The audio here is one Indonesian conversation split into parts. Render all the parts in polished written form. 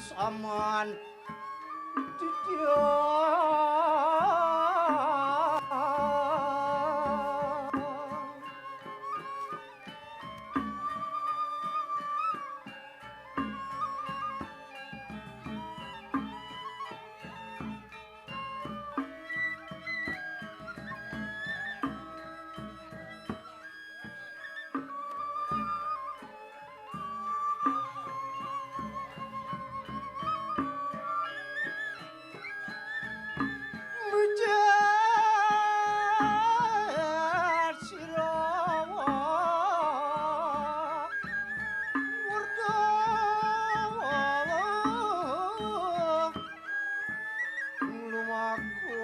Samon mujar sirawa murda lumaku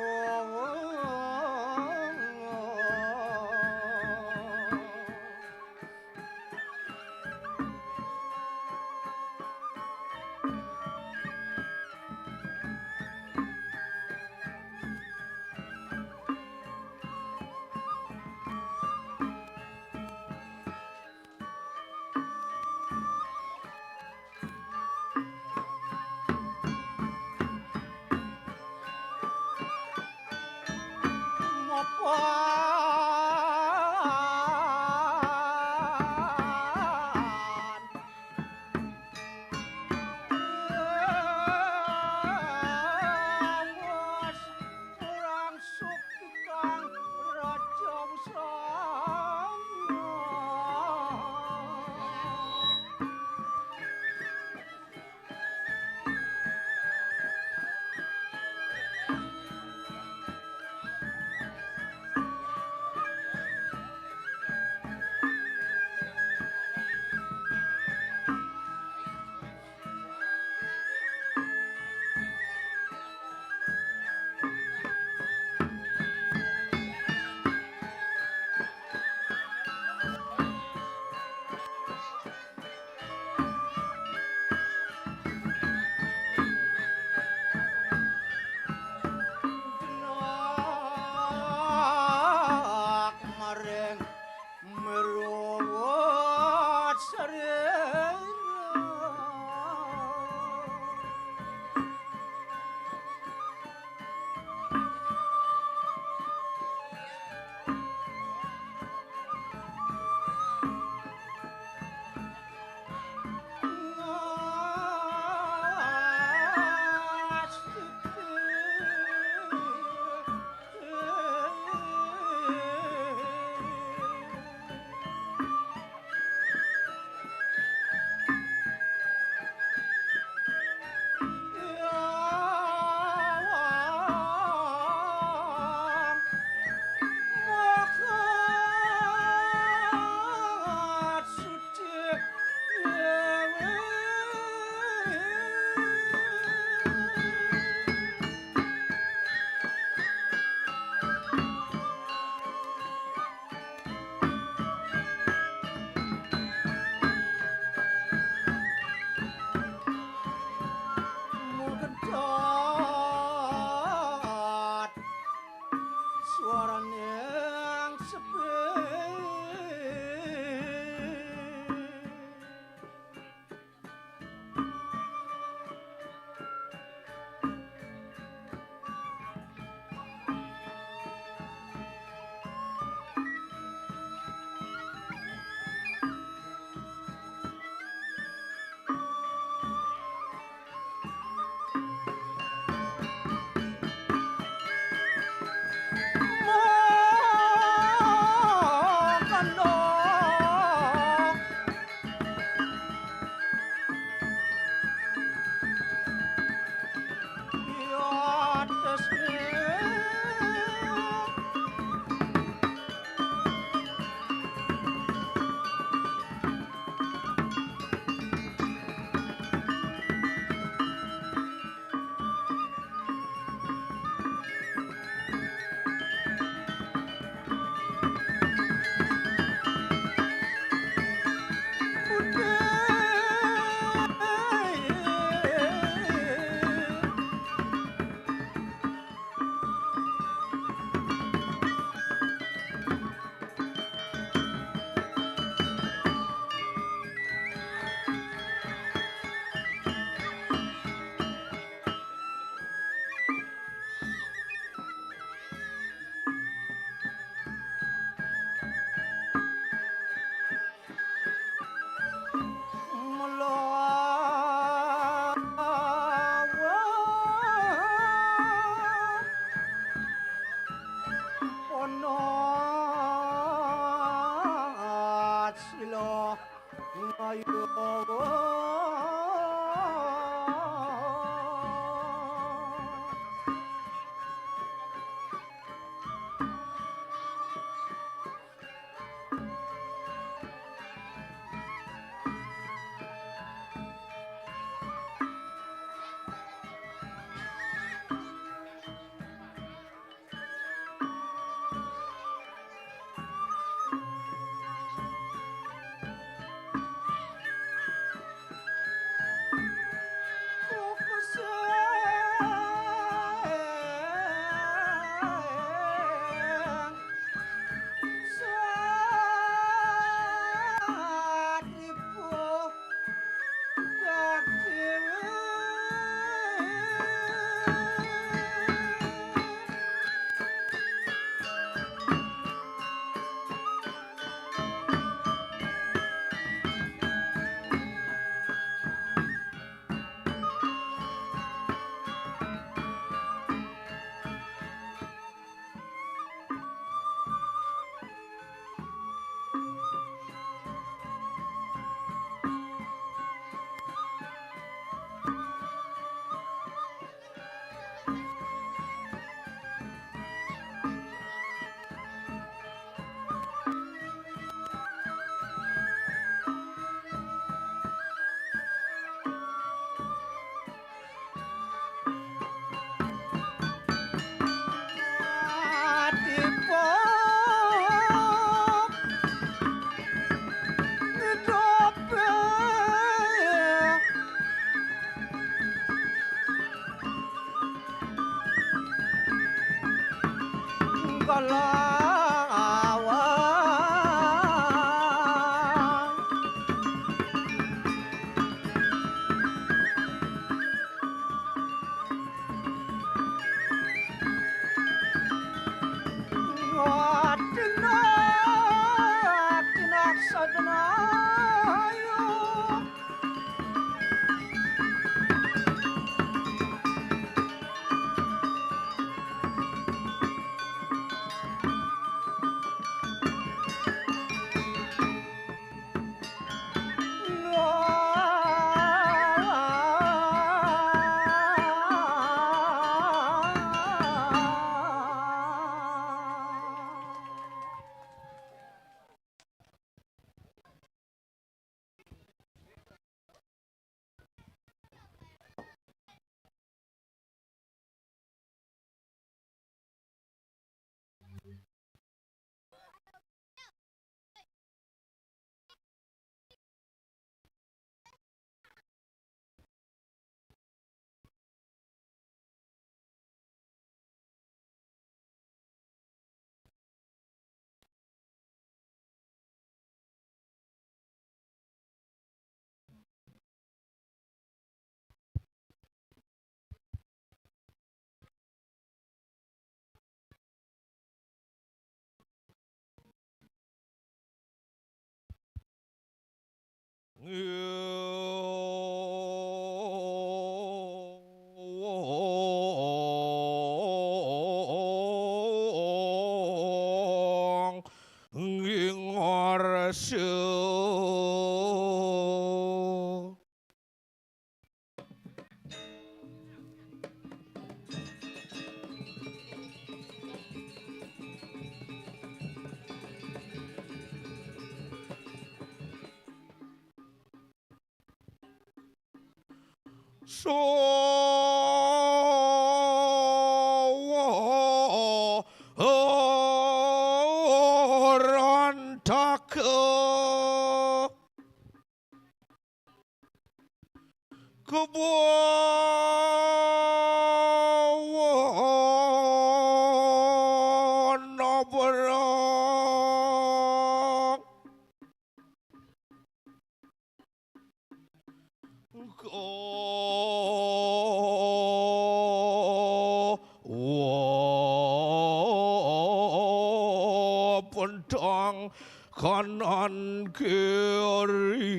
Pentang kanan kiri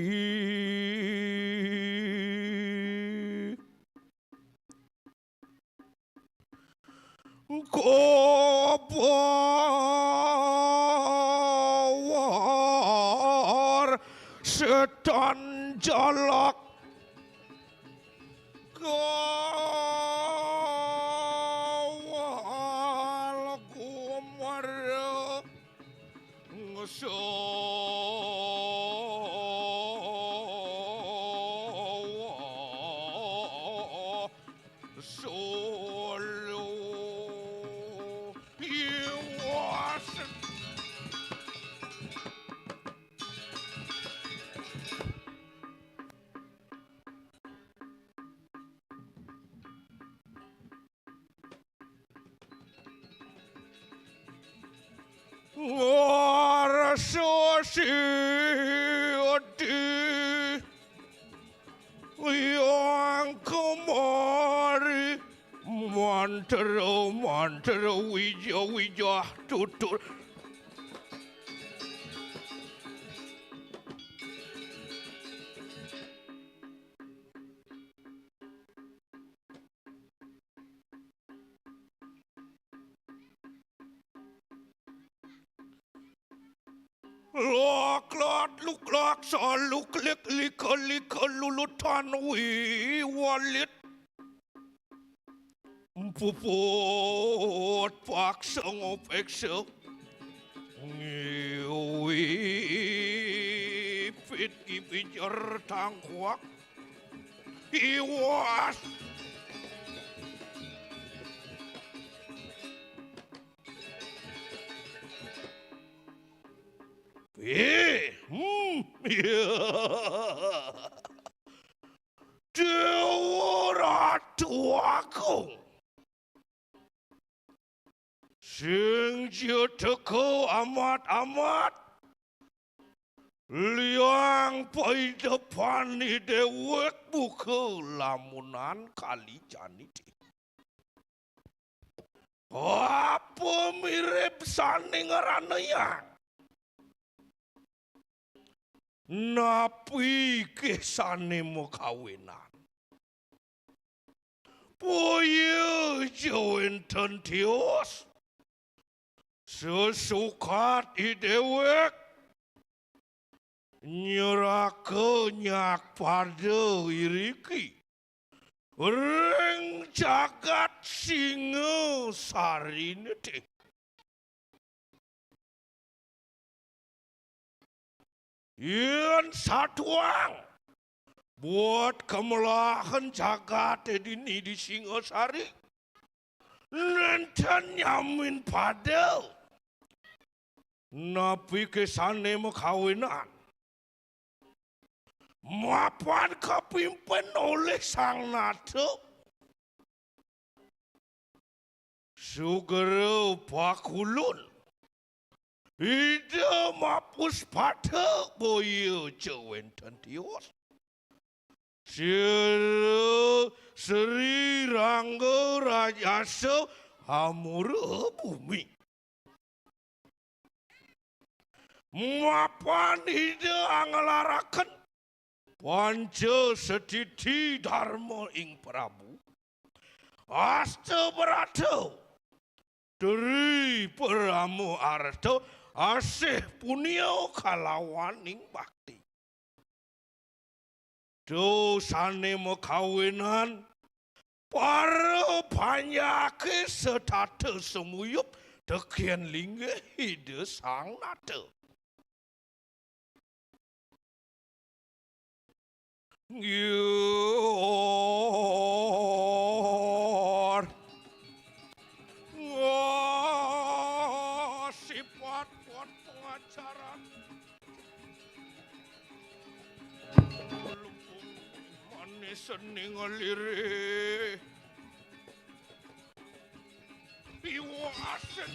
kobawar setan jalak kawal kumara Solo you was Society yang kemari mantero wija tutur Luk saluk lik lulutan walit puput paksa ngopeksa fit kipijar tangkwak iwas Dewa Ratu aku sing teko amat-amat liang pai depan ni dewek buka lamunan kali janiti. Apa mirip sani ngaranaya? Napi kesane mo kawinan. Poye join tentios. Sesukat idewek. Nyerake nyak pada iriki. Ring jagat singa sarinete. Yen satuang buat kemelahan jagat ini di Singasari. Nenten nyamin pada napi kesane mekawinan. Mapan kepimpin oleh sang nato. Sugero pakulun. Ida mapus pada boyo jawen tentios. Sri Rangga Rajasa Hamura Bumi. Mapan ida angelarakan Panca Setiti Dharma ing Prabu. Asta Berato. Dari Pramu Arto. Asih punio kalawaning bakti. Dosane mekawinan. Para panyake setate semuyup. Dekian lingge hide sang nate. Yor. Sifat buat pengajaran. Manis sening lirih. Iwasen.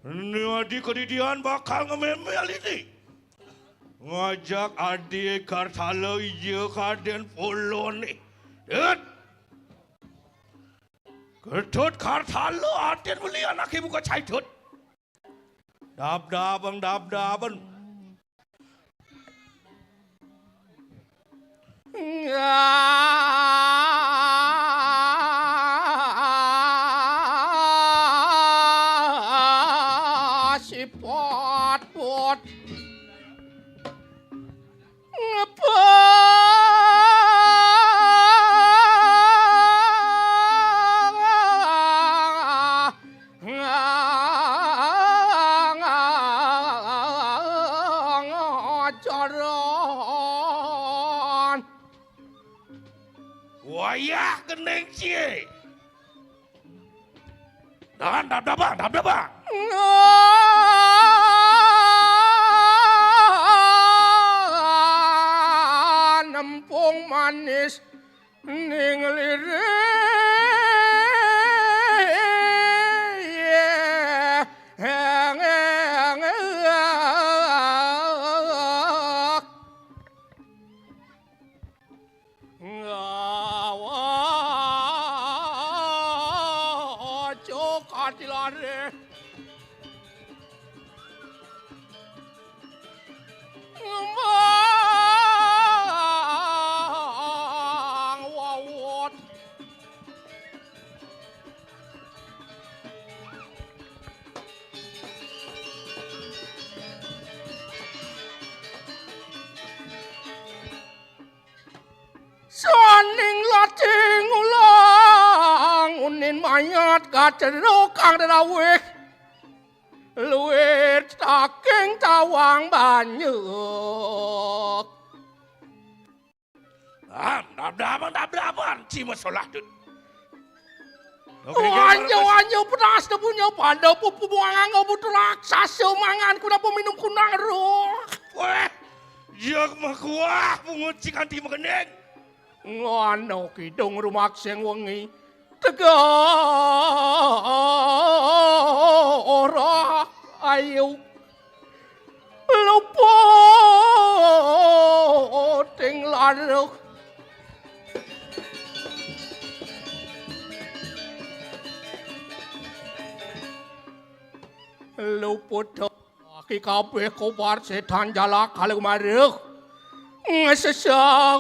Ini adik kedidian bakal ngememel ini. Ngajak adik Kartala iya kaden polo nih. Dut. Ketut Kartala aden beli anak ibu ke caidut. Dab-daban. Pot ngocoron Wayah kening cie. Dab-dabang. nempung manis ning Lare wawot saning lating ulang unin mayat kaceruk kang darawih luwih saking tawang banyak. Dabraban, cima soladun. Wanyo pedas na punya pada pupuangan ngobut raksasa mangan kuna peminum kunang roh. Weh, jak makuah mengucik anti mengeneng. Ngano kidong rumak sing wengi. Tega ora ayo. Lupa ting laruk. Luput ki kabeh kobar setan jalak kalau maruk ngesesang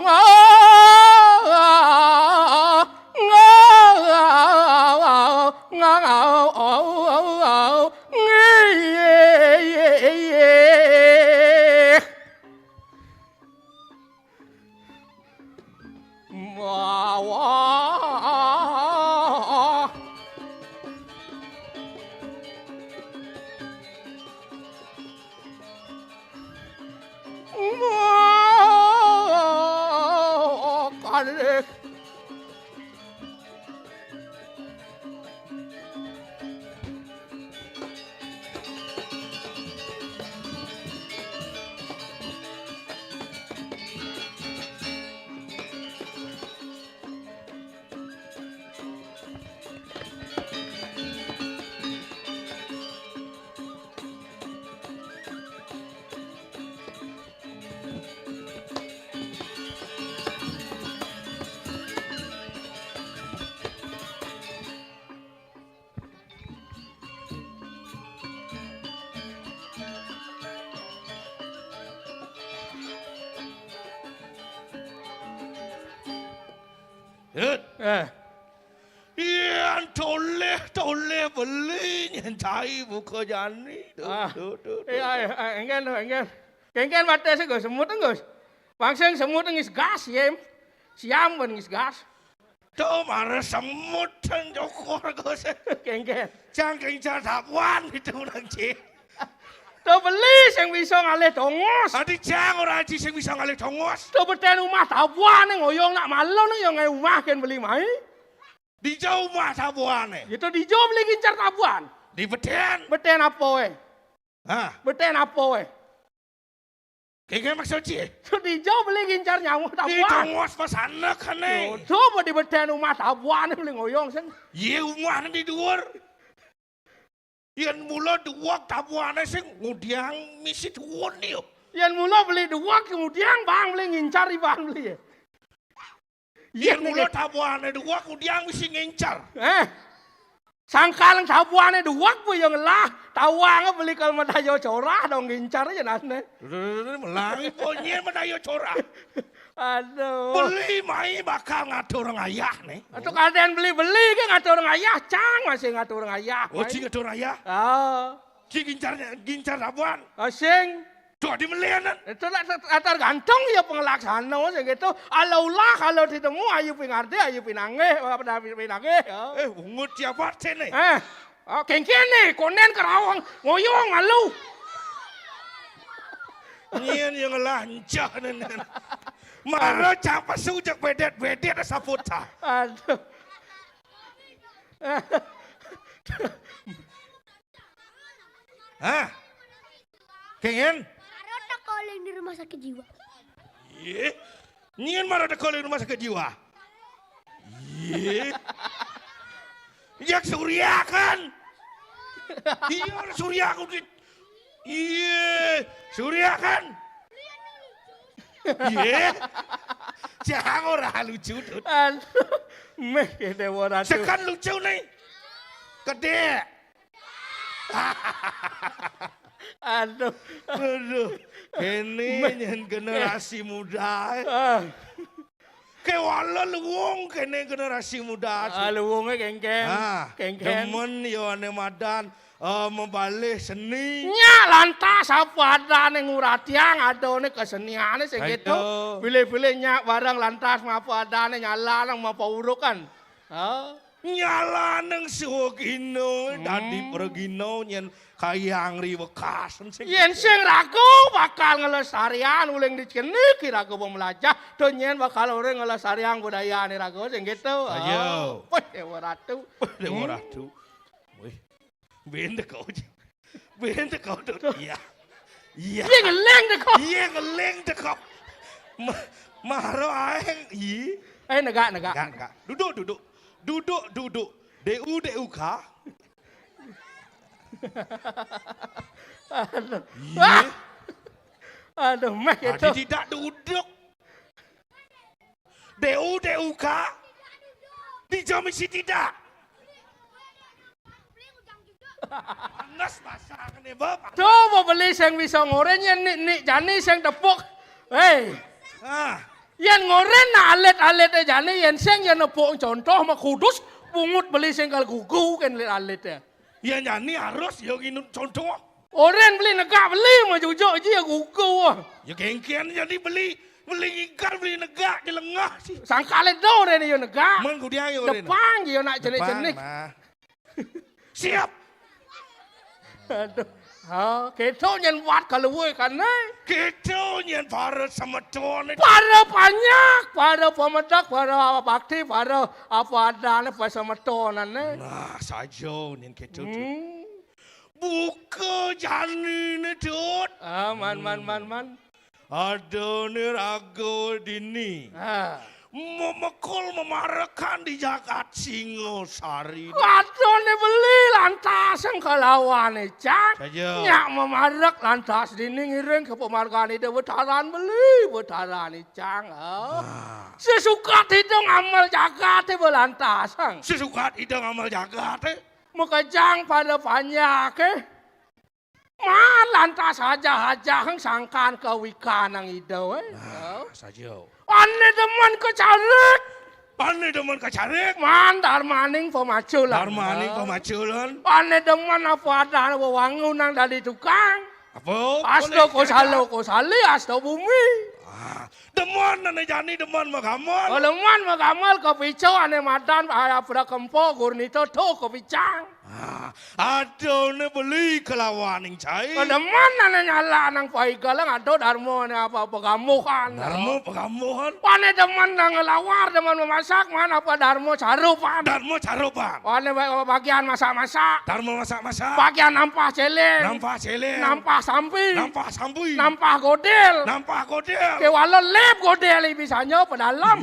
Ian toleh beli nyentai buka jani. Engken mate sih gus semut gus. Bangseng semut ngis gas yem. Siam ben ngis gas. Tuh marah semut dan jokor gus. Engken. Cangking catapuan itu nanti. Tuh beli sing bisa ngalih dongos. Adi cang orang aji sing bisa ngalih dongos. Tuh beten rumah tabuan ngoyong nak malu nih yang ngai rumah kan beli mai. Di jauh mah tabuan Itu di jauh beli gincar tabuan. Di beten. Beten apa we? Hah? Beten apa we? Kayaknya maksud sih. Tuh di jauh beli gincar nyamuk Di tabuan. dongos pasana kan nih. Tuh di beten rumah tabuan beli ngoyong sen. Iya rumah di luar. Yang mula dua tabuan sing ngudiang misi tuan nih. Yang mula beli dua kemudian bang beli ngincar bang beli. Yang mula tabuan dua ngudiang misi ngincar. Sangkalang tabuan dua pun yang lah tawang beli kalau madayo corah dong ngincar aja nasne. Melangi punya madayo corah. Aduh. Beli mai bakal ngatur orang ayah nih. Atau kalian beli kan ngatur orang ayah, cang masih ngatur orang ayah. Oh, cing ngatur ayah. Cing gincar tabuan. Asing. Tuh di melianan. Itu tergantung ya pengelaksana macam gitu. Alaulah kalau ditemu ayu pingarde, ayu pinange, apa pinange. Ungut siapa sini? Kengken nih, konen kerawang, ngoyong alu. Nyen yang lancah nenen. Mara capa sujak bedet saputa. Aduh. Hah? Kengen? Marah tak calling di rumah sakit jiwa. Iya. Nyen marah tak calling rumah sakit jiwa. Iya. Jak Surya kan? Iya Surya aku di. Iya Surya kan? Iya. Jangan orang lucu tuh. Aduh. Meh kede orang tuh. Sekan lucu nih. Gede. Aduh. Ini yang generasi muda. Kewala luwung kene generasi muda. Luwungnya kengken. Kengken. Demen yo ane madan membalik seni. Nya lantas apa ada nih nguratiang ada nih keseniannya segitu. Pilih-pilih nyak barang lantas apa ada nih nyala nang mau urukan. Nyala nang sugino dadi pergino nyen kayang ri bekas sing. Yen sing ragu bakal ngelestarian uling diceni kira ragu pemelajah to nyen bakal orang ngelestarian budaya ni ragu sing gitu. Ayo. Wah, Dewa Ratu. Dewa Ratu. Wih. Benda kau. Benda kau tuh. Iya. Iya. Iya ngeleng deh kok. Iya ngeleng deh kau. Maharo aeng. Iya. Negak. Enggak. Duduk. DU kah? Aduh. Iya. Aduh, meh Tadi gitu. tidak duduk. DU kah? Dijamin sih tidak. Panas pasang nih bapak. Tuh mau beli sing bisa ngoren yen nik jani sing tepuk. Hei, Ah, yen ngoren na alit-alit jani yen sing yen nepuk contoh mah kudus pungut beli sing kal gugu kan alit ya. ya nyanyi harus ya gini contoh. Oren beli negak beli mah jujuk aja ya gugu. Ya kengkian jadi beli ikan beli negak di lengah sih. Sangkale do ren yo negak. Men kudia ya orang. Depan yo nak jenik-jenik. Siap. Aduh. Ha, keto nyen wat kalau we kan Kita nyen para sama tuan. Para banyak, para pemedak, para bakti, para apa ada apa sama tonan Nah, saja nyen kita tu. Buka jani ni tut. Man. Ada ni ragu dini. Memekul memarakan di Jagat Singosari. Waduh ni beli lantas yang kelawan ni cak. Saja. Nyak memarak lantas dini ngiring ke pemargaan itu betaran beli betaran ni cak. Sesuka hidung amal jagat itu lantasang. Sesuka idang amal Jagat. Mekejang pada banyak lantas haja hang sangkan kewikan ang idaw Saja. Ane demen kecarik. Ane demen kacarik. Man darmaning pemaculan. Darmaning pemaculan. Ane demen apa ada wangun nang dari tukang. Apa? Asto ko sali asto bumi. Demen ane jani demen magamal. Oleman magamal ke picau ane madan ayah pada kempo gurnito to ke picang. Ada ni beli kelawaning cai. Oleman ane nyala nang paigalang ado darmo ane apa pegamuhan. Darmo pegamuhan. Ane demen nang ngelawar demen memasak mana apa darmo carupan. Darmo caropan. Ane bagian masak-masak. Darmo masak-masak. Bagian nampah celeng. Nampah celeng. Nampah sampi. Nampah sampui. Nampah godel. Nampah kodel. Ke walau lep godel bisanya pedalam.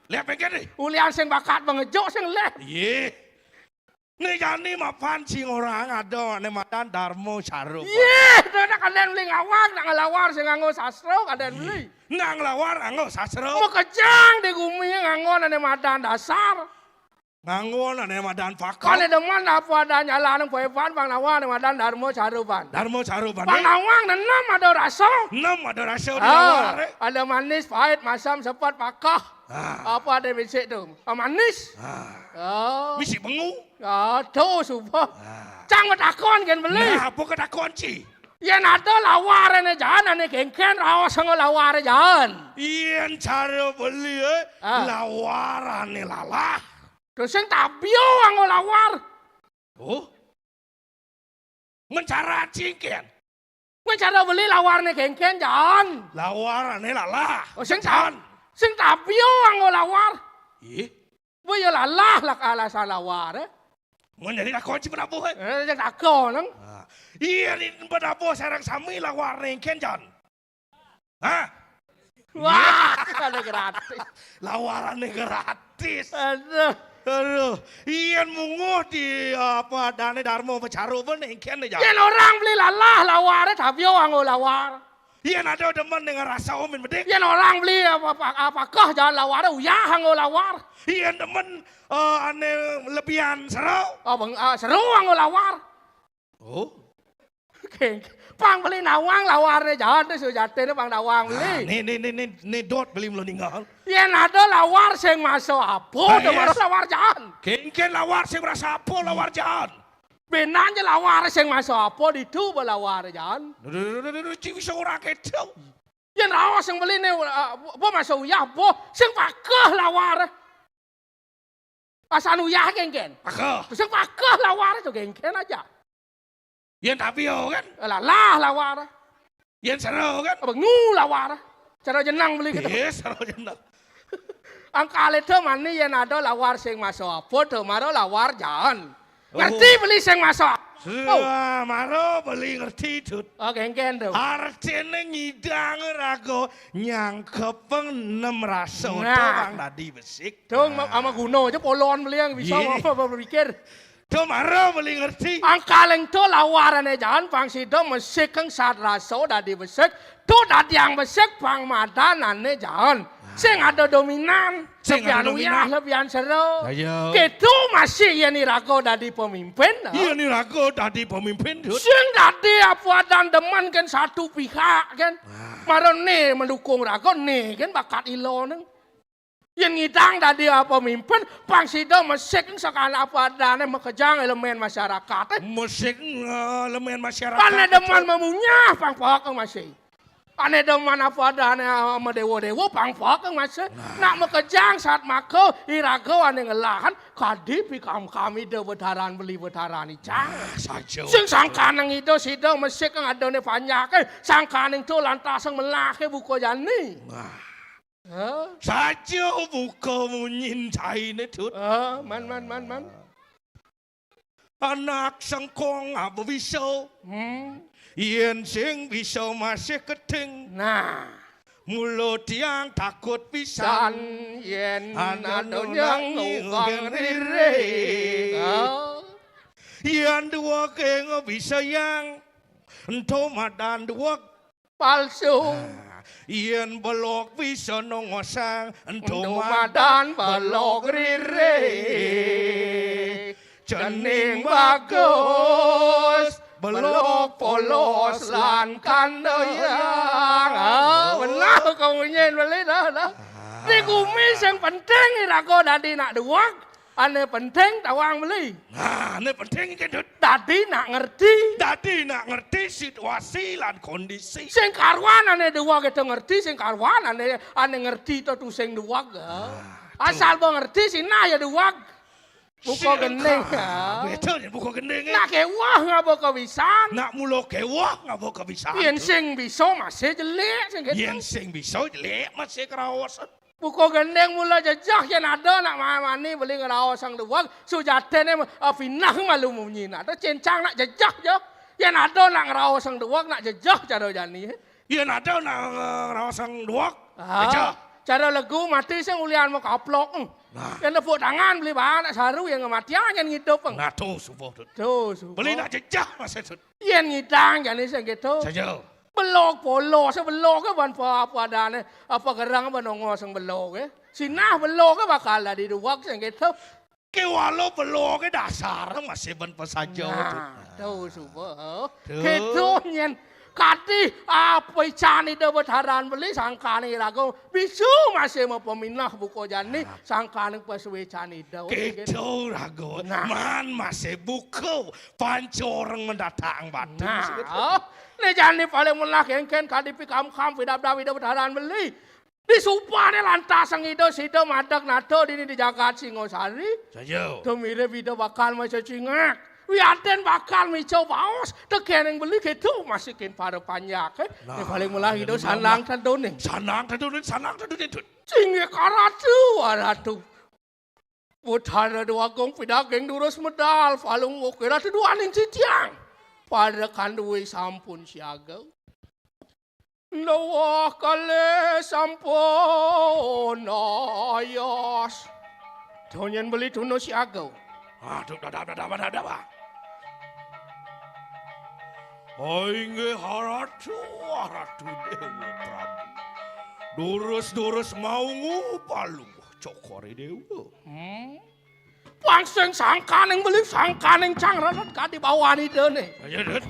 Lihat pengen ni. Ulian sing bakat mengejuk sing lep. Ye. Ni jani mapan sing orang ada ni madan darmo caropan. Ye, tu nak kalian beli ngawak, nak ngelawar sing nganggo sastro kalian beli. Nang lawar anggo sasro. Mau kejang di gumi nganggo ane madan dasar. Nganggo ane madan fakal. Kali demen apa ada nyala nang poepan bang nawang ane madan darmo carupan. Darmo caropan. Bang nawang nenam ada rasa. Enam ada rasa di lawar. Ada manis, pahit, masam, sepet, pakah. Apa ada bisik tu? Manis. Misi bengu. Tu sumpah. Jangan takon kan beli. Nah, apa kata kunci? Yan ada lawar ane jalan ane kengken rawas sango lawar jalan. Iyan cara beli lawar ane lalah. Terus yang tabio anggo lawar. Oh. Mencara cingken. Gue cara beli lawar ane kengken jalan. Lawar ane lalah. Oh sing tabio anggo lawar. Ih. Gue ya lalah lah alasan lawar. Menjadi kunci penabuh. Yang takon nang. Iya ni penabuh sarang sami lawar nengken jan. Hah? Wah, ada gratis. Lawar ane gratis. Aduh. Iyan munguh di apa dane darmo pecaru pun nengken jan. Yan orang beli lalah lawar tabio anggo lawar. Iyan ada demen dengan rasa omin bedek. Yan orang beli apakah jalan lawar uyah anggo lawar. Iyan demen ane lebihan seru. Oh bang seru anggo lawar. Oh. Pang beli nawang lawarnya jalan tu sejati bang nawang beli. Ni dot beli melo ninggal. Yan ada lawar sing masuk apa? Tu baru lawar jalan. Kengken lawar sing rasa apa lawar jalan. Benarnya lawar sing masuk apa di tu lawar jalan. Cik bisa orang kecil. Yan rawas yang beli ni apa masuk ya apa? Sing pakah lawar. Asal uyah gengken. Pakah. Terus pakah lawar itu gengken aja. Yen tapio kan. Lah lawar. Yen seru kan. Abang ngu lawar. Cara jenang beli gitu. Seru jenang. Angkale itu mana yang ada lawar sing masuk apa tu maro lawar jalan. Ngerti beli sing masuk. Maro beli ngerti tut. Oh gengken tu. Artinya ngidang rago nyangkepeng 600 Nah. orang tadi besik. Tu ama guno aja polon beli yang bisa Ye. apa berpikir. Tu maro beli ngerti. Angkaleng tu lawaran jalan pang sido mesik keng sat raso dadi besek. Tu dadi yang besek pang madanan jalan. Sing ada dominan, Sing ada lebihan uyah, dominan. lebihan seru. Ayo. Gitu masih yang rago dadi pemimpin. Iya nih rago tadi pemimpin tut. Sing dadi apa dan demen kan satu pihak kan. Maron nih mendukung rago nih kan bakat ilo neng. Yang ngidang dadi apa pemimpin, pang sido mesik sekali apa dan mekejang elemen masyarakat. Musik elemen masyarakat. Ane demen memunyah pang pokok masih. Ane demen apa ada ane sama dewa-dewa pang pokok masih. Nak mekejang saat mako irago ane ngelahan kadi pikam kami de betaran beli betaran icang. Saja. Sing sangkanang itu sido mesik kang adone banyak sangkanang itu lantasang melake buko jani. Saja buka menyintai ini tut. Man. Anak sengkong apa bisa. Yen sing bisa masih keting. Nah, Mulut yang takut pisan. san yen adonyang nukang rire. Yen dua keng bisa yang ento madan dua. Palsu. Yen belok bisa nongosang ento Madan balok rire. Cening bagus. Belok polos lan kandoyang. Benar kau nyen beli dah. Di kumis yang penting irago dadi nak duak. Ane penting tawang beli. Nah, ini penting kan tut. Dadi nak ngerti. Tadi nak ngerti situasi lan kondisi. Sing karwan ane duak itu ngerti. Sing karwan ane ngerti itu sing duak. Asal bo ngerti sina ya duak. Buko gendeng. Betul ya buko gendeng. Nak kewah ngabo kebisan. Nak mulo kewah ngabo kebiasaan. Yen sing bisa masih jelek sing gitu. Yen sing bisa jelek masih kerawasan. Buko gendeng mula jejak yen ada nak mani beli ngerawas sang duak. Sujatene finah malu munyina. Ada cencang nak jejak je. Yen ada nak ngerawas sang duak nak jejak cara jani. Yen ada nak kerawasan duak. Cara legu mati sing ulian mau kaplok. Yang tepuk tangan beli bahan nak saru yang kematian yang hidup. Nah tuh subuh tut. Tuh. Beli nak jejak masih tut. Yang ngidang jani sing gitu. Saja. Belok polo sebelok ke ban apa adane apa gerang apa nongos yang belok sinah belok ke bakal di duak sing gitu. Ke walau belok ke dasar masih ben pesajo tut. Tuh subuh. Gitu nyen kati apa cani de betaran beli sangkani lagu bisu masih mau peminah buko jani sangkani pesuwe cani de. Gitu rago. Man masih buku pancoreng mendatang batu. Nah, ni jani paling mulah kengken kadi pikam vidap David betaran beli. Di supane lantas ang ito sito madak nato dini di Jagat Singosari. Saja. Tumire video bakal masih cingak. Wiaden bakal mico baos. Tekeneng beli gitu masukin pada panjak. Ni paling mulah itu sanang taduning. Sanang tadunin tut. Cingge karatu. Putara dua gong pidageng durus medal. Falung ukira tu dua aning ciciang. Pada kanduwe sampun siaga. Lawah kale sampun ayos. Donyan beli tuno siaga. Aduh, dah. Oinge haratu Dewa Prabu. Durus mau ngupalu cokore Dewa. Pangseng sangkaneng beli sangkaneng cangranat kadi bawani dene. Ayo, Dut.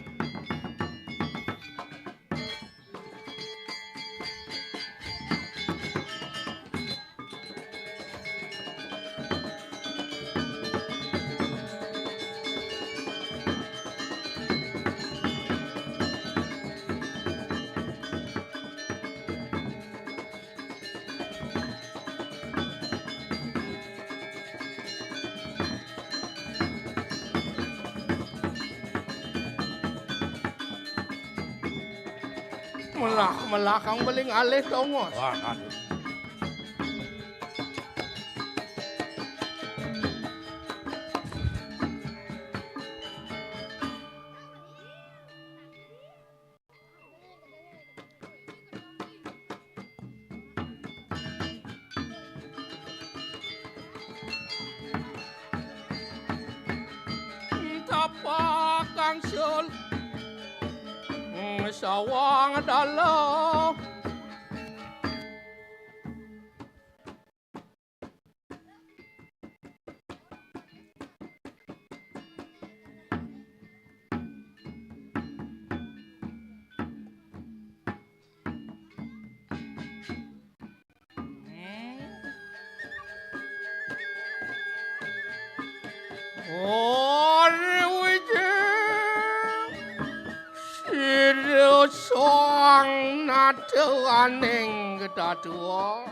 Melah kang beling alih tongos. Wah, aduh. Tapak kang sul sawang dalam Soang nado aning kedaduan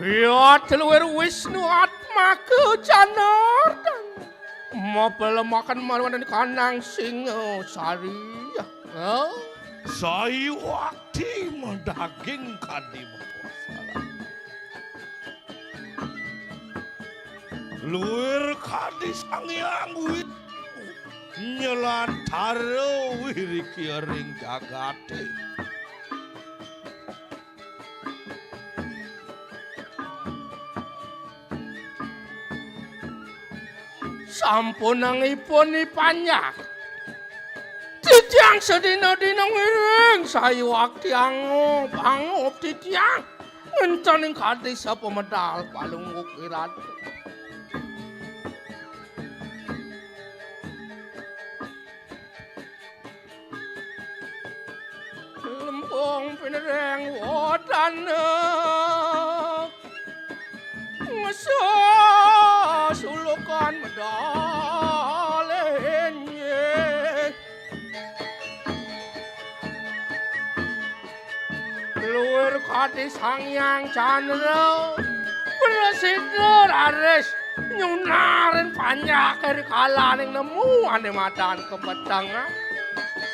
ya teluwer Wisnu Atmaku Janardan mapel makan marwan kanang singo sari Sai wakti mendaging kadi masalah. Luir kadi sangyang wit nyelantaro wiriki ring jagate. sampun nangipun ipanyak titiang sedina-dina ngiring sayu wakti angop titiang ngencaning kadi sapa medal palung ukiran lempung pinereng wadanek ngeso sulukan medalenye luar kadi sangyang candra bersidur aris nyunarin banyak dari kalaning nemu ane madan kebetangan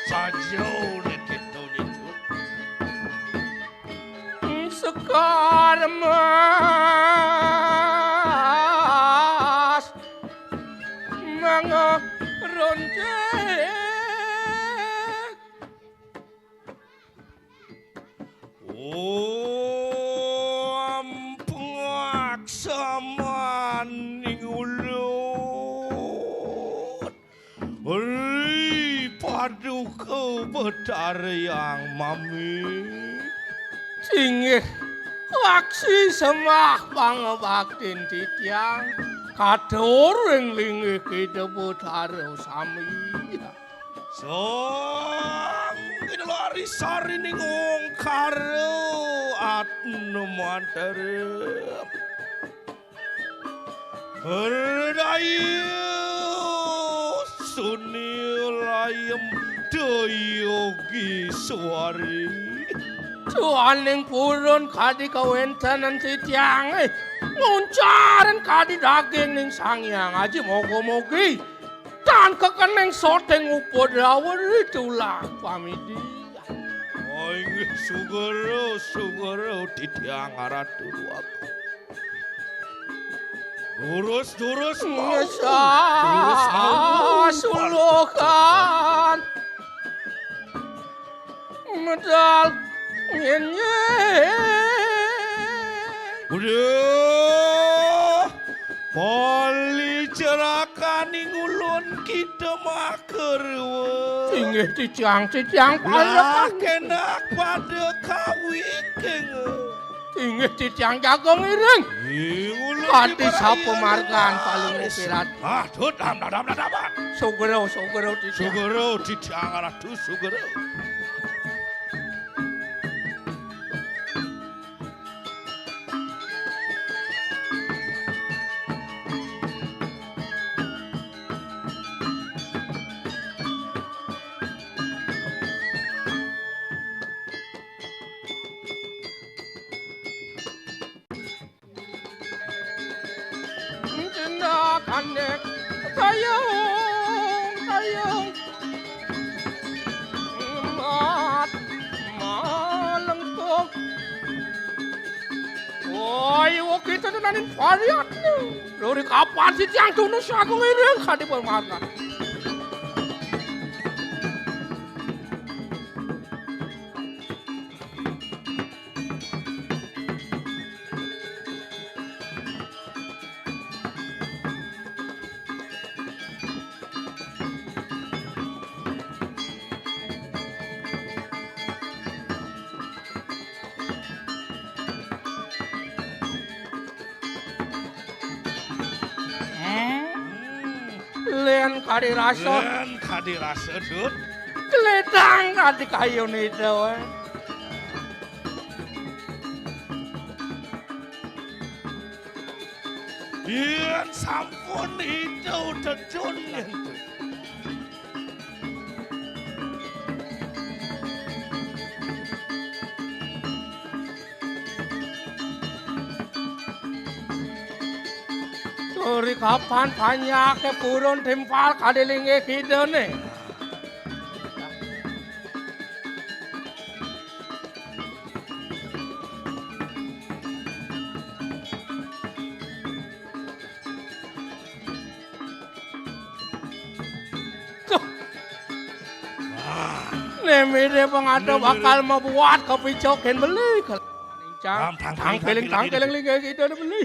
Sajau gitu gitu. sekar mas mengeronjek Ampengak samaning ulun. Hei paduka betari yang mami. Singih aksi semah pangabaktin titiang kadur ing lingih kidebut haro sami Sang lari sari ning ongkaro atno mantarep. Herdayu sunil ayem doyogi suari. Tuaning purun kadi kawentanan titiang nguncaran kadi daging ning sangyang aji moga-mogi dan kekeneng soteng upodawar itulah pamidi Oing sugero titiang aratu aku. Durus mau. sulukan medal nyenye Udah poli cerakaning ulun kita maker tinggi titiang lah palakan kenak pada kawikeng tinggi titiang jago ngiring hati sapu margan paling ukirat aduh dam sugero titiang sugero titiang aratu sugero kanek tayung mat tenanin variatnya. Dari kapan sih yang tunus aku ini kan di permata. Len kadi rasa, Len kadi rasa dud. keledang kadi kayu itu. Yen sampun itu dedun itu. Dari kapan banyak ke purun timpal kadilinge kita nih. Nemide pengada bakal membuat kopi coken beli. Tang keling kita udah beli.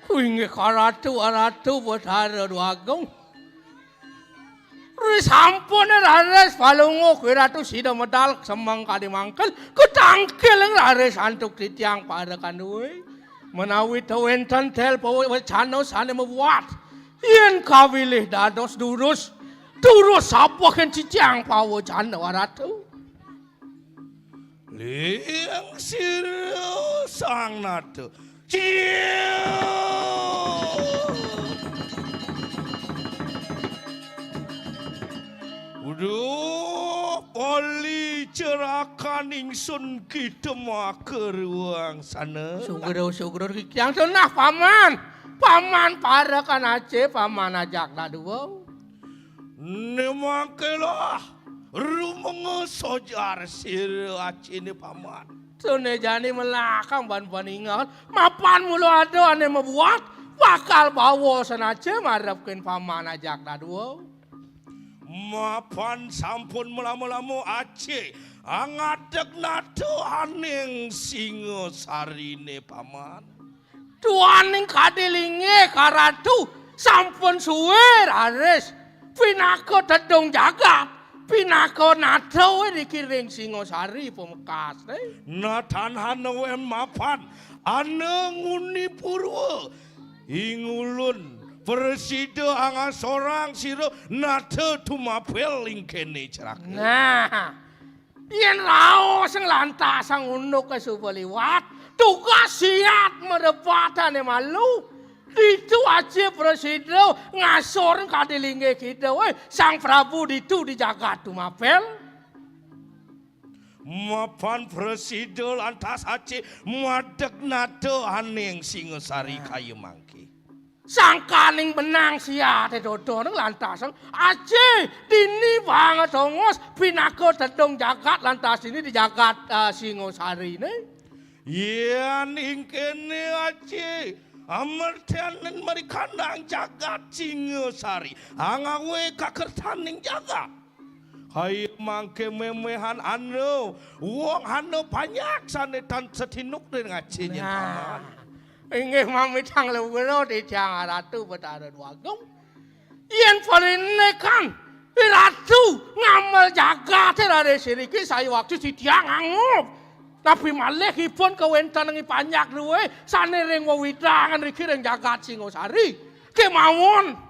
Kuinge aratu betara duagung. Sampun rares palungo kiratu sida medal semang kadi mangkel ketangkel rares antuk titiang pada kanduwe menawi tawenten tel pawe wacano sane membuat yen kawilih dados durus sapa ken cicang pawo jano aratu Liang siru sang natu Uduh, poli cerakan ingsun kita ke ruang sana. Syukur yang senah paman para kan aja paman ajak dua. Nemakelah rumah sojar sir acini paman. Sune jani melakang ban ingat mapan mulu ada ane membuat bakal bawa senaja marapkeun paman ajak dua. Mapan sampun melamu-lamu Aceh angadeg nado aning singo sarine paman. Tuaning kadilinge karatu sampun suwe rares pinako tedong jagat pinako nado dikiring singo sari pemekas Natan hanawe mapan ane nguni purwa ingulun Presiden anga sorang siro nate tumapel ingkene cerak. Nah, yen rao sing lantas sang unuk ke supeliwat, tugas siat merebatan malu. Itu aja presiden ngasor kadilinge kita, sang Prabu itu dijaga tumapel. Mapan presiden lantas aja madeg nate aning Singosari kayu mangki. Sangkaning benang siat dodo nang lantasang aje dini banget dongos pinako tedong jagat lantas ini di jagat Singosari ne. Yan ingkene aje amertianen mari kandang jagat Singosari angawe kakertaning jagat. Hai mangke memehan anu wong anu banyak sanetan setinuk dengan ajinya paman. Inggih mami tang lewero di tiang ratu betara duagung. Yen parinekan ratu ngamal jagat terare siriki saya waktu si tiang angup. Tapi malih ipun kawenten ngi panyak luwe sane ring wewidangan riki ring jagat Singosari. Kemawon.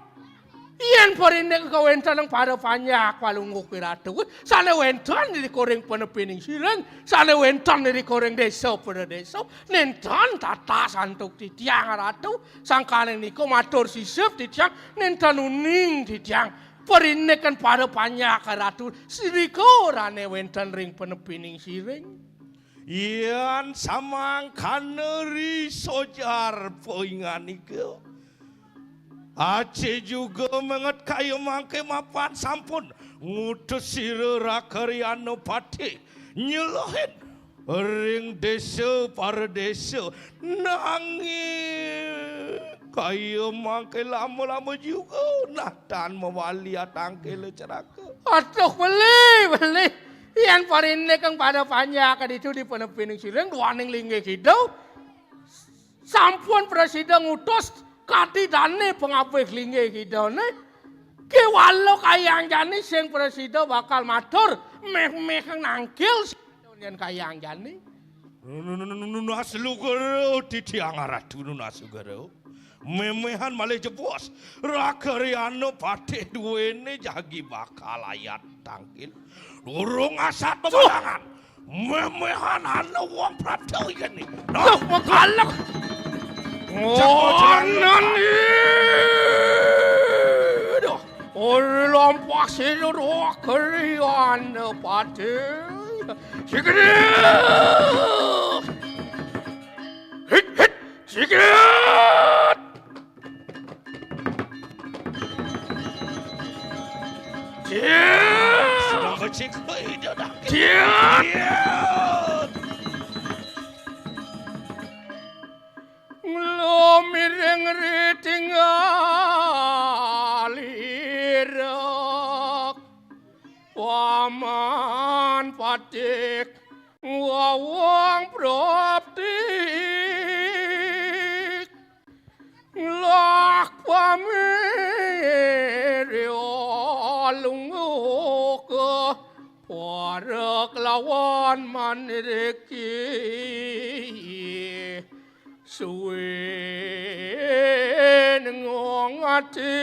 Yen parinek kawenten nang para panyak palungguh ratu sane wenten di koreng penepining sireng sane wenten di koreng desa pada desa nentan tata santuk di tiang ratu sangkaning niko matur sisip di tiang nentan uning di tiang Perinnekan pada banyak ratu siriko rane wenten ring penepining siring. Ian samang kaneri sojar poingan ike. Aceh juga menget kayu mangke mapan sampun ngutus sirera karyano pati nyelohin ring desa para desa nangis kayu mangke lama-lama juga nah dan mewali atangke le ceraka. Atuh beli. Ian parinne kang pada banyak itu di penepining siring duaning lingge kidau. Sampun presiden ngutus kati dane pengabeh lingge kidau ne. Ki walau kayang jani sing presiden bakal matur meh kang nangkil yen kayang jani. Naslu gero titiang aratu naslu gero. Memehan malih jebos rakariano pati duwene jagi bakal ayat tangkil. Durung asat peperangan. Memehan ana wong prato iki. Tuh makalak. Nani. Lompak siluro kariano pati. Sikit. Hit. Sikit. Sedang becik dia dah. Ngelomireng ritingalirak paman patik wawang proptik lak pamiryo lungo para kelawan manreki suwe ngongati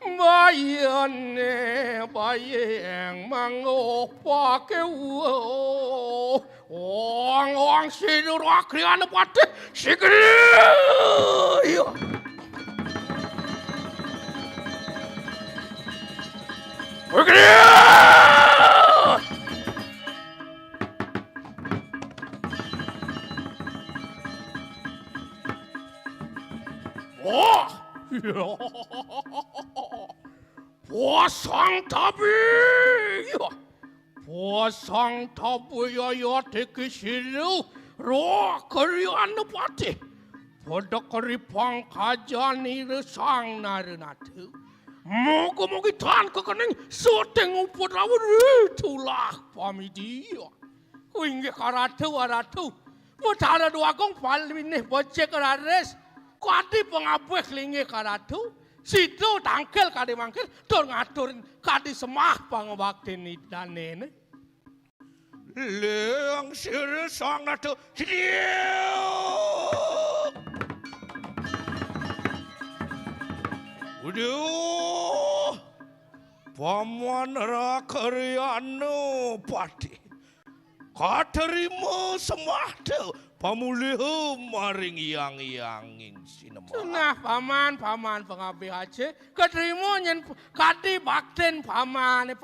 bayane bayeng mangok pake ong sidur akrian pati sikri. Posang tabi ya teki silu roh karian pati pada karipang kajani resang narenatu moga-moga tan kekening soteng uput lawan itulah pamidia kuingge karatu mutara duagong palminih bocek karares kadi pengabeh linge karatu situ tangkel kadi mangkel tur ngatur kadi semah pangabakti nidane leang sire sang natu Udah paman rakariano pati katerima semahde pamulih maring yang sinema. Nah paman pengabeh aja keterima nyen kadi bakten paman.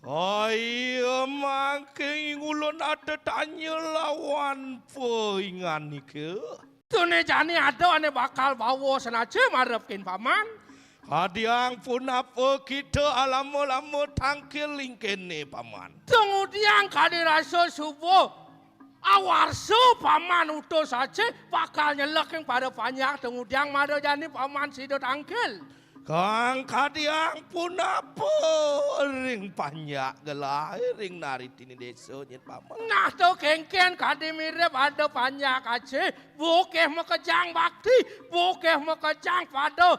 Ayo mangke ngulun ada tanya lawan poingan nike. Tune jani ada ane bakal bawa senaja marepkin paman. Hadiang pun apa kita alamu tangkil lingkene paman. Kemudian kadi rasa subuh awarso paman utus saja bakal nyelek yang pada banyak kemudian mada jani paman sido tangkil. Kang kadiang pun apa ring panjak gelah ring narit ini desa nyet paman. Nah tu kengken kadi mirip ada banyak aja bukeh mekejang bakti bukeh mekejang pada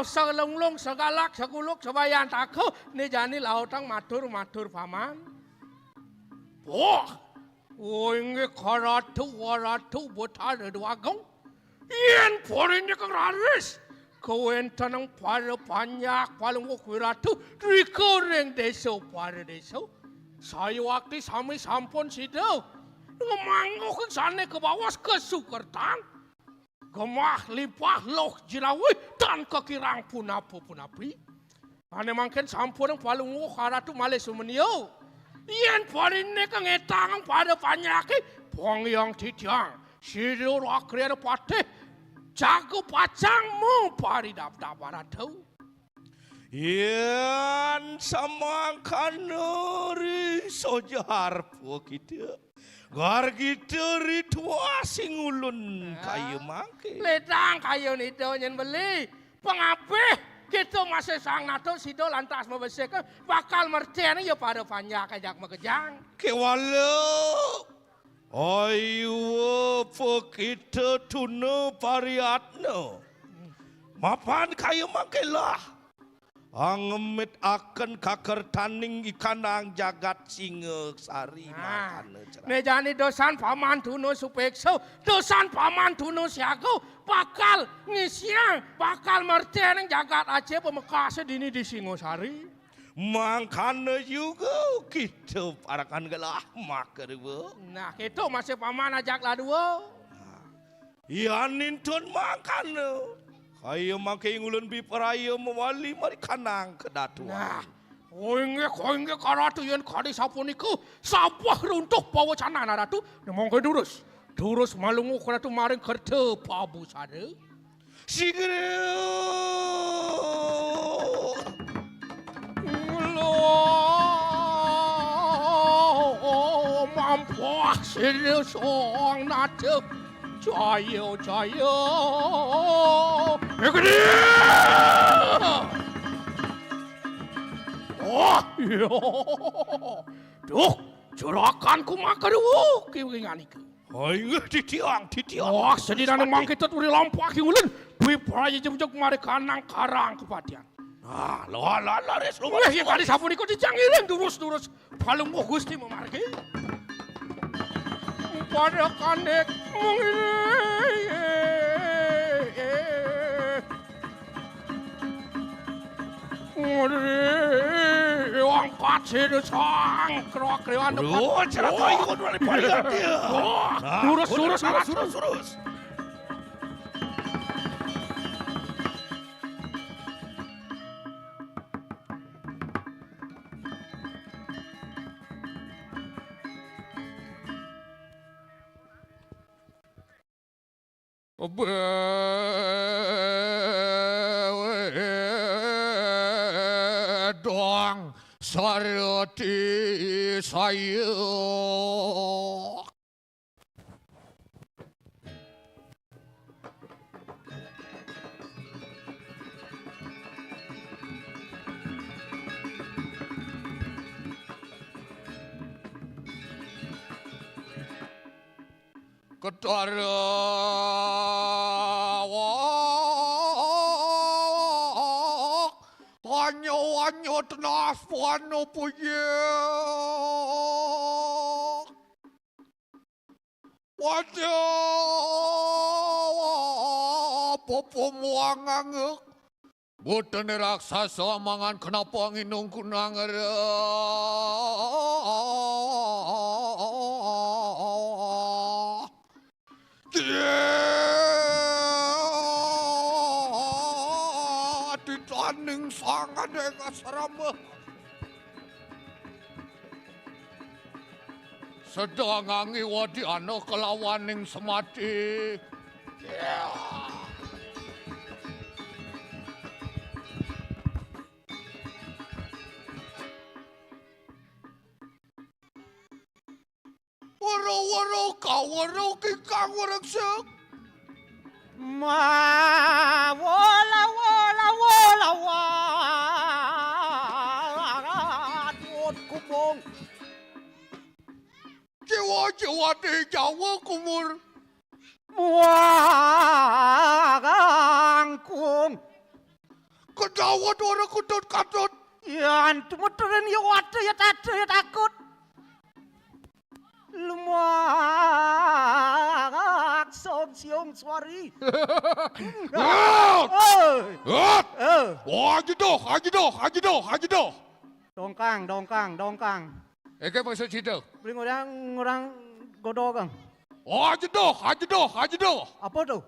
selunglung segalak seguluk sebayan takut ni jani lautang matur paman. Inge karatu waratu botar duagong yen porinnya keraris Kawenta ng para panyak paling wakiratu rikoring deso para deso. Sayo wakti sami sampun sidaw. Ngemanggo ke sana ke bawah ke Sukertang. gemah lipah loh jirawi dan kekirang punapi. Ane mangken sampun yang paling karatu male sumenio. Iyan paling ne kengetang pada panyaki pongyang titiang. Siru rakrian pateh jago pacangmu pari dap baratau. Iyan samangkanuri sojar po kita. Gar kita ritua singulun kayu mangke. Ledang kayu nido nyen beli pengapih. Kita masih sang nato sido lantas membesarkan bakal mertian ya pada panjang kajak mekejang. Kewala, ayo kita tuna pariatno. Mapan kayu mangkelah. Angemit akan kakar taning ikanang jagat singa sari makan. Nejani dosan paman tuno supekso, dosan paman tuno siago bakal ngisiang, bakal mertian jagat aja pemekasnya dini di Singosari. Makanya juga kita parakan gelah makar bu. Nah itu masih paman ajak lah dua. Ya nintun makanya. Kayu makai ngulun biparaya mewali mari kanang kedatuan. Nah, koinge karatu yang kadi sapuniku sapah runtuh bawa cana naratu. Nemongke durus malungu karatu maring kerja pabu sade. Sigere. Mampu serius orang nate. Jayo. Ekdi! Oh, iya. Duh, jurakanku makan dulu. Kiwingan iku. Ayo titiang. Wah, sedina nang kita turi lampak ulun. Dwi praya jemjok mari kanang karang kepatian. Ah, la res lu. Wah, ya kali sapun iku dicangirin durus. Palung mo gusti memargi. Pada kanek angkat sini sang kerok-kerokan Bro, cara kayu kon wali pariat dia. Surus. Doang sarati saya. Anyo tenas pano puye. Waduh, popo muangangek. Boten raksasa mangan kenapa nginung kunang Titaning sangat dengan serama. Sedang angi wadi ano kelawaning semati. Waro kawaro kikang wareksek. Wala tuot kumong. Jiwa di Jawa kumur. Muangkung. Kedawa dora kutut katut. Yan tumuturin ya watu ya takut. Lumak som siong suari. Haji doh. Dongkang. Eke maksud cerita. Beli orang godok kang. Haji doh. Apa tuh?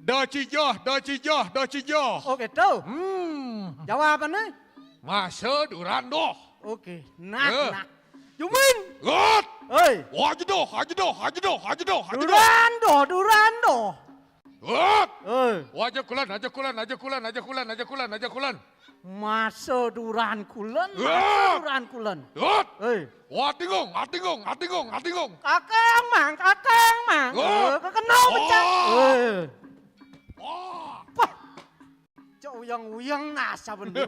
Docijo. Oh gitu. Jawaban nih. Masa Durando. Oke. Nah. Jumin. Gut. Oi. Hajido. Durando. Gut. Oi. Aja kulan. Masa Duran kulen. Gut. Oi. Atingong. Kakang mang. Kenal pecah. Oi. Wah. Cok uyang nasa bener.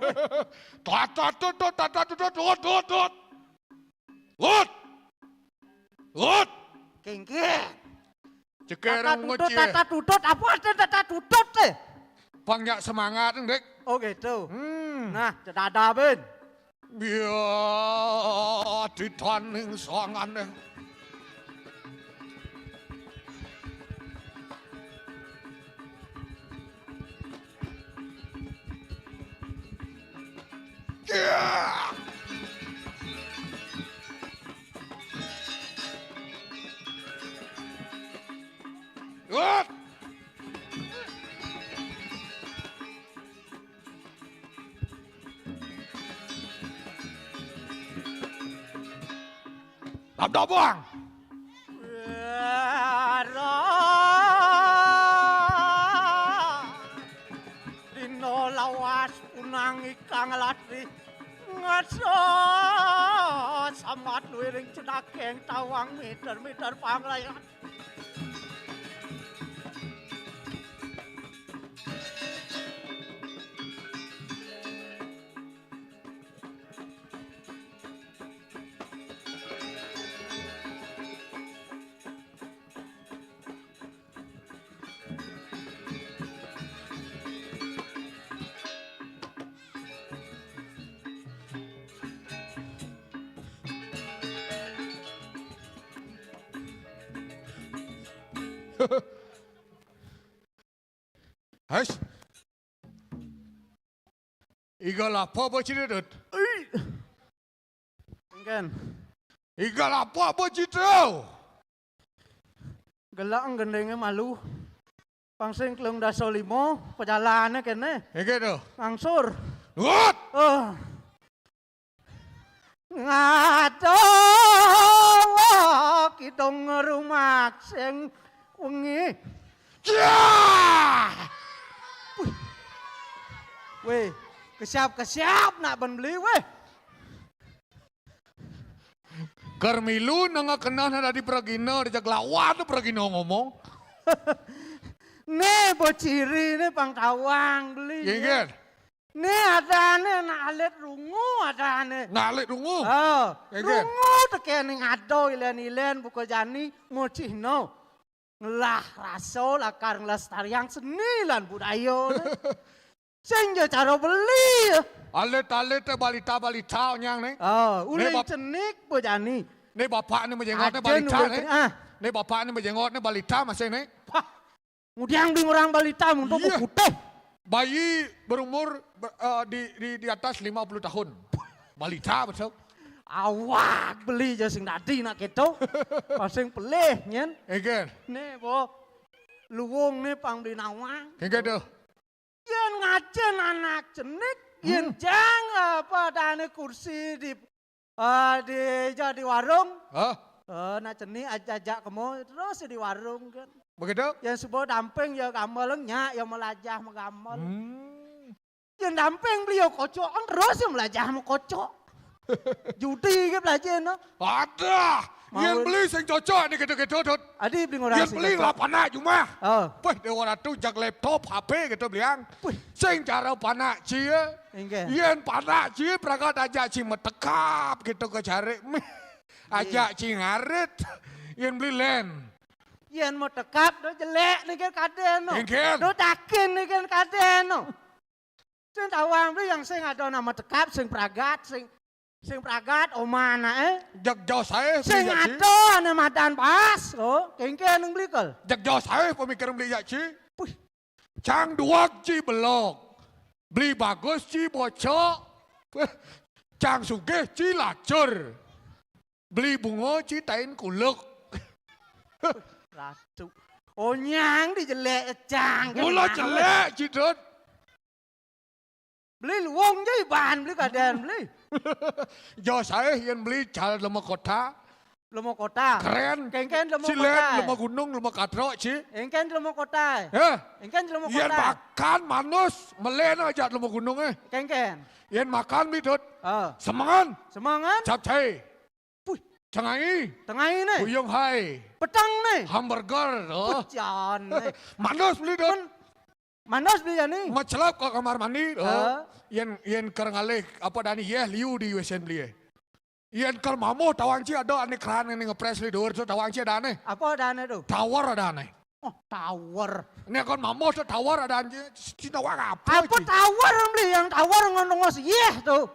Gut. Kengke. Cekerang ngocie. Tata tutut. Apa ada tata tutut teh? Pangyak semangat Dek. Oh gitu. Nah, dada ben. Biar ditaning sangan. Yeah. Good. Bang. Dino lawas unang ikang latri ngaso samat luiring cedakeng tawang meter panglayan. Hais. Igal apa bercerita? Enggan. Igal apa bercerita? Gelang gendengnya malu. Pangsing kelung daso limo, perjalanannya kene. Gitu. Ngangsur. What? Ngato kidong rumah sing wengi. Weh, kesiap nak beli weh. Karmilu nang kenal ada di Pragino, di Jaglawat Pragino ngomong. Nih bociri nih pangtawang beli. Iya. Nih ada nih nalet rungu ada nih. Nalet rungu. Oh, rungu teken ning ado ilen buka jani ngocihno. Ngelah raso lakar ngelestariang seni lan budaya. Sing yo cara beli. Alet balita nyang nih. Oh, ulin cenik bojani. Nih bapak nih menjengotnya balita nih. Nih bapak nih menjengotnya balita masih nih. Kemudian beli orang balita untuk putih. Bayi berumur di atas 50 tahun. Balita betul. Awak beli je sing dadi nak keto. Pasing pelih nyen. Egen. Nih bo. Luwung nih pang beli nawang. Egen tuh. Yen ngajen anak cenik. Yen jang apa dane kursi di jadi warung. Nak cenik ajak kamu terus di warung kan. Begitu? Yang sebuah damping ya gamal nyak yang melajah mengamal. Yang damping beliau kocok terus yang melajah mau kocok. Judi ke belajar no. Ada. Yang beli sing cocok ni gitu-gitu tut. Adi beli orang yang beli lah panah cuma. Oh. Dia orang tu jak laptop HP gitu beliang. Sing cara panah cia. Yang panah cia pragat aja ci metekap gitu ke cari. Ajak ci ngarit. Yang beli len. Yang mau tekap do jelek ni kan kaden no. Do takin ni kan kaden no. Sing tawang beli yang sing ada nama tekap sing pragat sing pragat omana Jak jauh saya sing ada nama madan pas. Oh, kengke nang beli kal. Jak jauh saya pemikiran beli jak ci. Cang duak ci belok. Beli bagus ci bocok. Cang sugih ci lacur. Beli bunga ci tain kuluk. Ratu. Oh nyang di jelek cang. Mula jelek cidut. Beli luang je bahan beli kaden beli. Jo saya yang beli jalan lemah kota. Lemo kota. Keren. Kengken lemo Silen, kota. lemah gunung, lemah katro ci. Engken lemo kota. Engken lemo Yang kota. makan manus, melena aja lemah gunung Kengken. Yang makan bidut. Oh. Semangan. Semangat. Capcay. Puh. Cengai. Tengah ini. Buyung hai. Petang nih. Hamburger. Pujan nih. Manus beli dut. Manos beli ni. Macelap ke kamar mandi. Ah. Yang kerengalih apa dani ya liu di WC beli. Yang ker mamu tawang ci ada ane keran ini ngepres li dur so tawang ci ada ane. Apa dana tu? Tower ada ane. Oh tower. Ini kan mamu so tower ada ane. Cina wak apa? Apa tower beli yang tower ngomong yeh tu.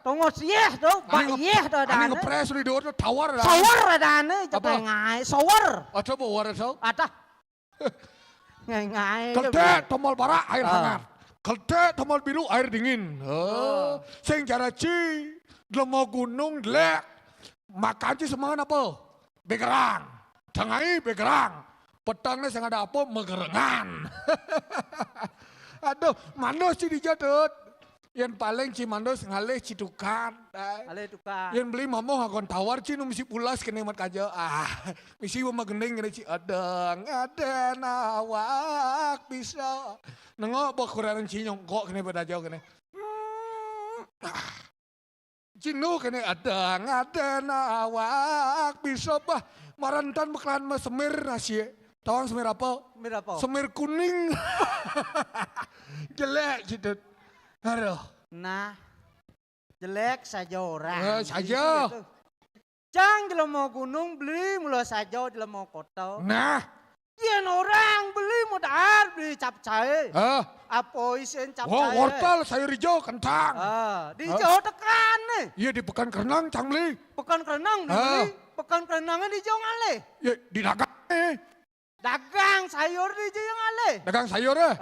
Tongos yeh tu. Bak yeh tu ada Ane ane. ngepres li dur so tower ada. Sower ada ane. Apa? Cepat ngai. Sower. Ada apa war so? Ada. Ngai. Kelte tombol bara air hangat. Kelte tombol biru air dingin. Sing cara ci. Lemah gunung lek. Makan ci semangan apa? Begerang. Tengai begerang. Petangnya sing ada apa? Megerengan. Aduh, manus ci dijadut. Yang paling ci manus ngalih ci tukar. Ale tukar. Yang beli mamo ngakon tawar ci nu misi pulas kene mat kaja. Misi wama gendeng kene ci adeng awak bisa. Nengok bok kurang ci nyongkok kene pada jauh kene. Cinu kene adeng awak bisa bah marantan bekalan mah semir nasi. Tawang semir apa? Semir apa? Semir kuning. Jelek gitu. Aduh. Nah, jelek saja orang. Saja. Cang jelema gunung beli mula saja jelema kota. Nah. Yen orang beli modal beli capcay. Apa isen capcay? Oh, wortel sayur hijau kentang. Di jauh tekan nih. Iya di pekan kerenang cang beli. Pekan kerenang beli. Pekan kerenangnya di jauh ngale. Ya di dagang. Dagang sayur di jauh ngale. Dagang sayur ya?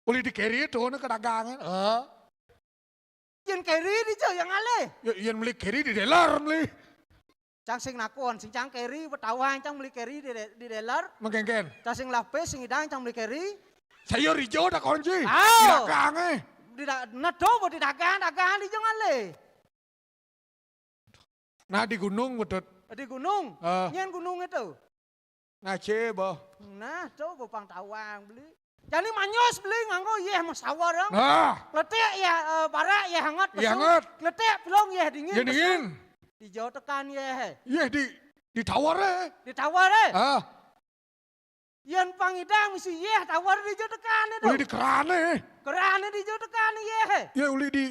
Boleh di carry itu ke dagangan. Yen carry di jauh yang ngale. Ya yang beli carry di dealer beli. Cang sing nakon, sing cang carry bertawan cang beli carry di dealer. Mengkengken. Cang sing lapis sing idang cang beli carry. Sayur hijau dah kunci. Di dagang Nado buat di dagang di jauh ngale. Nah di gunung betul. Di gunung. Nyen gunung itu. Nah boh. Nah, tuh bopang tawang beli. Jadi manyos beli nganggo yeh masawar dong. Nah. Letek ya bara ya hangat. Ya hangat. Letek pilong ya dingin. Ya dingin. Di jauh tekan ya. Iya di tawar Ditawar Yan pangidang misi yeh tawar di jauh tekan itu. Uli di kerane. Kerane di jauh tekan yeh. Ya uli di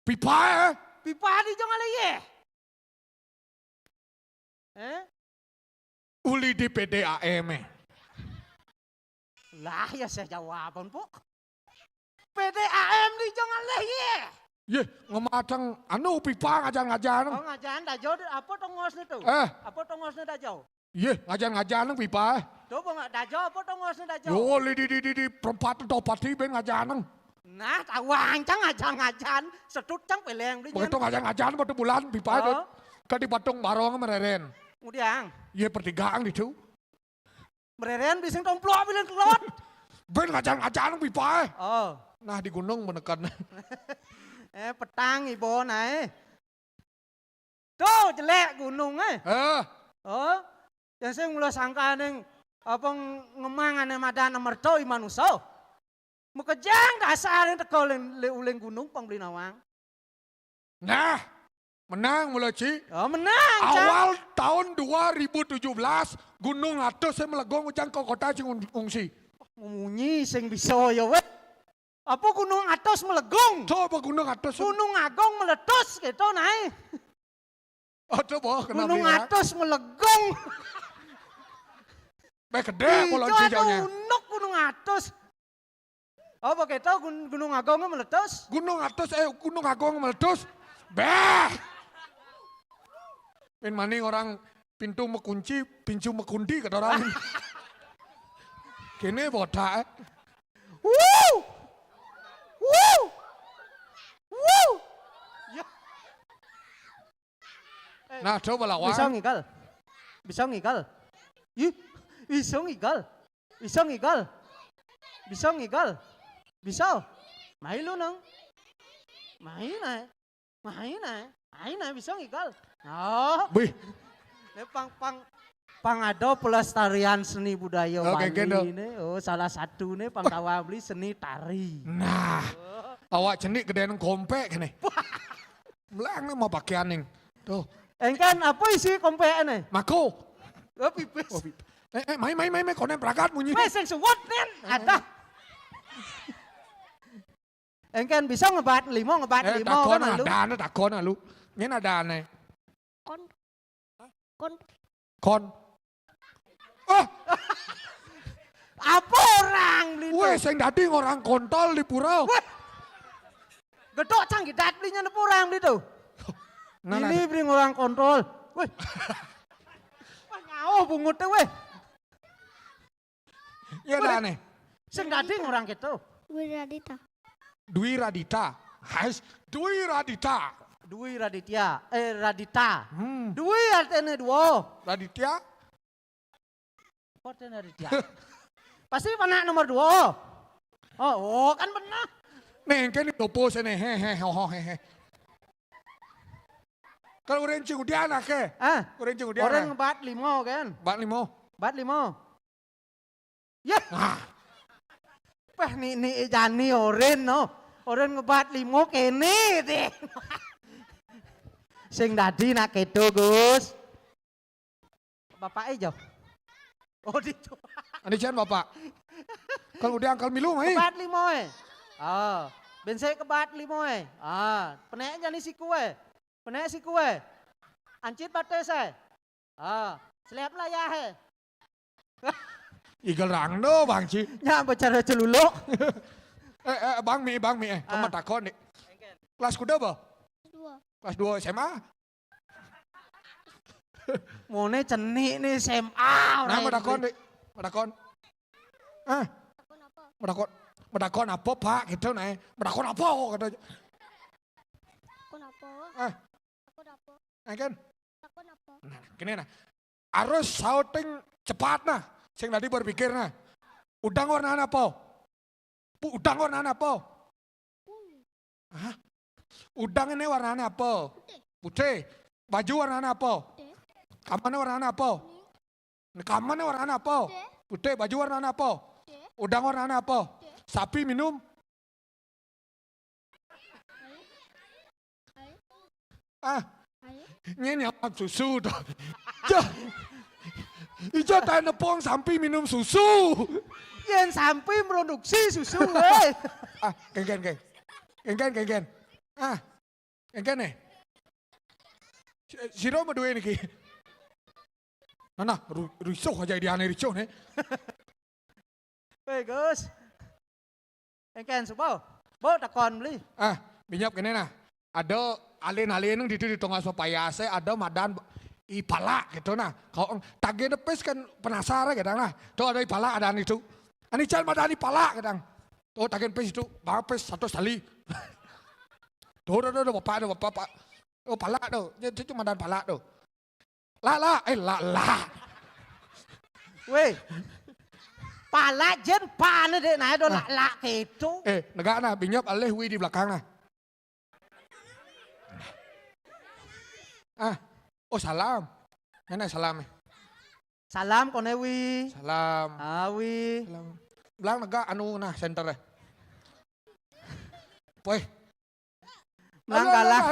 pipa Pipa di jauh ngale yeh. Uli di PDAM Lah ya saya jawaban po. PDAM di jauh ngale yeh. Ye, ngemadang anu pipa ngajan-ngajan. Oh ngajan dah jauh apa tongosnya tuh? Apa tongosnya dah jauh? Ye, ngajan-ngajan pipa. Coba nggak dah jauh apa tongosnya dah jauh? Yo, di perempatan topati ben ngajan. Nah, tawang cang ngajan setut cang peleng beli. Begitu ngajan-ngajan batu bulan pipa itu. Kan di patung barong mereren. Kemudian, Ye pertigaan itu. mereren bising tomplok bilang kelot. Ben ngajan-ngajan pipa. Nah di gunung menekan. Petang ibu này. Tuh jelek gunung yang saya mulai sangka neng apa ngemangan madan merto imanuso. Mekejang dasar yang teko uling gunung pang beli nawang. Nah, menang mulai Ci. Menang. Awal tahun 2017 Gunung Atos saya melegong ujang ke kota Cingungsi. Munyi sing bisa ya weh. Apa Gunung Atos melegong? Coba Gunung Atos. Gunung Agung meletus gitu naik. Coba kenapa Gunung Atos melegong. Baik gede kalau cincangnya. Gunung Gunung Atos. Apa kita Gunung Agung meletus? Gunung Agung meletus. Beh. Ben maning orang pintu mekunci, pintu mekundi kata orang. Kene botak. Nah, coba lawan. Bisa ngikal. Ih, bisa ngigal. Bisa ngigal. Bisa ngigal. Bisa. Main lu nang. Main na. Main na. Main na bisa ngigal. Oh, Wih, pangado pelestarian seni budaya Oke, Bali gendong. ini. Oh, salah satu nih pangkawabli seni tari. nah, awak cenik gedean kompe kene. Belang nih mau pakaian nih. Tuh, Engkan apa isi kompean nih? mako. Oh, pipis. Oh, main, konen peragat bunyi. Wes sing suwot nen, ada. Engkan bisa ngebat limo kan takon lu. ada takon lu. Ini ada nih. Kon. Kon. Kon. Oh, Apa orang beli weh, sing dadi orang kontol di pura. Gedok canggih dat belinya nepu orang beli tuh. Nah, Ini beli orang kontrol. Weh. Wah nyao bungut tuh weh. ya ada nih. Sing dadi orang gitu. Wiradita. Dwi Radita. Hais, Dwi Radita. Dwi Raditya, Radita. Hmm, Dwi artinya dua. Raditya. Apa artinya Raditya? Pasti anak nomor 2. Oh, kan benar. Nih, kan itu pose nih. Hehehe. Kalau orang cing udah anak ke. Ah, Orang cing udah orang anak. ngebat limo kan? Bat limo. Bat limo. Ya, Ah, pah ni jani oren no. Oren ngebat limo kene deh. Sing dadi nak kedo Gus. Bapak aja. Oh itu. ini cian bapak. Kalau udah angkal milu mai. Kebat limo Ah, ben saya kebat limo Ah, penek jani siku Penek siku Ancit bate saya. Ah, selep lah ya Igal rang do bang Ci. Nya bicara celuluk. Bang Mi. Kamu takon nih. Kelas kuda apa? 2. Kelas 2 SMA. Mone cenik nih SMA. Nah, mau takon nih. Mau takon. Ah, Takon apa? mau takon apa pak gitu nih. Mau takon apa kata. Takon apa? Ah, Takon apa? kan. Takon apa? Nah, gini nah. Harus shouting cepat nah. Sing tadi berpikir nah. Udang warna apa? Udang warna apa? Hah? Udang ini warnanya apa? Putih. Baju warnanya apa? Kamarnya warnanya apa? Kamarnya warnanya apa? Putih. Baju warnanya apa? Udang warnanya apa? Sapi minum? Ah, ini apa susu tuh? Ijo tanya nepong sampai minum susu. Yen sampai produksi susu Ah, geng. Ah, geng nih. Siro mau dua ini ki. Nah, risau aja dia aneh risau nih. Bagus. Engken subo. Bo takon beli. Ah, minyak gini nah. Ada alien-alien yang di tengah supaya saya ada madan ipala gitu nah. Kalau tagih nepes kan penasaran kadang nah. Tuh ada ipala ada itu. Ani cal madan ipala kadang. Tuh tagih pes itu, pes satu sekali. Tuh bapak. Oh pala tuh, itu cuma madan pala tuh. La. Weh. Pala jen pane deh nah do la gitu. Negara nah binyap alih wi di belakang nah. Ah, oh salam. Nenek salam. Salam kone wi. Salam. Awi. Salam. Belang negara anu nah center deh. Woi. Belang kalah.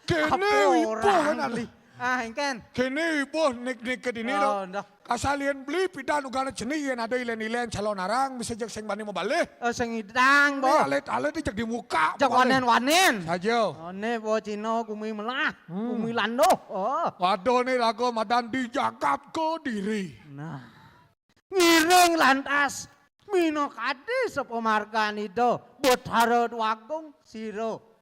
Kene ibu kan ali. Ah, engken. Kene ibu nek ke dini Oh, do. ndak. Kasalian beli pidan ugana ceni yen ada ilen-ilen calon arang bisa jak sing bani mau balik. Sing idang bo. Alet dijak di muka. Jak wanen. Saja. One bo Cino gumi melah. Gumi lando. Oh. Waduh nih lagu madan dijakap ke diri. Nah. Ngiring lantas. Mino kadi sapa margani do. Bothara Wagung Siro.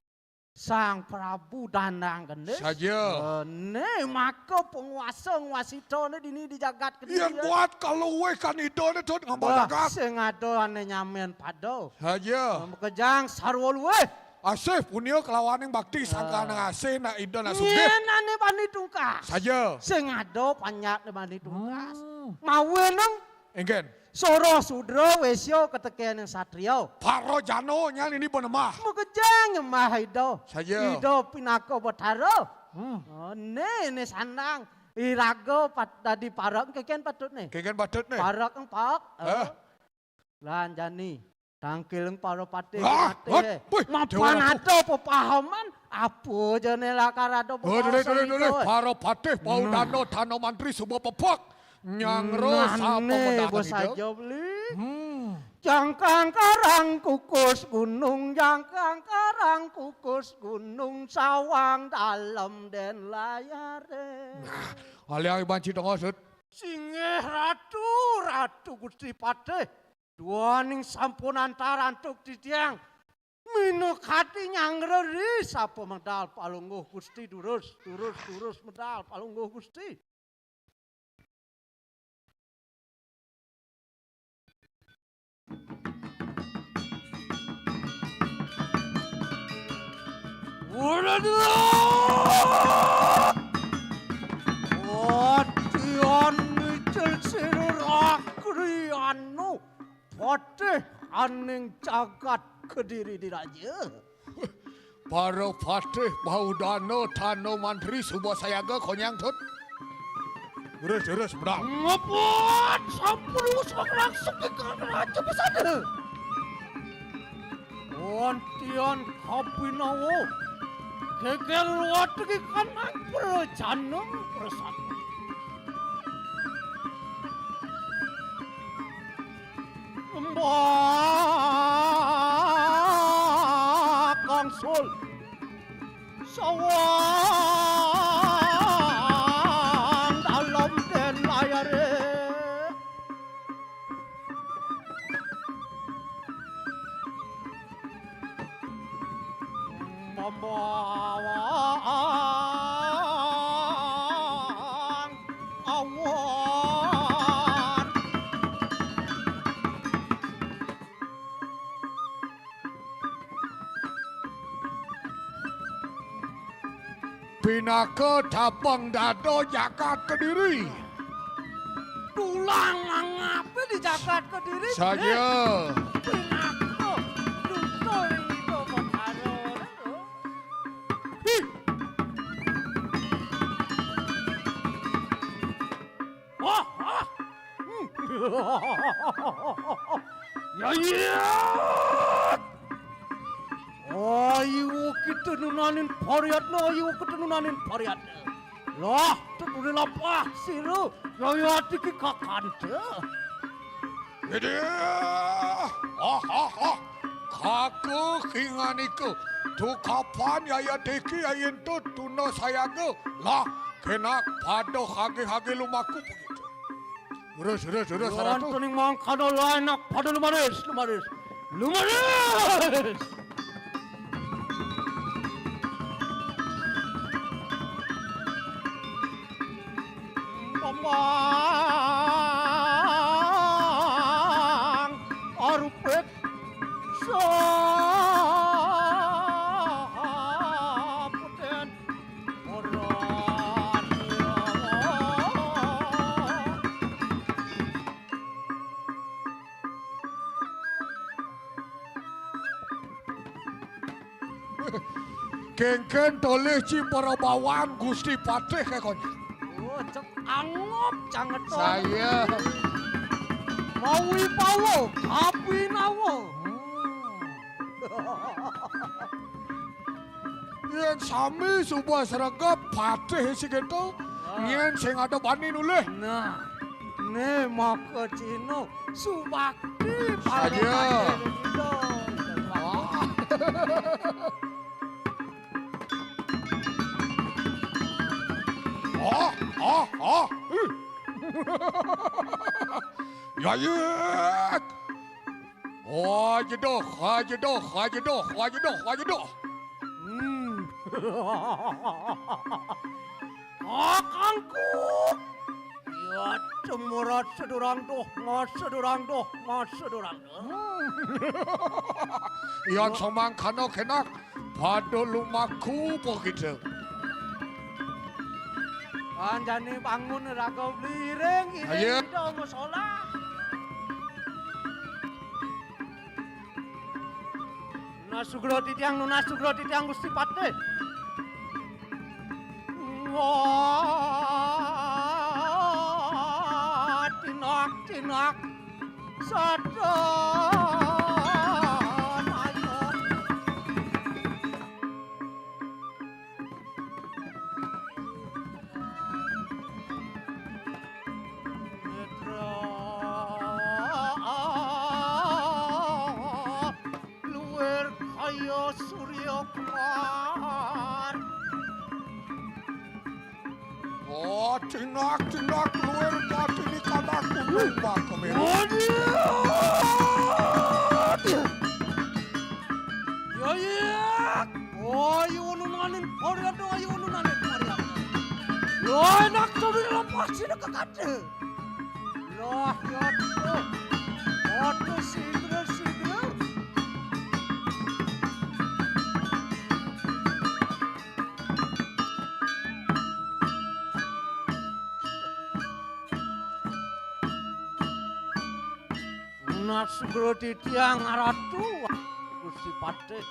Sang Prabu Dandang Gendis. Saja. Ne maka penguasa ngwasito ne dini di jagat kediri. Yang buat kalau we kan itu nih tuh ngambal Wah, jagat. sing ado ane nyamen pado. Saja. Kejang sarwol we. Asih punya kelawan yang bakti sangka nang asih nak ida nak sugih. Nyenane bani tungkas. Saja. Sing ado panyat bani tungkas. Mawe nang Engken. Soro Sudro Wesyo ketekian yang satrio. Paro jano nyan ini penemah. Mukejang mah ido. Saja. Ido pinako botaro. Oh ne sandang. Irago pat tadi parok keken patut nih. Kengken patut nih. Parok ang pak. Eh. Lan jani. Tangkil ang paro pati. Ah, boy, Mapan jawab ato pepahaman. Apa jane lakarado Dole. Paro patih bau dano tano mantri sebuah pepak. Nyangro sapa mendakan bos itu. aja beli. Jangkang karang kukus gunung, jangkang karang kukus gunung, sawang dalam den layare. Aliang banci dong osut. Singeh ratu Gusti Patih. Duaning sampun antaran tuk titiang. Minuk hati nyangreri sapa medal palungguh Gusti durus medal palungguh Gusti. Wadian micil sirurakri anu Patih aning jagat kediri diraja. Paro patih bau dano tano mantri sebuah sayaga konyang tut. Urus menang. Ngapun sampun usah langsung ke raja besada. Wantian kapinawo. Kekel watki kanang perjanung persatu. Mbak Kangsul sawang dalam den layare. Membawang awan. Pinaka tapang dado jagat kediri. Tulang ngapain di jagat kediri? Saja. Pinako tutul itu botaro. Wah, ya. Ayo kita nunanin pariat. Lah, tuh lapah siru. Ya tiki kakante. Jadi, kaku kinganiku. Tu kapan ya deki ayin tu tuno sayaga. Lah, kena pado hage lumaku begitu. Urus saratu. Antoning mangkano lanak pada lumaris. Mamang arupek saputen oran. Kengken toleh ci para bawang Gusti Patih kekonya. Oh, cek angop janget to. Saya. Mawi pawo, kapi nawo. Yen sami sebuah seragam Patih si gitu. Yen sing ada bani nuleh. Nah, ne maka cino subakti Saja. Ya yek. Hajedoh. Kakangku, Ya cemurat sedurang doh, ngot sedurang doh, ngot sedurang doh. Iyan somang kano kenak pada lumaku begitu. Anjani bangun raga bliring Ayo. ini dong musola. Nasugro titiang Gusti Pate. Wah, tinak sadon ayo. Netra luwer kaya Surya Kumar. Oh, tinak luar kati ni kadaku lupa kami. Yoyak! Oh, yununanin Korea do yununanin Korea. Lo enak tuh di lepas sini ke kade. Loh, ya tuh. Oh, tuh sigre. Nasugro titiang aratu Gusti Pate.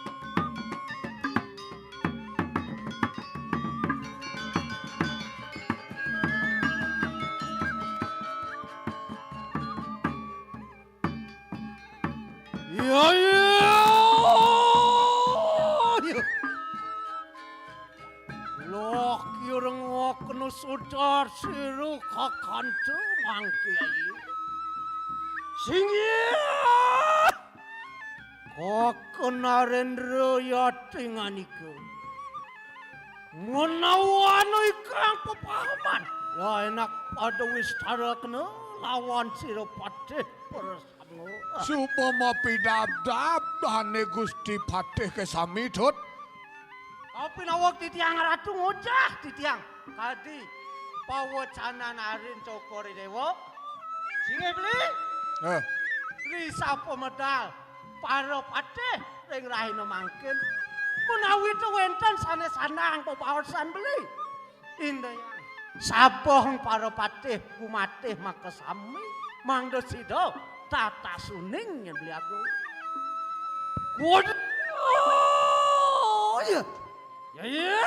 Loh kireng wakna sudar siru kakante mangkiai. Singgih! Kok narendra yatinganike. Menawan ikang pepahaman. Ya enak pada wistara kena lawan Siropatih bersama. Supama pidadab ane Gusti Patih kesami tut. Kau pinawak titiang ratu ngocah titiang. Kadi pawacana narin cokori dewa. Singgih beli? Beli sapa medal. Para Patih ring rahina mangkin. Menawi itu wenten sanes-sanang pepawasan beli. Indah yang saboh para Patih kumatih makasami. Mangdo sido tata suning yang beli aku. Waduh. Ya. Ya.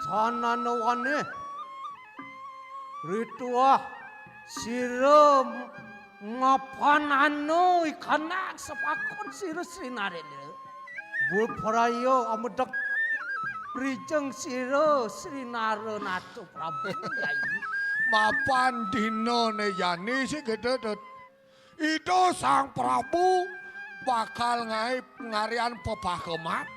Sana nawane. Rituah siram ngapan anu ikanak sepakon siru sinarene. Bul parayo amedak rijeng siru Srinara Natu Prabu Yai. Mapan dino ne yani si gededet. Itu sang Prabu bakal ngai ngarian pepakemat.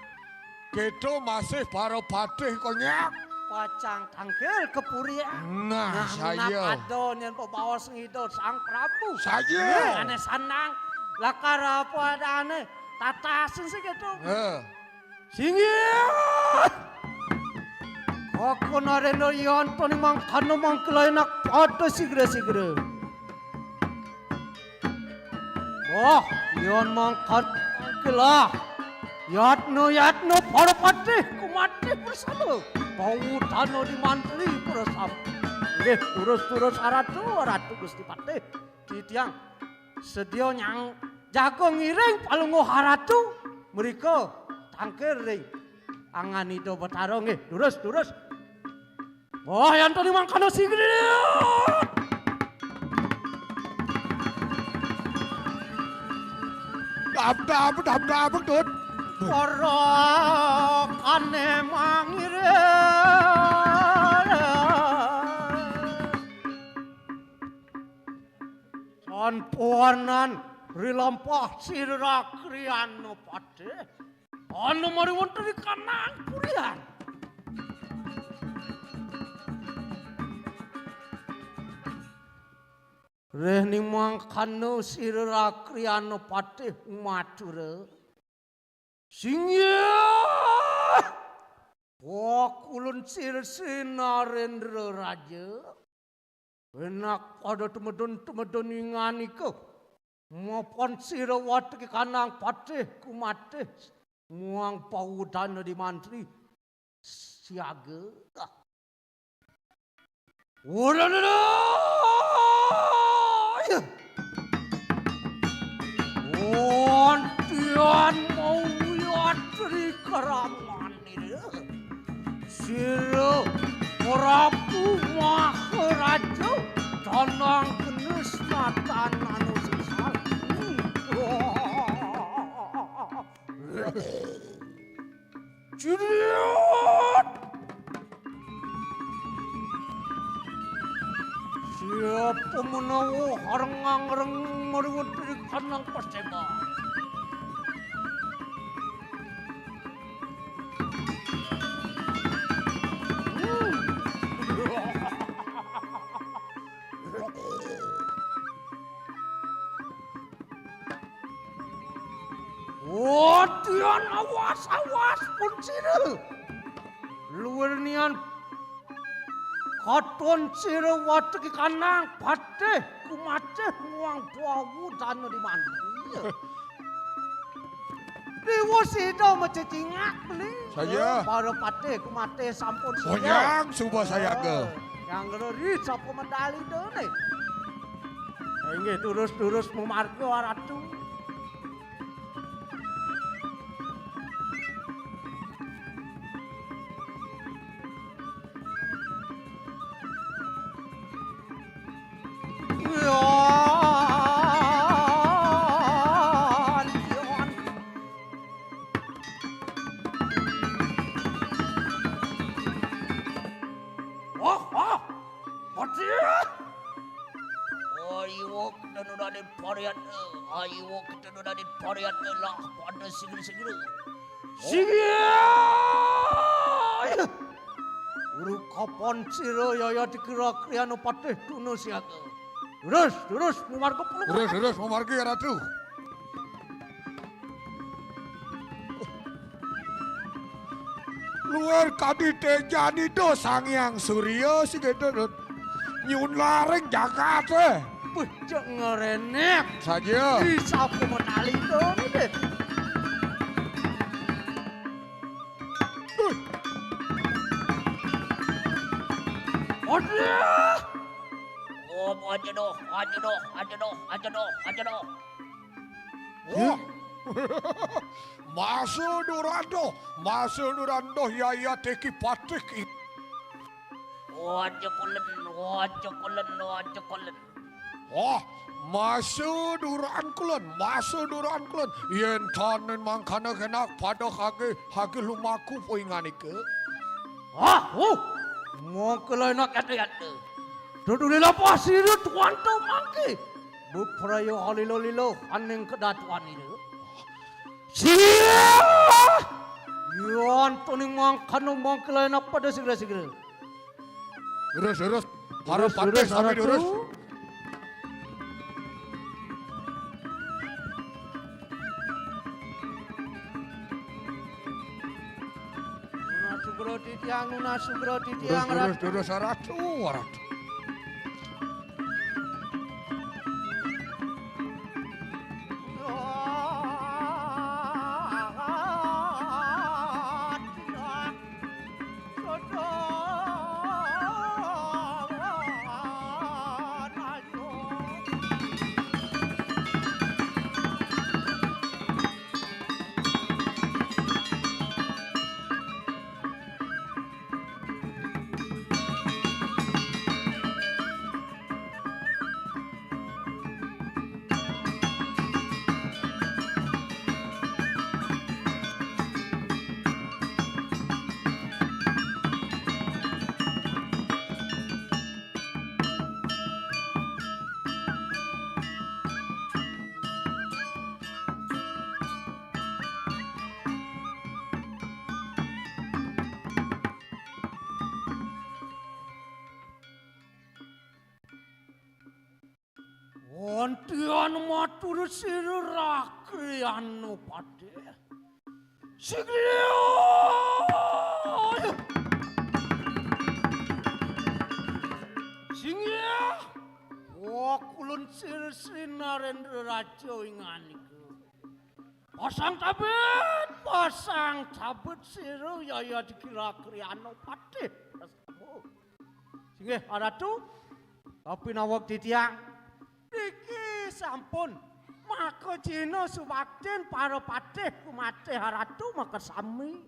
Gitu masih para Patih konyak. Pacang tangkel kepurian. Nah, saya. Adon yang pebawas ngidot sang Prabu. Saya. Ane sanang. Lakar apa ada ane. Tatasin sih gitu. Singgih! Koko nareno yanto ni mangkano mangkelainak pada sigre-sigre. Wah, yon mangkan mangkelah. Yatno para Patih kumatih bersama. Pautano di mantri bersama. Turus ratu Gusti Patih. Titiang sedia nyang jago ngiring palungo haratu. Mereka tangkir ring. Angan itu bertarung turus. Wah, yang tadi mangkano sigri. Dap tut. Para kane mangire. San puanan rilampah sira kriano Patih. Anu mari wonten kanang purian. Rehni mangkano sira kriano Patih matur. Singgih! Wah kulun Sri Narendra Raja. Enak pada temedon ingan iku. Mopon sira wateki kanang patih kumatih. Muang paudana di mantri. Siaga. Udah. Ontian mau lihat di keraman ini. Sira Prabu Maharaja tanang kenismatan anu sisal. Juriat. Siapa menawa harengang-reng meriwet dari kanang paseban. Wadian awas pun sira. Luwer nian katon sira wateki kanang patih kumatih muang bawu dana di mandi. Dewa sida macecingak beli. Saya. Para patih kumatih sampun sida. Oyang suba saya ke. Yang ngeri sapa medali dene. Inggih terus memarga ratu. Ayo kita nudadin parian lah pada segera. Sigil! Uru kapan sira yaya dikira kriana patih duno siaga. Terus mumarga peluk. Terus memargi ya Ratu. Luar kadite jadi do Sangyang Surya si gitu. Nyun lareng jagat Bejek ngerenek. saja. Di sapu medali done deh. Aduh! Oh, aja doh. Masuk Durando ya teki patik. Oh, aja kolen. Oh, masuk Duran Kulon. Yen tanen mangkana kena pada hage lumaku poinganike. Mau kelainak ada. Duduk lepas sira tuan tu mangke. Beprayo halilo aning kedatuan ini. Sia! Yon tuning mangkana mangkelainak pada segera. Terus. Para patik sampai terus. Nuna sugro titiang ratu. Terus Ratu. Ontian matur sira rakriano pade. Sigil! Sigil! Wok ulun sir Narendra Raja inganiku. Pasang tabet sira yaya dikira kriano patih. Singgih Ratu. Tapi nawak ditiang. Iki sampun maka jino subakten para patih kumatih Ratu maka sami.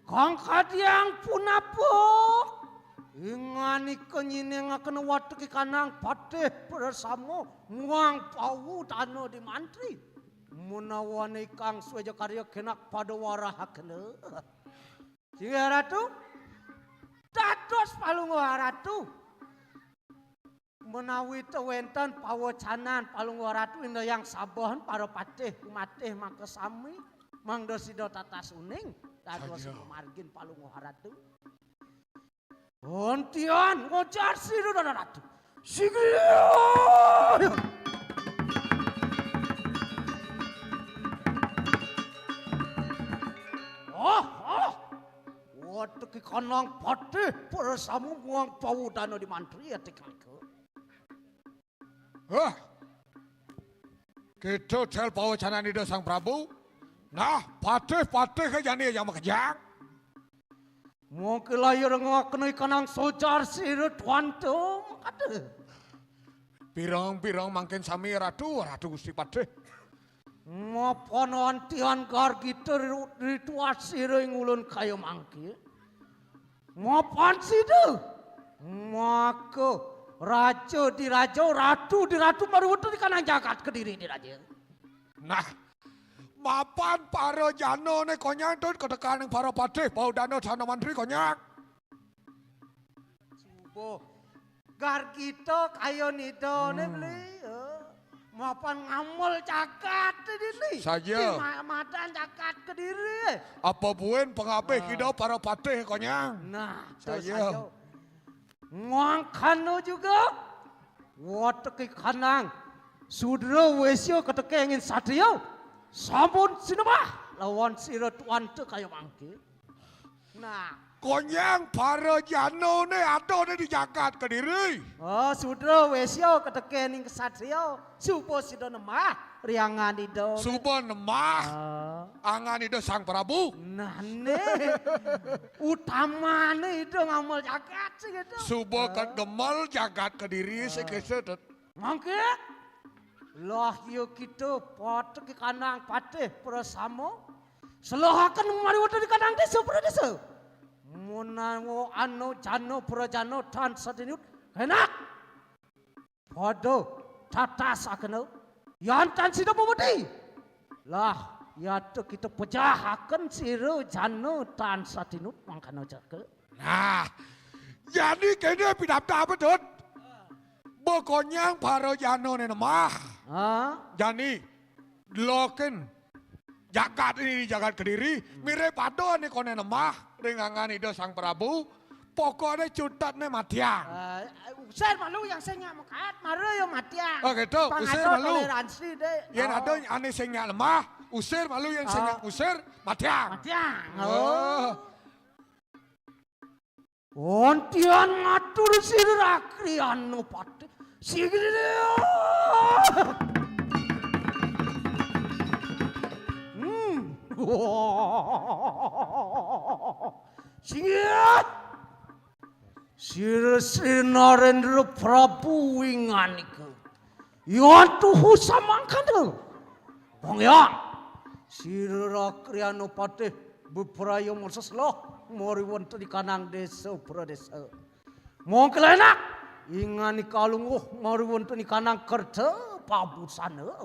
Kangkat yang punapuk. Ingani kenyine ngakena wateki kanang patih bersama muang pau tano di mantri. Munawane kang sweja karya kenak pada warahakena. Singgih Ratu. Dados palungguh Ratu. Menawi tewenten pawacanan palungguh Ratu indah yang sabahan para patih kumatih maka sami. Mangda sida tata suning. Dados margin palungguh Ratu. Ontian ngojar sira Ratu. Sigil. Wateki kanang patih bersama muang pawudana di mantri ya tekake. Gitu tel pawacanan ida Sang Prabu. Nah, patih kejani yang makejang. Mungkin lahir ngakena kanang sojar sira tuantum kade. Pirang mangkin sami Ratu Gusti Patih. Ngapon antian gargita ritual sira ngulun kaya mangki. Ngapan sida? Maka raja di raja, ratu di ratu maruwutu di kanang jagat kediri di raja. Nah, mapan para jano ne konyak tu ketekan yang para patih bau dano sana mantri konyak. Coba gargita kaya nido ne beli. Mapan ngamul jagat ini. Saja. Madan jagat kediri. Apa buen pengabeh kita para patih konyak. Nah, Saja. Ngangkano juga. Wateki kanang. Sudra wesyo keteke ingin satrio. Sampun sinema. Lawan sira tuan te kaya mangki. Nah. Konyang para jano ne ada ne di jagat kediri. Oh, sudra wesyo keteke ning kesatrio. Supo sida nemah riangan ido. Supo nemah. Angan ida Sang Prabu. Nah ne. Utamane ido ngamul jagat sih gitu. Supo kegemel jagat kediri sekeset. Mangke. Lah yo kita pateki kanang patih bersama. Selahakan mariwata di kanang desa desa. Munawo anu jano prajano tan sadinut enak. Podo tatas akeno. Yantan sida pemudi. Lah ya tu kita pejahakan sira jano tan sadinut mangkano jake. Nah, jadi kene pidapta betul. Bokonyang para jano ne nemah. Jadi loken jagat ini di jagat kediri mirip ado ne kone nemah ringangan ida Sang Prabu pokoknya cutat ne matiang. Usir malu yang saya makat maru yo matiang. Oh gitu, usir malu. Toleransi deh. Yang ada ane senya lemah, usir malu yang senya usir matiang. Matiang. Ontian ngatur sira kriano patih. Sigil. Singgih. Sira Narendra Prabu winganiku. Yantu husamangkan tu. Pangyang. Sira kriano patih beprayo mersesloh mori wonten di kanang desa pradesa. Mongkel enak. Ingani kalungguh mori wonten di kanang kerja pabusana.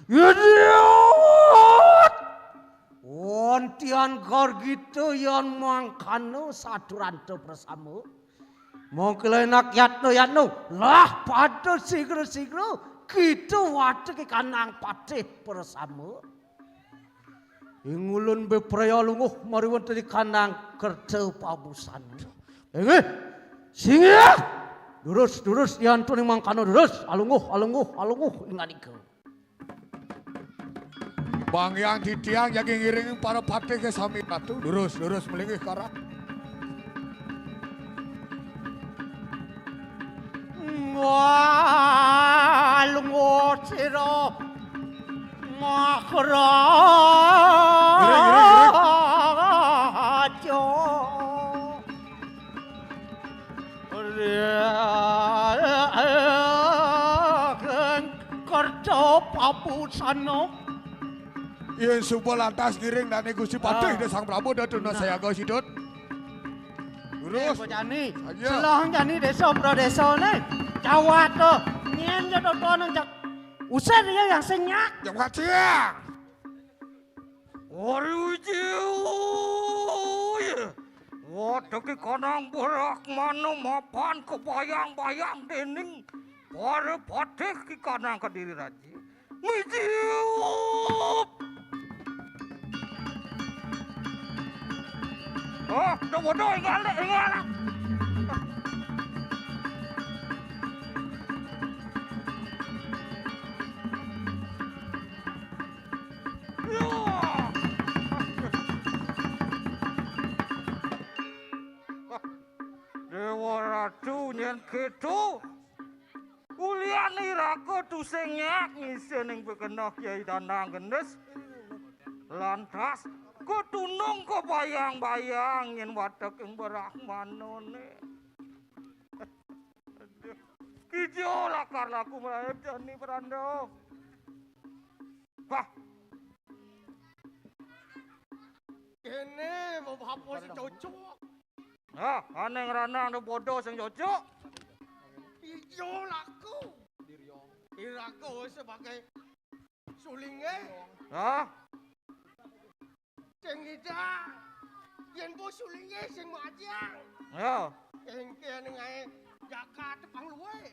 Idiot! Ontian gargito yang mangkano saturante bersama. Mongkel enak yatno. Lah pada sigro kita wateki kanang patih bersama. Ingulun bepraya lunguh mari wonten di kanang kerja pabusan. Singgih. Durus diantuni mangkano durus alungguh inganika. Bang yang titiang yang ngiring para patih ke sami ratu. Lurus melingih karang. Lungo makro jo kerja papu sanok Yen subuh lantas ngiring dan Gusti Patih de Sang Prabu datuna saya go sidut. Lurus. Jani, Aja. selang jani desa pro desa ne. Jawa tuh, nyen jodoh tuh nang jak. Usah dia yang senyak. Jam kacang. Waduh ki kanang berak mano mapan kebayang-bayang dening para patih ki kanang Kediri Raji. Mijiup. Oh, bodoh ingat. Dewa Ratu nyen ketu. Ulian irako tusenyak ngisi ning bekenah Kyai Danang Genes. Lantas ketunung kebayang-bayang nyen watek ing Brahmanone. Kijo lakar laku melayu jani Prando. Bah. Kene mau apa sih cocok? Ah, aneh ngeranang ada bodoh sing cocok. Ijo laku. Iraku sebagai sulingnya. Hah? Sing ida. Yen bo sulingnya sing majang. Ya. Yang kene ngae jaga tepang luwe.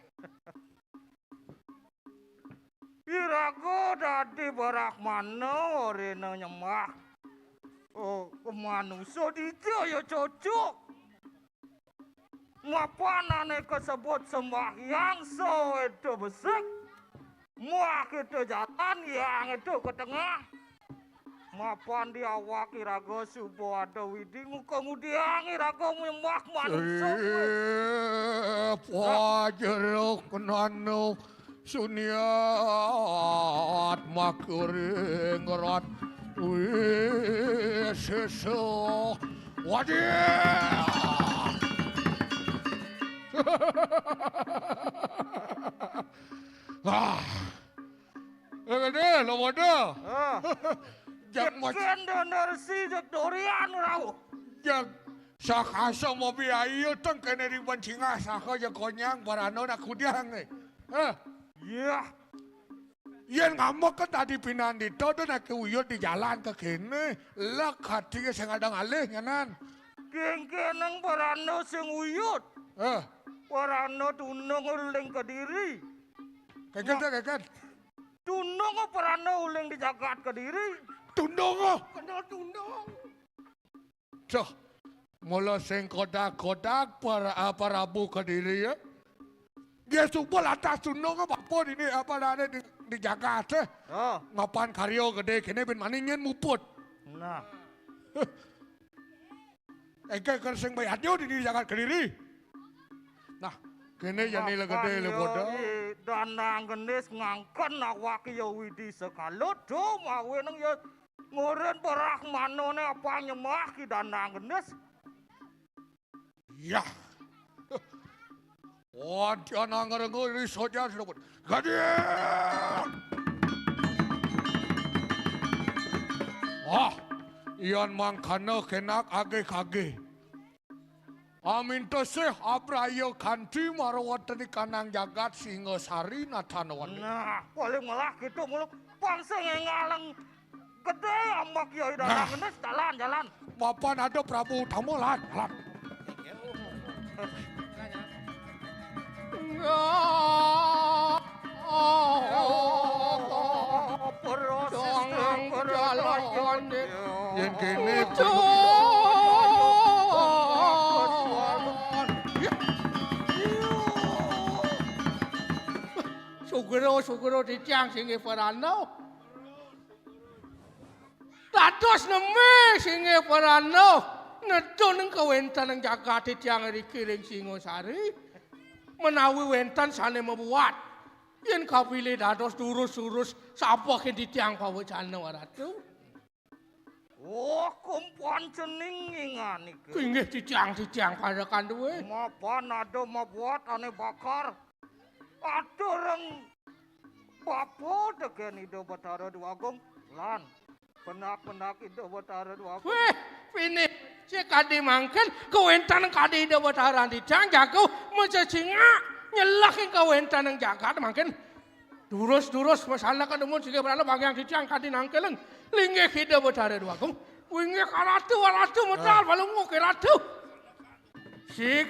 Iraku dadi Brahmana rene nyembah. Oh, manusia itu ya cocok. Ngapanane kesebut sembahyang so itu besek. Muah itu jalan yang itu ke tengah. Mapan diawak irago subuh ada widi kemudian irago menyembah manusia. Pajeruk nanu suniat makuring rat. Wih, sesuh. Waduh. Gede, lo waduh. Jak Ken Narsi jak Dorian rau. jak sakasa mau biayu teng kene di bancinga saka jak konyang barano nak kudiang nih. Ya, Yen ngamuk kan tadi pinan di to nak uyut di jalan ke kene. Lek hati sing ada ngalih nyanan. kenang Barano sing uyut. Barano tunung uling Kediri. Keket. Tunung Barano uling di Jagat Kediri. Tundong. Kena tundong. Cah, mula sing kodak-kodak para Prabu Kediri ya. Dia subul atas tundong apa ini apa ada di Jakarta. Ngapan karyo gede kene bin maningin muput. Nah, Eke kerseng bayatnya di Jakarta Kediri. Nah, kene jani le gede le bodoh. Danang Genes ngangken awak ya widi sekalut do mawe nang ya ngoren Brahmanone apa nyembah ki Danang Genes. Ya. Wah, dia nanggerengu di soja sudah. Gede. Wah, ian mangkana kenak age-kage. Amin toseh abrayo kanti marawatani kanang jagat Singasari natanawan. Nah, paling malah gitu muluk pangseng ngalang gede ambak ya Danang Genes jalan. Papan ada Prabu Utama lan. Yang kene Sugro di tiang singi Farano. Dados neme singe Parano. Nedo neng kawentan neng jagat tiang riki ring Singosari. Menawi wentan sane membuat. Yen kapile dados durus-durus sapa ke di tiang pawecana waratu. Oh, kumpuan cening ingan iki. Inggih di tiang pada kanduwe. Mapan ada mabuat ane bakar. Ada reng bapo degen Ido Batara Duagung lan penak-penak Ido Batara Duagung. Weh, pini si kadi mangken kawentan kadi Ido Batara di tiang jago macam singa. Nyelakin kawentan yang jagat mungkin durus masalah kademun sige berala bagian kiciang kadi nangkeleng linge kita betara dua kum winge karatu metal balungu keratu sige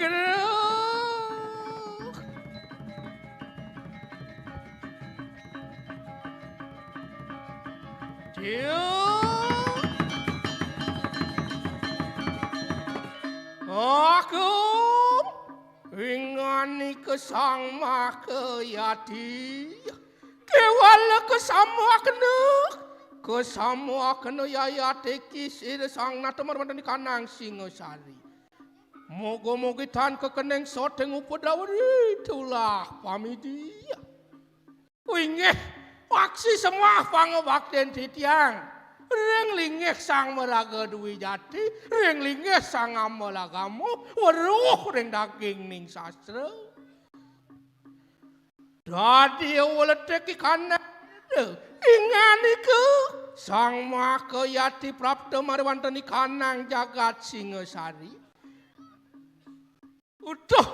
aku ingani kesang makayati kewala kesamu yayate kisir sang natamar mandani kanang Singosari mogo-mogi tan kekeneng soteng upadawari itulah pamidia winge waksi semua pangabakten titiang Reng lingeh sang meraga duwi jati, reng lingeh sang amalagamu, waruh reng daging ning sastra. Dadi waleteki kana ingani ke sang makayati prapta marwantani kanang jagat Singosari. Utuh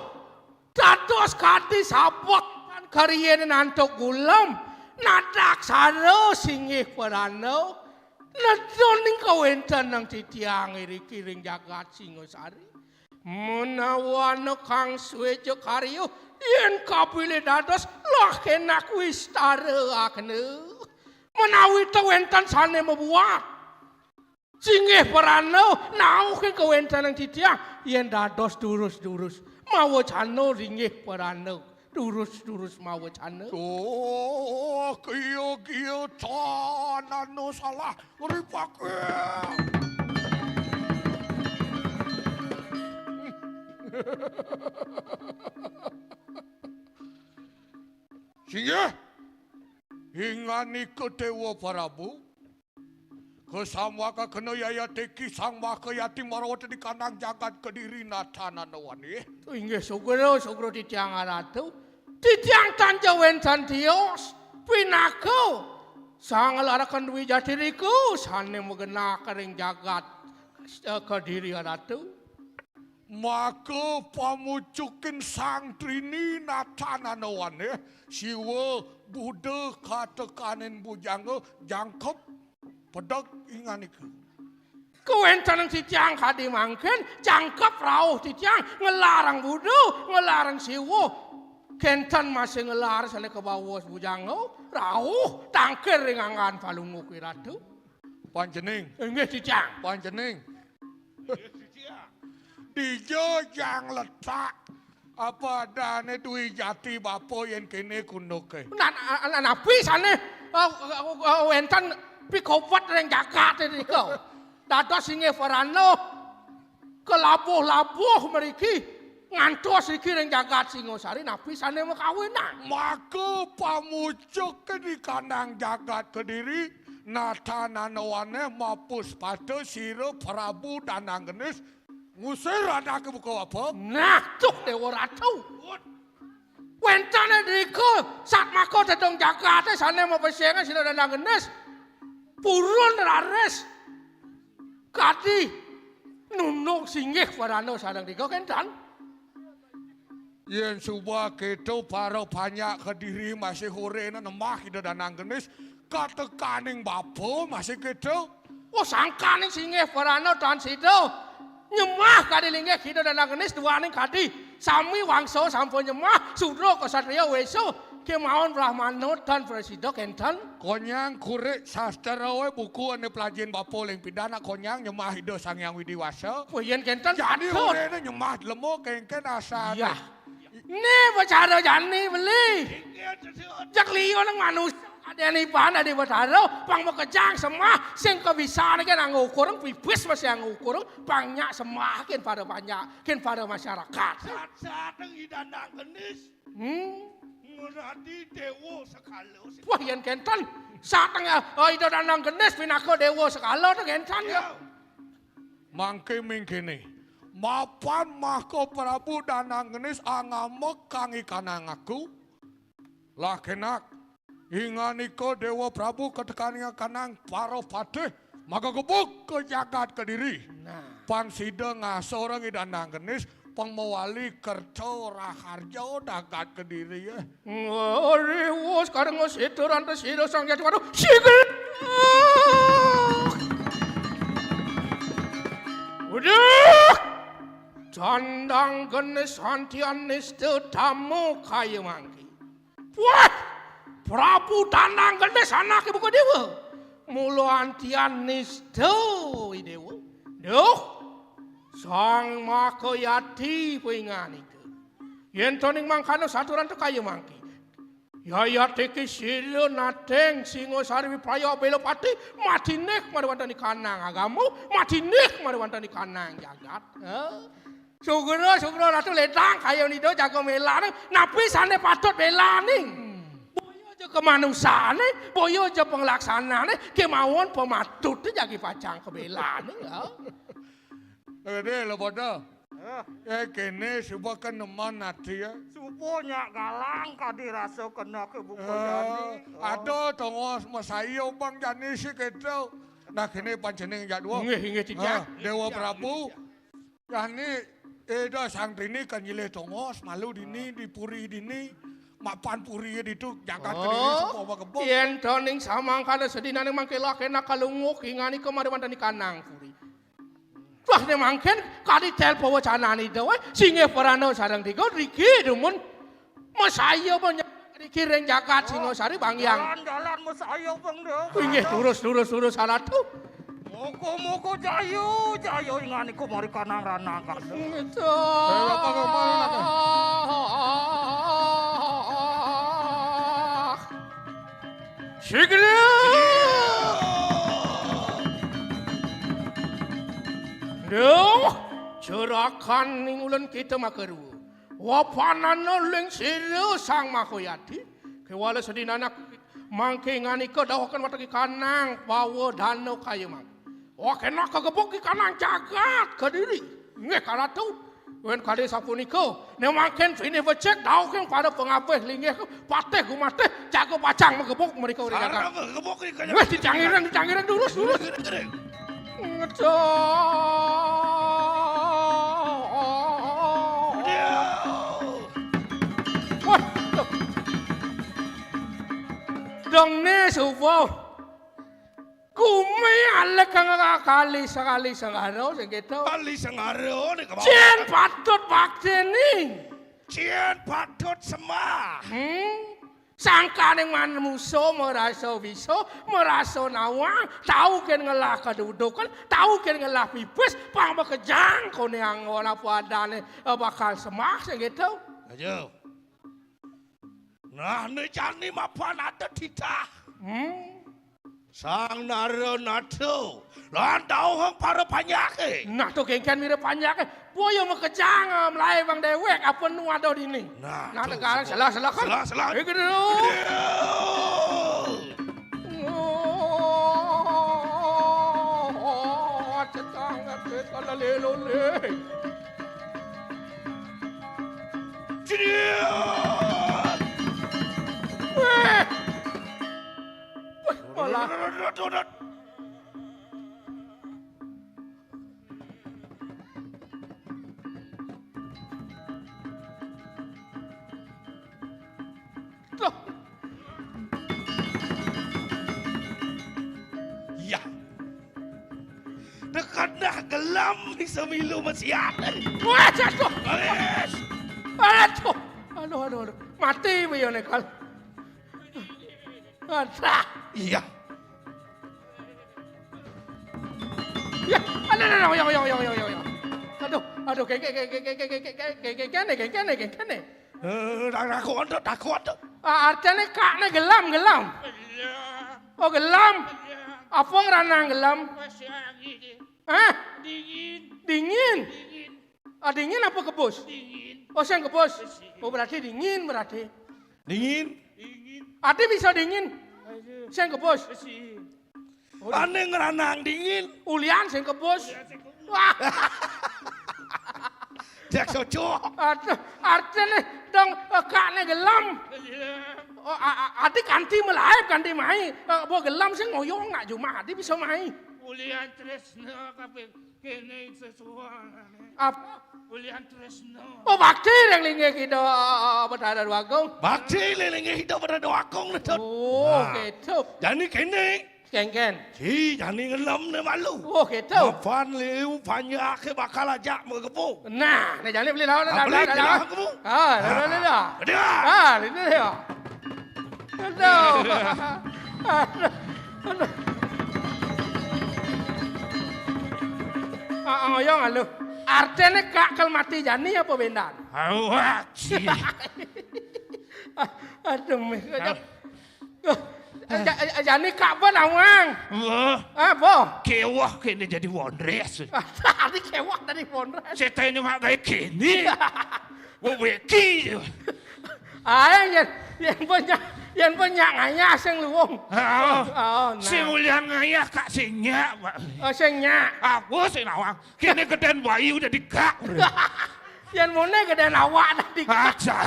dados kati sabak kan karien nantok gulam nadak saro singih Parano. Nadoning kawentan nang titiang iriki ring jagat Singosari. Menawano kang suwejo karyo yen kapile dados lakenak wistare akne. Menawi kawentan sane membuat. Singih Parano nau ke kawentan nang titiang yen dados durus-durus. Mawo cano ringih Parano. Durus mawo cana. Oh, kiyo tanan no salah ripake. Singe, ingani kedewa Prabu. Kesamwaka kena yayate kisang maka yati marawat di kanang jagat Kediri natana nawani. Inggih sugro titiang aratu. Titiang tanjawen santios pinako sang larakan duwi jatiriku sane megena kering jagat Kediri aratu. Maka pamucukin sang trini natana nawane siwa Buddha katekanin bujanga jangkep pedak inganiku. Kawentan ng titiang kadi mangken jangkep rauh titiang ngelarang Buddha ngelarang siwa. Kentan masih ngelar sale ke bawah bujango, rauh tangker ringangan palungu kiratu. Panjening, Inggih titiang. panjening. Dijo yang letak apa dane duwi jati bapo yen kene kunoke. Napi sane wentan pikopet ring jagat iki. Dados singe Parano kelabuh-labuh mriki. Ngantos iki ring jagat Singosari napi sane mekawinan. Maka pamucuk di kanang jagat Kediri natana nawane mapus pada sira Prabu Dananggenis ngusir anake buka apa? Nah, tuh Dewa Ratu. Wentane diko sak mako dedong jagate sane mapesenge sira Dananggenis. Purun rares. Kadi nunung singgih Parano sareng diko kentan. Yen suba keto para banyak Kediri masih hore nemah ida Dananggenis katekaning bapo masih keto. Oh sangkaning singgih Parano tan sido. Nyemah kadi linggih kita Dananggenis duaning kadi sami wangso sampun nyemah sudra kesatria weso kemawon Brahmana dan Presida kentan. Konyang kurik sastra we buku ane pelajin bapo ling pidana konyang nyemah ida Sang Hyang Widiwasa. Puyen kentan. Jadi hore nyemah lemo kengken asal. Iya. Ini bicara jani beli. Jak liyo ng manusia Ada ni pana di bataro, pang makajang semua, sing kebisaan kan anggo kurang pipis masih anggo kurang, pangnya semua ken pada banyak, ken pada masyarakat. Saat idandang genis. Menadi dewo sekalo. Wah yang kentan, saat itu danang genis pinako dewo sekalo tu kentan ya. Mangke mingkini. Mapan mako Prabu Danang Genis angamek kang ikanang aku. Lah kenak. Inganiko Dewa Prabu ketekania kanang paro patih maka gebuk ke jagat kediri. Pan sida ngasorang idandang genis pengmawali kerco raharjo dagat kediri ya. Rewo sekarang ngositu rantai sido sang jati waduh sigel. Udah. Dandang genis hantian nistu tamu kayu mangki. Wah. Prabu Danang Genis anak ibu ko dewa. Mulu antian nisto dewa. Duh. Sang mako yati pengan itu. Yen toning mangkano saturan tu kayu mangki. Yaya teki silo nateng singo sari prayo belopati mati nek marwantani kanang agamu mati nek marwantani kanang jagat. Sugro ratu ledang kayu nido jago melarang napi sane patut belaning. Kemanusiaan boyo aja pengelaksanaane kemauan pematut jadi pacang kebelaan ya. Ede lo bodoh. Kene subuh kan neman nanti ya. Subuhnya galang kadirasa kena ke buku jani. Ada tongos masayo bang jani si keto. Nah kene panjeneng jadwa. Nggih tidak. Dewa Prabu. Yani eda sangtrini kan nyileh tongos malu dini dipuri dini. Mapan puri itu jagat kediri semua kebun. Yen toning samang kana sedinane mangke lakena kalunguk ingani kemari wantani kanang puri. Wah ne mangken kali tel pawacanani dewe singe perano sareng digo riki dumun masaya banyak riki reng jagat Singosari Bangyang. Jalan masaya bang deh. Nggih lurus salatu. Moko jayu ingani ko mari kanang ranang kan. Itu. Sigli. Duh, cerakan ning ulen kita makaru. Wapanana ling siru sang makoyati. Kewala sedinana mangke ngani ko dawakan wataki kanang bawa dano kayu mang. Oke nak kegebuk ki kanang jagat kediri. Nge karatu. Wen kade sapuniko, ne mangken fini becek dawakan pada pengapeh lingeh pateh gumateh jago pacang megebuk mereka uri jagat. Gebuk ni kan. Wes dicangirang lurus. Dong ne supo. Kumi alek kali sekali sengaro segitu. Kali sengaro ni kebau. Cien patut bakti ni. Cien patut semua. Sangka ning man musuh merasa bisa, merasa nawang, tahu kan ngelah kedudukan, tahu kan ngelah pipis, pang bekejang kau ni anggon apa adane bakal semak segitu. Ayo. Nah, ni jani mapan ada titah. Sang naro nato, landau hang para panjake. Nah tu kengken mirip panjake, boyo bekejang melai bang dewek apa nu ada di ni. Nah, sekarang salah kan? Salah. Gitu. Cetang kalau lelo le. Malah. Ya. Dekat dah gelam ni semilu mesiat. Wah, jatuh. Aduh. Aduh. Mati bayo nekal. Aduh. Iya. Ya, aduh. Aduh, kene. Dah kuat. Artinya kaknya gelam. Oh gelam. Apa ngeranang gelam? Hah? Dingin. Dingin apa kebus? Oh saya kebus. Oh berarti dingin berarti. Dingin. Ati bisa dingin. Saya kebus. Aneh ngeranang dingin. Ulian saya kebus. Wah. Jak cocok. Artinya dong kaknya gelam. Ati kanti melaib kanti mai. Bo gelam saya ngoyong nggak cuma ati bisa mai. Ulian Tresno kabeh kene sesuatu. Apa? Ulian Tresno. Oh bakti yang linge kita berada dua gong. Bakti lelenge hidup pada doakong na tot. Oh gitu. Jani kene. Ken. Ci jani ngelam na malu. Oh gitu. Mafan liu banyak ke bakal aja mau kepo. Nah, nih jangan beli lawan Beli dah kamu. dah. Ada. Ini dia. Aduh. Ngoyong lu. Artinya kakal mati jani apa bendan? Awak ci. Aduh, jani kak apa nawang? Wah, Apa? kewah kene jadi wondres. Tadi kewak dari pondok. Setanya mak kayak kene. Weki. Yang punya ngayah sing luwung. Si mulian ngayah kak sinyak. Oh singnya. Aku si nawang. Kene geden bayi udah digak. Yang mana gede awak dah dikak. Aja.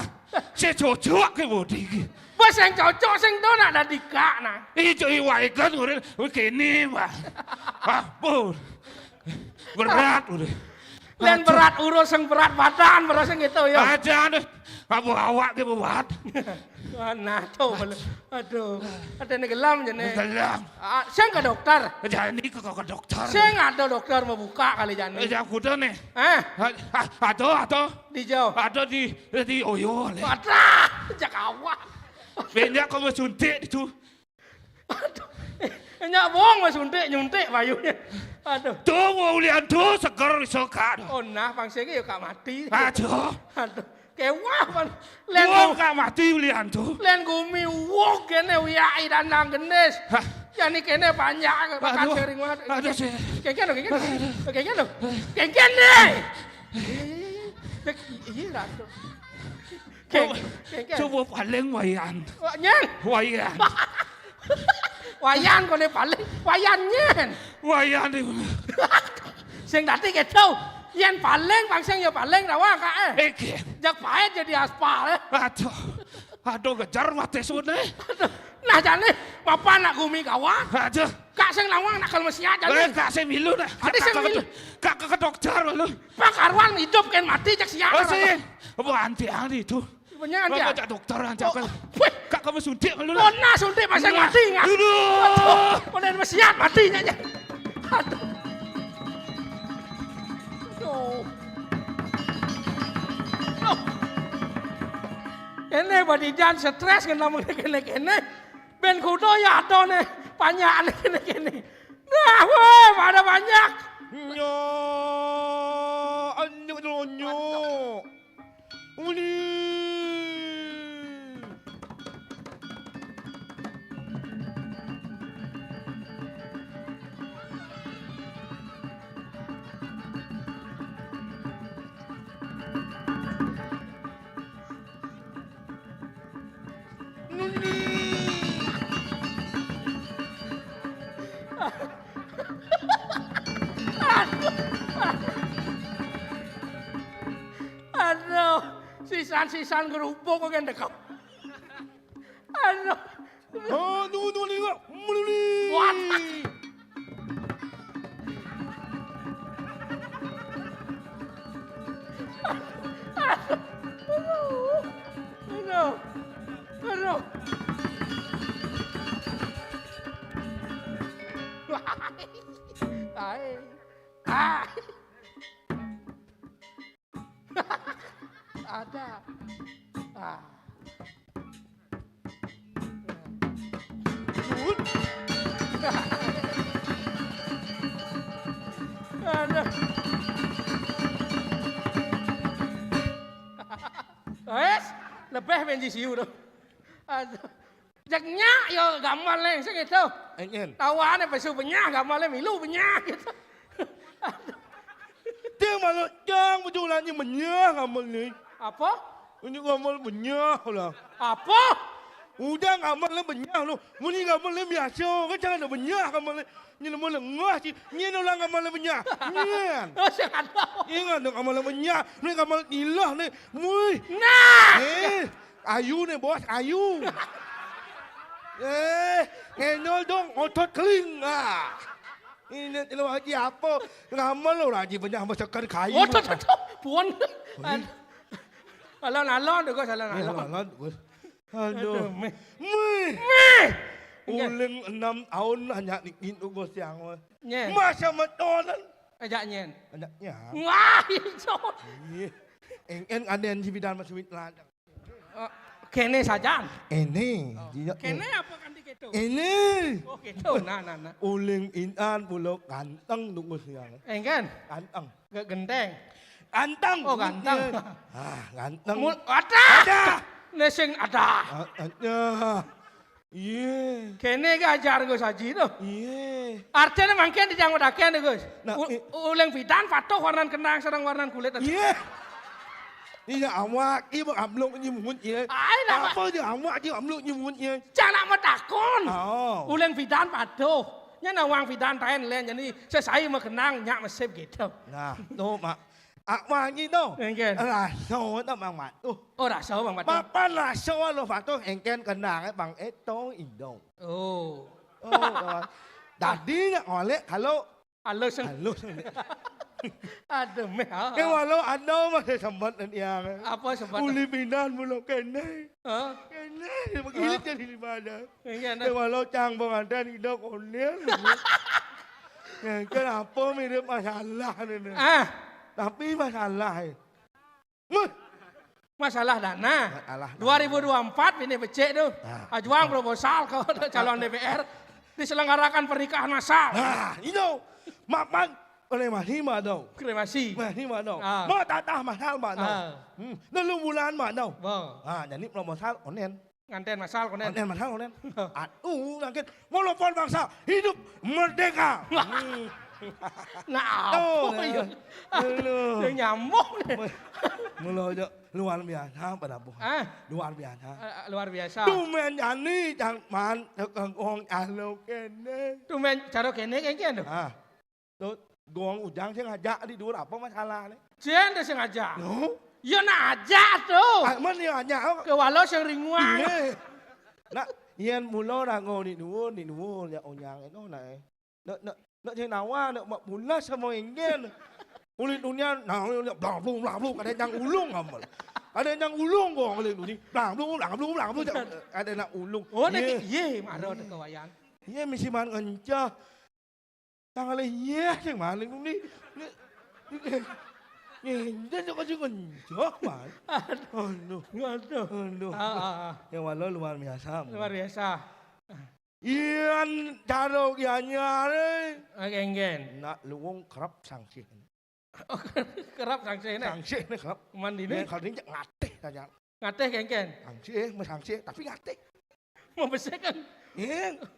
Si cocok ke bodi. Bos yang cocok sing do nak dah dikak nah. Ijo iwai kan udah kene mah. Pun. Berat udah. Lain berat urus yang berat badan berat yang gitu ya. Aja deh. Kamu awak ke buat. Nah tuh aduh. Ada nih gelam jadi. Gelam. Saya ke dokter. Jadi ke dokter. Saya nggak ada dokter mau buka kali jadi. Ya kuda nih. Ada. Di jauh. Ada di Oyo. Ada. Jak awak. Banyak kamu suntik itu. Aduh. Nyak bohong mas nyuntik bayunya. Aduh. Tuh mau lihat tuh seger sokat. Oh nah pangsi ya kak mati. Aduh. Aduh. Kewah pan. Wow kak mati lihat tuh. Len gumi wok kene wiyai dandang gendis. Yani kene banyak makan sering banget. Aduh sih. Kengken deh. Iya ratu. Kengken. Coba paling wayan. Nyen. Wayan. Wayan kone paling. Wayan nyen. Wayan itu. Sing dati gitu. Yen paling pangseng ya paling rawa kak Eken. Jak pahit jadi aspal Aduh kejar mati sunai. Nah jane papa nak gumi kawan. Aduh. Kak sing lawang nak kalau mesia jane. Kak saya milu dah. Adi sing milu. Kak ke dokter lu. Pak Karwan hidup kan mati jak siang. Oh sih. Apa anti itu. Punya anti. Bapak dokter anti apa. Kak kamu suntik lu lah. Oh nah suntik masih mati nggak. Aduh. Udah mesia mati aja. Aduh. Ini badijan stres kena kene. Ben kudo ya ada nih banyak kene. Nah, woi, ada banyak. Nyo, anyo. Uli. Aduh, sisan kerupuk kok kan dekap. Aduh. Oh, tunggu lihat. What? Aduh. Ada. Ada. Lebih benci siu tuh. Aduh. Jak nyak yo gamal le sing itu. Engen. Tawane pesu penyah gamal le milu penyah gitu. Dia malah jang bejulannya menyah ngamal ni. Apa? Ini ngamal menyah lah. Apa? Udah ngamal le menyah lu. Muni ngamal le biasa, kan jangan ada menyah ngamal le. Ni lemah lengah sih. Ni orang ngamal le menyah. Nyen. Oh sing ada. Ingat dong ngamal le menyah. Ni ngamal ilah ni. Mui. Nah. Ayu ni bos, ayu. Ngenol dong otot keling ah. Ini lo haji apa? Ngamal lo haji banyak masakan kayu. Oh tuh puan. Alon tu kau salah alon. Aduh. Me. Uling 6 tahun hanya nikin ugo siang. Nye. Masa matonan. Ajak nyen. Anaknya. Wah, hijau. Engen aden si bidan masuk ladang. Kene saja. Ini. Kene apa kan di gitu? Ini. Oh gitu. Nah. Uling inan pulau ganteng tunggu siang. Engkan? Ganteng. Genteng. Ganteng. Oh ganteng. Ganteng. Ada. Nesing ada. Ada. Iya. Kene ke ajar gue saji tu. Iya. Artinya mungkin di jangan dakian tu gus. Nah, Ulang fitan patuh warna kenang serang warna kulit. Iya. Ini awak, ibu amluk ni mun ye. Ai nak Apa dia awak dia amluk ni mun ye. jangan mau takon. Oh. Ulang fitan patuh. Nya nawang fitan tain len jadi saya mau kenang nyak mesep gitu. Nah, tu mak. Awak ni tu. Engken. Lah, so tu bang mat tu. Oh rasa bang patuh. Papa lah so lo fat tu engken kenang bang eto indong. Oh. Oh. Tadi nak oleh kalau Halo seng. halus. Aduh meh. Ke walau ada masih sempat dia. Apa sebab? Uli binan mulu kene. Hah? Kene begini jadi di mana. Engken. Ke walau cang pengantin hidup onel. Kenapa mirip masalah ni? Tapi masalah. Masalah dana. Masalah. 2024 ini becek tu. Nah. Ajuang proposal kau calon DPR diselenggarakan pernikahan massal. Nah, itu makan oleh mahima dong. Kremasi. Mahima dong. Ah. Mau tatah mahal mak dong. Ah. Lalu bulan mak dong. Bang, Jadi proposal onen. nganten massal kau nen. Onen mahal onen. Nanti walaupun bangsa hidup merdeka. Nah, Tuh, apa ya? Lu. Dia nyamuk ni. Mulu aja luar biasa pada bu. Luar biasa. Luar biasa. Tu men yani jang man tekang ong alo kene. Tu men cara kene kan tu. Tu gong ujang sih ngajak di dua apa masalah ni? Jen dia sengaja. No. Ya nak ajak tu. Mana yang ngajak? Ke walau sing ringuang. Iya. Nak yen mulo dah ngô ni nuwun ya onyang itu nak. Nak cek nawa nak mak bulas sama engen. Ulit dunia nah blang ada yang ulung amal. Ada yang ulung gong ulit dunia. Blang ada nak ulung. Oh nak ye marah tu kawayan. Ye mesti man encah. Tang ale ye sing maling ni. Ye dia tu kau encah man. Aduh. Yang walau luar biasa. Luar biasa. Ian caro kianya ni. Enggen. Nak luwung kerap sanksi. Kerap sanksi ni. Sanksi ni kerap. Mandi Ni ni. kalau ni ngateh saja. Ngateh enggen. Sanksi tapi ngateh. Mau bersihkan.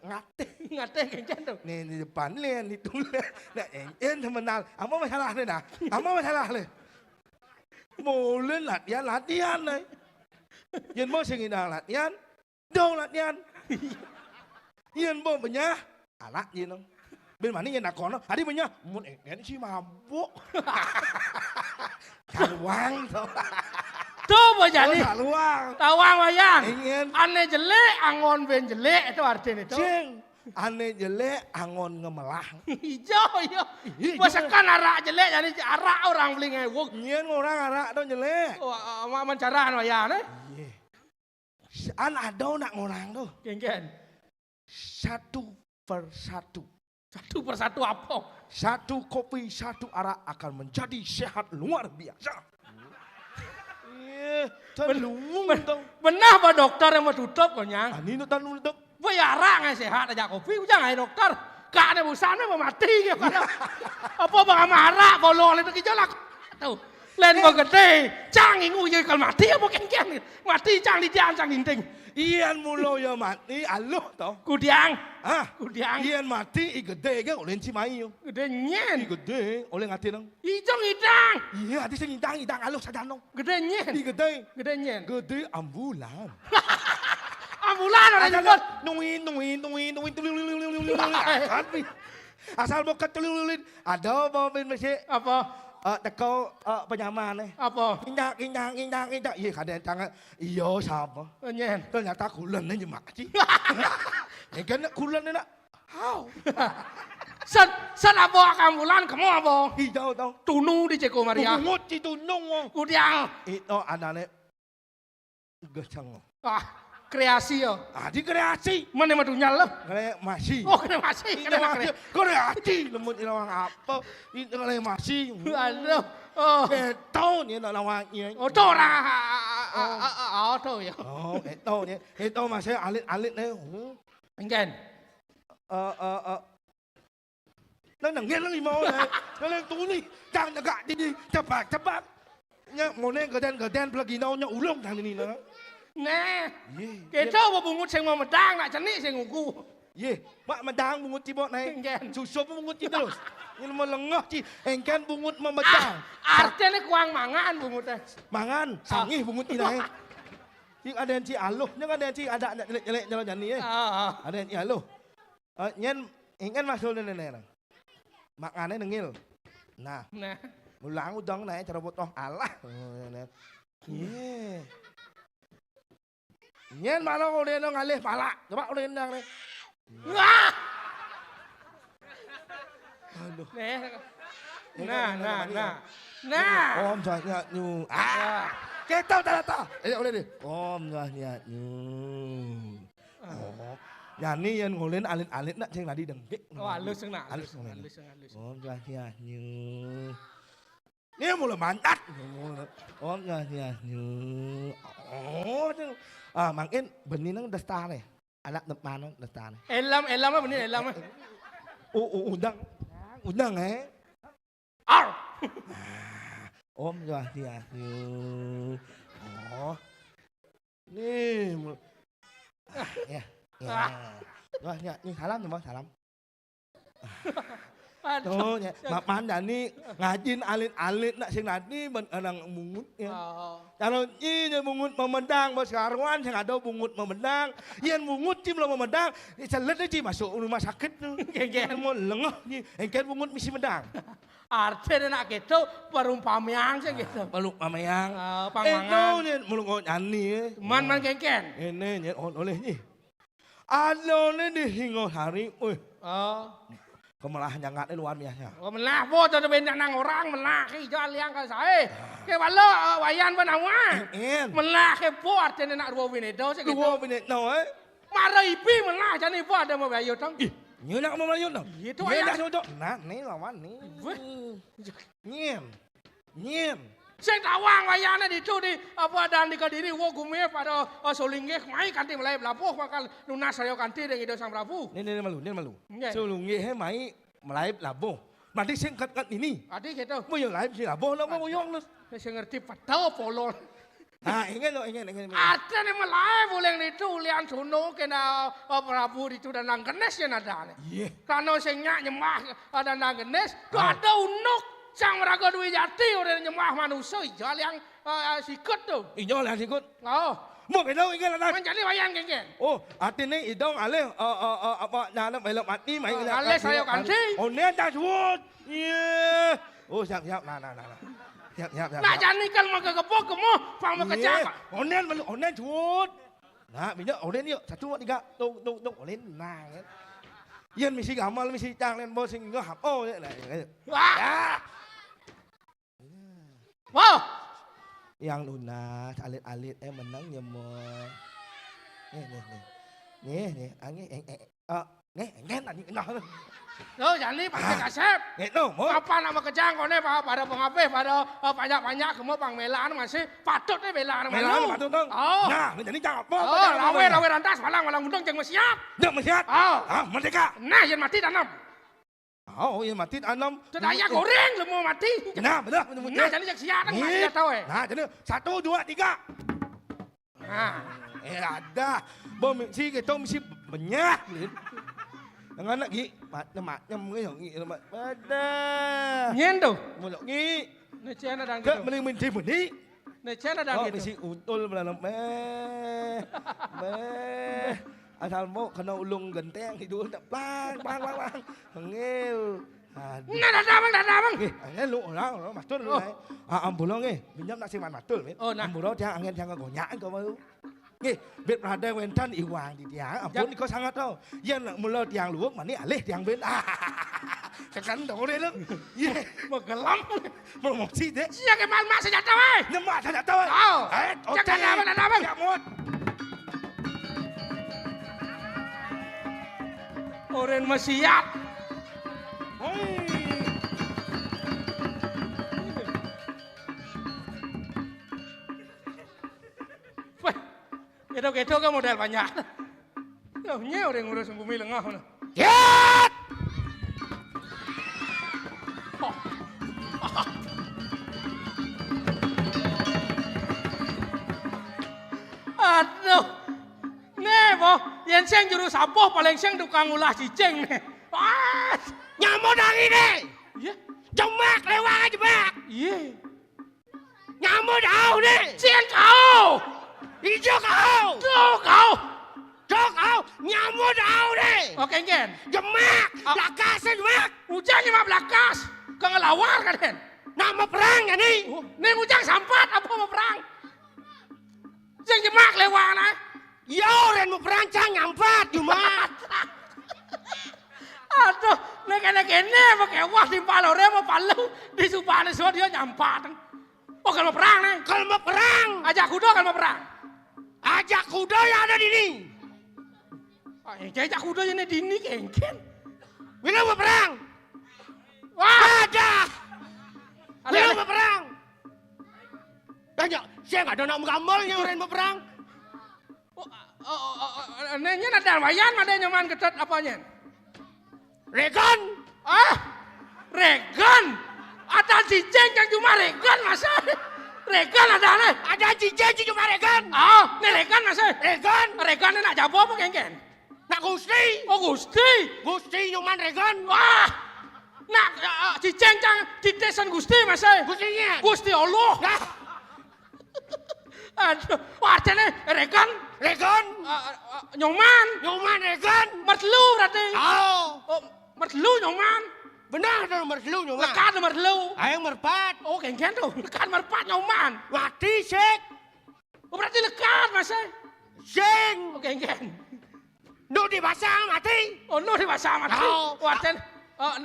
Ngateh. Ngateh enggen tu. Ni di depan ni tulen. Nak temenan. Apa masalah ni dah? Apa masalah ni? Boleh latihan ni. Yen mau singin latihan. Dong latihan. Yen mau punya anak yen dong. Bên mana yen nak kono. Adi punya mun engken si mabuk. Kaluang tu. Tu apa jadi? Kaluang. Tawang wayang. Ingin. Ane jelek, angon ben jelek itu artinya itu. Cing. Ane jelek angon ngemelah. Hijau yo. Masakan arak jelek jadi arak orang beli ngewuk. Nyen orang arak tu jelek. Oh, mencarahan wayang ni. An ada nak orang tu. Enggen. Satu persatu. Satu persatu apa? Satu kopi, satu arak akan menjadi sehat luar biasa. Terlung tu. Benar apa dokter yang mau tutup kau nyang? Ini tu tan tu. Wah arak ngai sehat aja kopi, jangan ngai dokter. Kak ada busan mau mati ke kalau. Apa bang arak bolong itu kijolak. Tahu. Lên mà gede, Trang ini nguyi kalau mati apa kengkeng. Mati Trang di tiang Trang dinding. Iyan mulo ya mati aluh toh. Kudiang, Ah, kudiang. iyan mati i gede ke oleh cimahi yo. Gede I nyen. gede oleh ngati nang. Hijau hidang. Iya, ati sing idang aluh sadano. Gede nyen. I gede. Gede nyen. Gede ambulan. Ambulan orang nyebut. Nungin. Asal mau ketululin. Ada apa masih Apa? teko penyamaan Apa? Indak. Iya kadang tangan. Iya siapa? Nyen. Ternyata kulen aja mati. Ini kan kulen nak. How? Sen apa ambulan kamu apa? Hijau tau. Tunu di Ceko Maria. Bungut itu nong. Kudiang. Itu anaknya. Gesang. Ah, kreasi yo. Di kreasi. Mana mah dunyal lo? Masih. Oh, kena masih. Kena kreasi. Kreasi. Lemut ilawang apa. Itu masih. Aduh. Oh. Itu ni nak lawaknya. Oh, tuh orang. Oh, tuh ya. Oh, itu masih alit ni. Enggak. Nó nangin lang imo na. Kalian tuni. Jangan agak di cepat. Nya mau neng geden pelagi nya ulung tang ini na. Nè, kita mau bungut sing mau medang nak cenik sing nguku. Ye, mak medang bungut cibot naik. Engken. Susup bungut ci terus. Ini mau lengah ci. Engken bungut memedang. Artinya kuang mangan bungutnya. Mangan, sangih bungut ci naik. Cik ada yang ci aluh, nya ada yang ci ada jelek jalan jani eh. Ada yang ci aluh. Nyen ingin masuk nenek. Makannya nengil. Nah, Nè, mulang udang naik cara botoh alah. Ye. Nyen malah kau dia ngalih pala. Coba kau dia nang ni. wah, Aduh. nah. Om saya nyu. Kita tak. Oleh dia. Om saya nyu. Oh. Yani yang ngulen alit-alit nak ceng nadi dengkik. Oh, halus nak. Halus. Halus. Om saya nyu. Ni mula mantat. Om saya nyu. Oh, mungkin benih nang dasar ni. Anak depan nang dasar ni. Elam apa benih elam? Udang Ar. Om saya nyu. Oh. Ni. Ya. Wah, ya, ni salam ni salam. Tuh, ya, mapan dani ngajin alit-alit nak sing nadi menang bungut ya. Kalau ini bungut memendang, sekarang sing ada bungut memendang, yang bungut cim lo memendang, selet aja masuk rumah sakit tu. Engken mau lengah ni, engken bungut misi medang. Artinya nak gitu perumpamaan sih gitu. Perumpamaan. Pangangan. Itu ni mulung nyanyi. Man kengken. Ini ni oleh ni. Ada ni di hingga hari, kemalahan jangan luar biasa. Oh, melah po to ben nang orang melah ki jo liang ka sae. Ke balo wayan benawa. Melah ke po artinya nak dua winedo sih gitu. Dua minit no Mara ipi melah jani po ada mau bayu tong. Như nak mau Melayu no. Itu Ni dah ayah. cocok. Nah, ni lawan ni. Nyen. Sing tawang wayana di tu di apa dan di Kediri wo gume pada solingge mai kanti melai belapuh bakal lunas sayo kanti dengan itu sang Prabu. Ni malu. Nggih. Sulungi he mai melai labuh. Berarti sing kat ini. Adik gitu. Mau yang lain si labuh nak mau yang lus. Saya ngerti patau polo. Ingin. Ada ni melai boleh itu lian suno kena Prabu itu dan nang genes yang ada. Iya. Karena sing nyak nyemah ada nang genes, tu ada unuk sang meraga duwi jati udah nyemah manusia jual yang sikut tu. Inyo lah sikut. Oh, Mau kenal ingin lah. menjadi wayang genggen. Oh, hati ni idong alih apa nyala melok mati mai kena. Alih sayo kanti. Oh, ni dah suut. Iya. Oh, siap. Nah. Siap. Nak jani kan mau kegepok kemo, pang mau kecak. Onen suut. Nah, minyak onen yuk. 1 2 3. Tung onen nah. Yan misi gamal misi cang len bos sing ngahap. Oh, ya. Wah. Wow. Yang lunas alit-alit menang nyemor. Nih, angin tadi kena. Tuh, jani pakai kasep. Itu, mau. Apa nama kejang kone pada pengape pada banyak kemo pang melaan masih patut deh melaan Melang patut dong. Oh. Nah, jadi cakap apa? Oh, lawe rantas malang undang jeung siap. Dak mesiat. Oh. Merdeka. Nah, yang mati tanam. Oh, ya mati anom. Sedaya goreng lu mau mati. Nah, benar. Nah, jadi jak siat nang mati tahu Nah, jadi 1, 2, 3. Nah, Ada. Bom si kita mesti banyak. Dengan lagi, macam cái gi ada. nyen tuh. Muluk gi. Nih cina dan Ke gitu. mending mesti beni. Nih cina dan Oh, gitu. mesti untul melalui asal mau kena ulung genteng hidup tak bang. Ngel. Nah, dah bang. Angin lu orang matul lu này. Ambulo nge, minyak nak siman matul mit. Oh, nah. Ambulo dia angin jangan gonyak kau mau. Nge, bet berada wentan iwang di dia. Ampun kau sangat tau. Yan mula tiang luwak mani alih tiang bet. Kekan dong deh lu. Ye, Mau gelam. mau si deh. Siapa ke mal mas senjata weh? Nama saya tak tahu. Tahu. Oke. Jangan ada bang. Ya mot. Oren mesiat. Weh, gitu kan model banyak. Ya, nye orang ngurus bumi lengah. Yat. Aduh. Nih, boh. Yang seng juru sapoh paling seng tukang ulah cicing nih. Ah. Nyamuk dari ini. Iya. Jemak lewat aja mak. Iya. Nyamuk tahu nih. Cian kau. Hijau kau. Tuh kau. Kau nyamuk tahu nih. Oke, Ken. Jemak. Lakasnya jemak. Ujang lima belakas. Kau ngelawar kan, Ken? Nama perang ya nih. Nih ujang sampat apa mau perang? Yang jemak lewat nah. Ya orang mau perang cang nyampat jemak. Aduh, nek kene pakai wah di palore mau palu di supane so dia nyampat. Oh kalau mau perang nih. Kalau mau perang, Ajak kuda kalau mau perang. ajak kuda yang ada di sini. Ajak kuda ini dini kengken. Bila mau perang, Wah, ada. Bila ada. mau perang. Tanya, saya nggak ada nak gambarnya orang mau perang. Nenya ada wayan ada nyaman ketat apanya? Regan, Ah, Regan. Ada cicing yang cuma Regan masa. Regan ada nih. ada cincin cuma Regan. Ah, nih Regan masa. Regan, Regan ini nak jawab apa kengken? nak Gusti. Oh Gusti. Gusti cuma Regan. Wah, nak cicing cang titesan Gusti masa. Gustinya. Gusti Allah. Nah, Aduh, artinya Regan Regan, nyoman. cuma Regan. Mertelu berarti. Oh, Mertelu nyoman. benar ada nomor selu cuma. Lekat mertelu. Ayo merpat. Oh kengken tuh. Lekat merpat nyoman. Mati sek, Oh berarti lekat masa. sing. Oh kengken. Nuk di basah mati. Oh no di bahasa mati. Oh. Oh artinya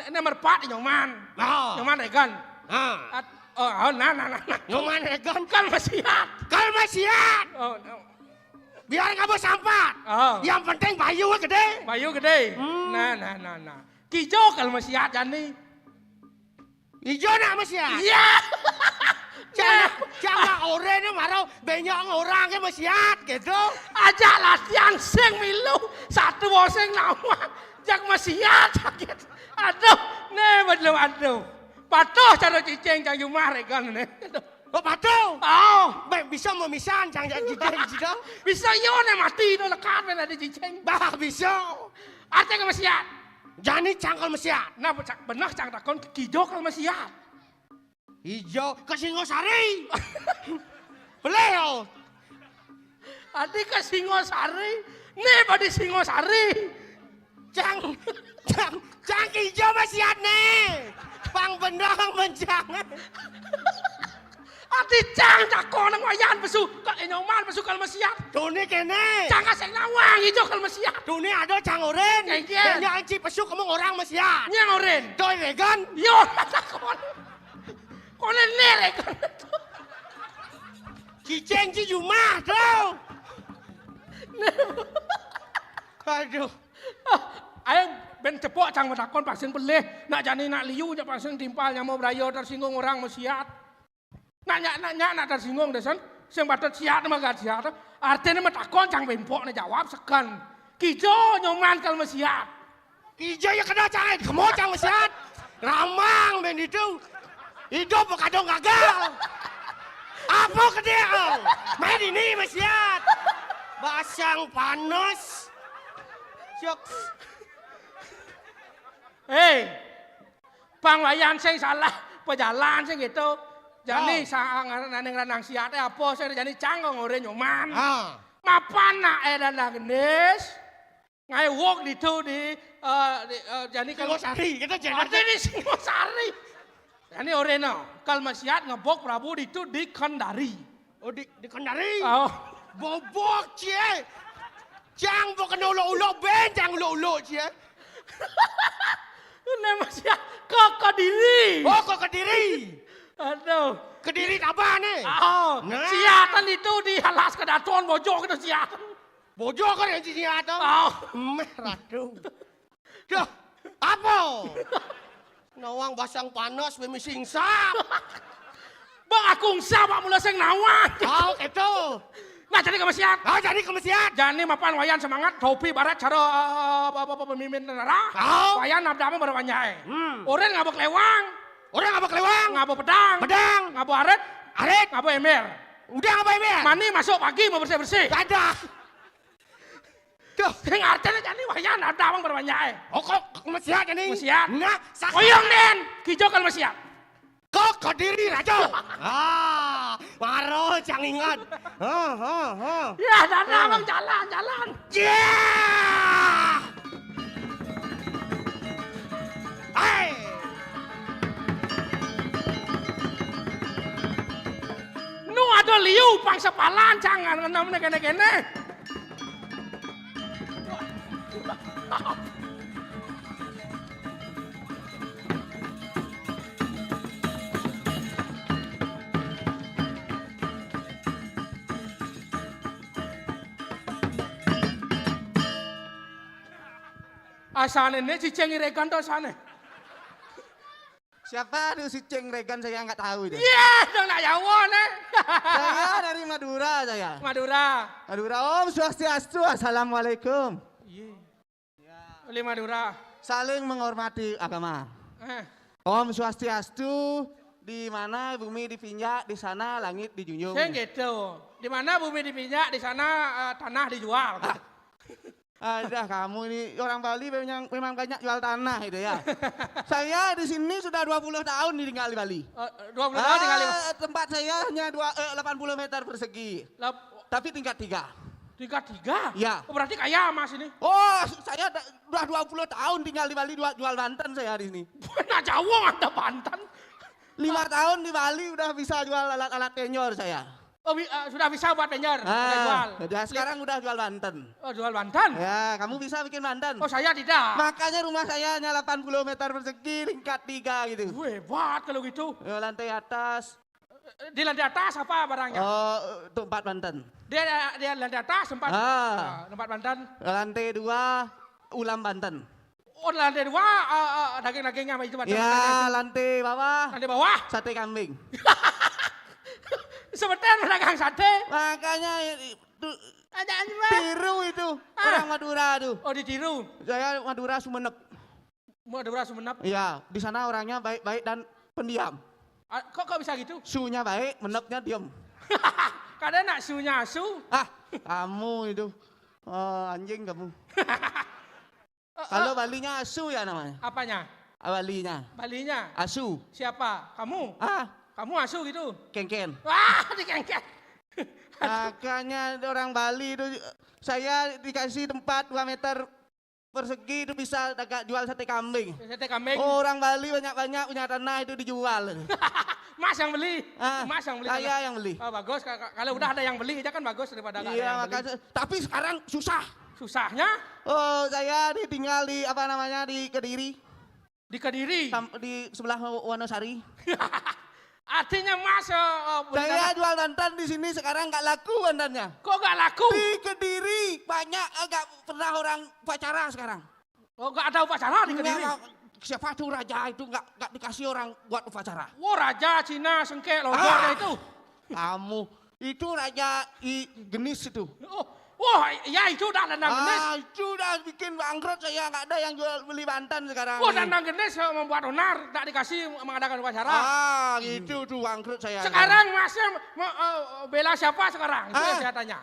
ini merpat nyoman. Oh, Nyoman Regan. ah, Oh nah. cuma Regan. Kan masih hat. Kalau masih siap, Oh no. biar nggak mau sampat. Oh. Yang penting bayu gede. Bayu gede. Nah. Kijau kalau masih hat jani. Hijau nak masih siap. Iya. Jangan orang ni marau banyak orang yang masih siap gitu. Ajak latihan sing milu satu boseng nama jak masih sakit. Aduh, belum aduh. Patuh cara cicing cang Jumah Regan nih. Oh patuh. Oh, Bisa memisah jangan jadi gitu. bisa yo nih mati itu lekat men ada cicing. Bah bisa. Artinya masih siap. Jadi cangkal masih siap. Nah, benar cang takon kijau kalau masih siap. Hijau ke Singosari. Beliau. Adi ke Singosari. Nih pada Singosari. Cang hijau masih siap nih. Pang benang menjangan. Adi cang takon nang wayan besu. Kalau nyoman besu kalau masih siap. Dunia kene. Cang kasih nawang hijau kalau masih siap. Dunia ada cang oren. Kengken. Banyak anci pesuk kamu orang masih siap. Nyang oren. Doi vegan. Yo, takon. Kone nerek. Ciceng ci rumah tuh. Aduh. Ayo ben cepok cang takon pasien pelih. Nak jani nak liu nya pasien timpal nya mau berayo tersinggung orang mesiat. Nak tersinggung desan. Sing batet siat mah gak siat. Artinya mah takon cang bempok na jawab sekan. Kijo nyoman kal mesiat. Ijo ya kena cahit, kemocang mesiat. Ramang ben itu. Hidup kadang gagal. Apa ke dia? Main ini mesiat. Basang panas. Syok. Hei, pangwayan sing salah pejalan sing gitu. Jadi nang ranang siate apa sing jadi canggung ore nyoman. Mapan nak dan genis. Ngai wok itu di jadi kalau Singosari, kita ada di Singosari. Jadi ore no, kalau masyarakat ngebok Prabu itu di Kendari. Oh di Kendari. Oh, Bobok cie. Jang bukan ulo-ulo ben, jang ulo-ulo cie. ini masyarakat ke Kediri. Oh kok Kediri. Aduh. Kediri apa nih? Oh, Nah. siatan itu di halas kedatuan bojong itu siatan. Bojo kan yang sini ada. Oh, Ratu. Duh, apa? Nawang basang panas, bemi singsa. bang akung siapa mula sing nawang. Oh, itu. Nah jadi kemasiat. Oh, jadi kemesiat. Jani mapan wayan semangat topi barat cara pemimpin negara. Oh. Wayan nabdame berwanyai. Orang ngabok lewang, Orang apa kelewang? ngabok pedang, Pedang. ngabok aret, Aret. ngabok ember. Udah apa ini? Mani masuk pagi mau bersih-bersih. Gak ada. Duh. Sing artinya jani wayan nabdame berwanyai. Oh, kok kemesiat ini? Kemesiat. Nah, Oyong den, kijau kalau mesiat. Kok Kediri raja? Maro jangan ingat. Ya, dan abang jalan. Yeah! Hai. Nu ada liu pangsa palan jangan namanya kene-kene. Asane ne ciceng irekan to asane. Siapa tuh si Ceng Regan saya nggak tahu itu. Iya, dong nak Jawa ne. Saya dari Madura saya. Madura. Madura, Om Swastiastu, Assalamualaikum. Oli Madura. Saling menghormati agama. Om Swastiastu, di mana bumi dipinjak, di sana langit dijunjung. Saya gitu. Di mana bumi dipinjak, di sana tanah dijual. Ada kamu ini orang Bali memang banyak jual tanah itu ya. Saya di sini sudah 20 tahun tinggal di Bali. 20 tahun tinggal di Tempat saya hanya 80 meter persegi. Tapi tingkat 3. Tingkat 3? Ya. Oh, berarti kaya mas ini. Oh, saya udah 20 tahun tinggal di Bali, jual Banten saya di sini. Nah Jawa ada Banten. 5 tahun di Bali udah bisa jual alat-alat penyor saya. Oh, sudah bisa buat penyor. Udah jual. Udah sekarang udah jual Banten. Oh, jual Banten. Ya, kamu bisa bikin Banten. Oh, saya tidak. Makanya rumah saya hanya 80 meter persegi, tingkat 3 gitu. Hebat kalau gitu. Ya, lantai atas. Di lantai atas apa barangnya? Oh, tempat Banten. Dia lantai atas tempat tempat Banten. Lantai 2 ulam Banten. Oh, lantai 2 daging-dagingnya apa itu Banten? Ya, lantai bawah Lantai bawah. sate kambing. Sebentar pedagang sate. Makanya itu Ada apa? tiru itu orang Madura tuh. Oh, ditiru. Saya Madura Sumenep. Madura Sumenep. Iya, di sana orangnya baik-baik dan pendiam. Kok bisa gitu? Sunya baik, menepnya diam. Kadang nak sunya su. Kamu itu anjing kamu. Kalau Balinya asu ya namanya. Apanya? Balinya. Balinya. Asu. Siapa? Kamu? Kamu asu gitu? Kengken. Wah, dikengket. Makanya orang Bali itu saya dikasih tempat 2 meter persegi itu bisa jual sate kambing. Sate kambing. Orang Bali banyak-banyak punya tanah itu dijual. Mas yang beli. Mas yang beli. Saya yang beli. Oh, bagus. Kalau udah ada yang beli aja kan bagus daripada nggak ada Iya, yang beli. makanya. Tapi sekarang susah. Susahnya Oh, saya tinggal di apa namanya di Kediri. di Kediri. Di sebelah Wonosari. Artinya Mas Saya jual Banten di sini sekarang nggak laku Bantennya. kok nggak laku? Di Kediri banyak nggak pernah orang upacara sekarang. Oh, nggak ada upacara di Kediri. Siapa tuh raja itu nggak dikasih orang buat upacara. Wah, Raja Cina Sengke Logornya itu. Kamu itu raja genis itu. Oh, Oh ya itu dah dandang gendis. Itu udah bikin bangkrut saya, nggak ada yang jual beli Banten sekarang. Oh dandang gendis membuat onar, tak dikasih mengadakan upacara. Gitu tuh bangkrut saya. Sekarang masnya bela siapa sekarang? Itu yang saya tanya.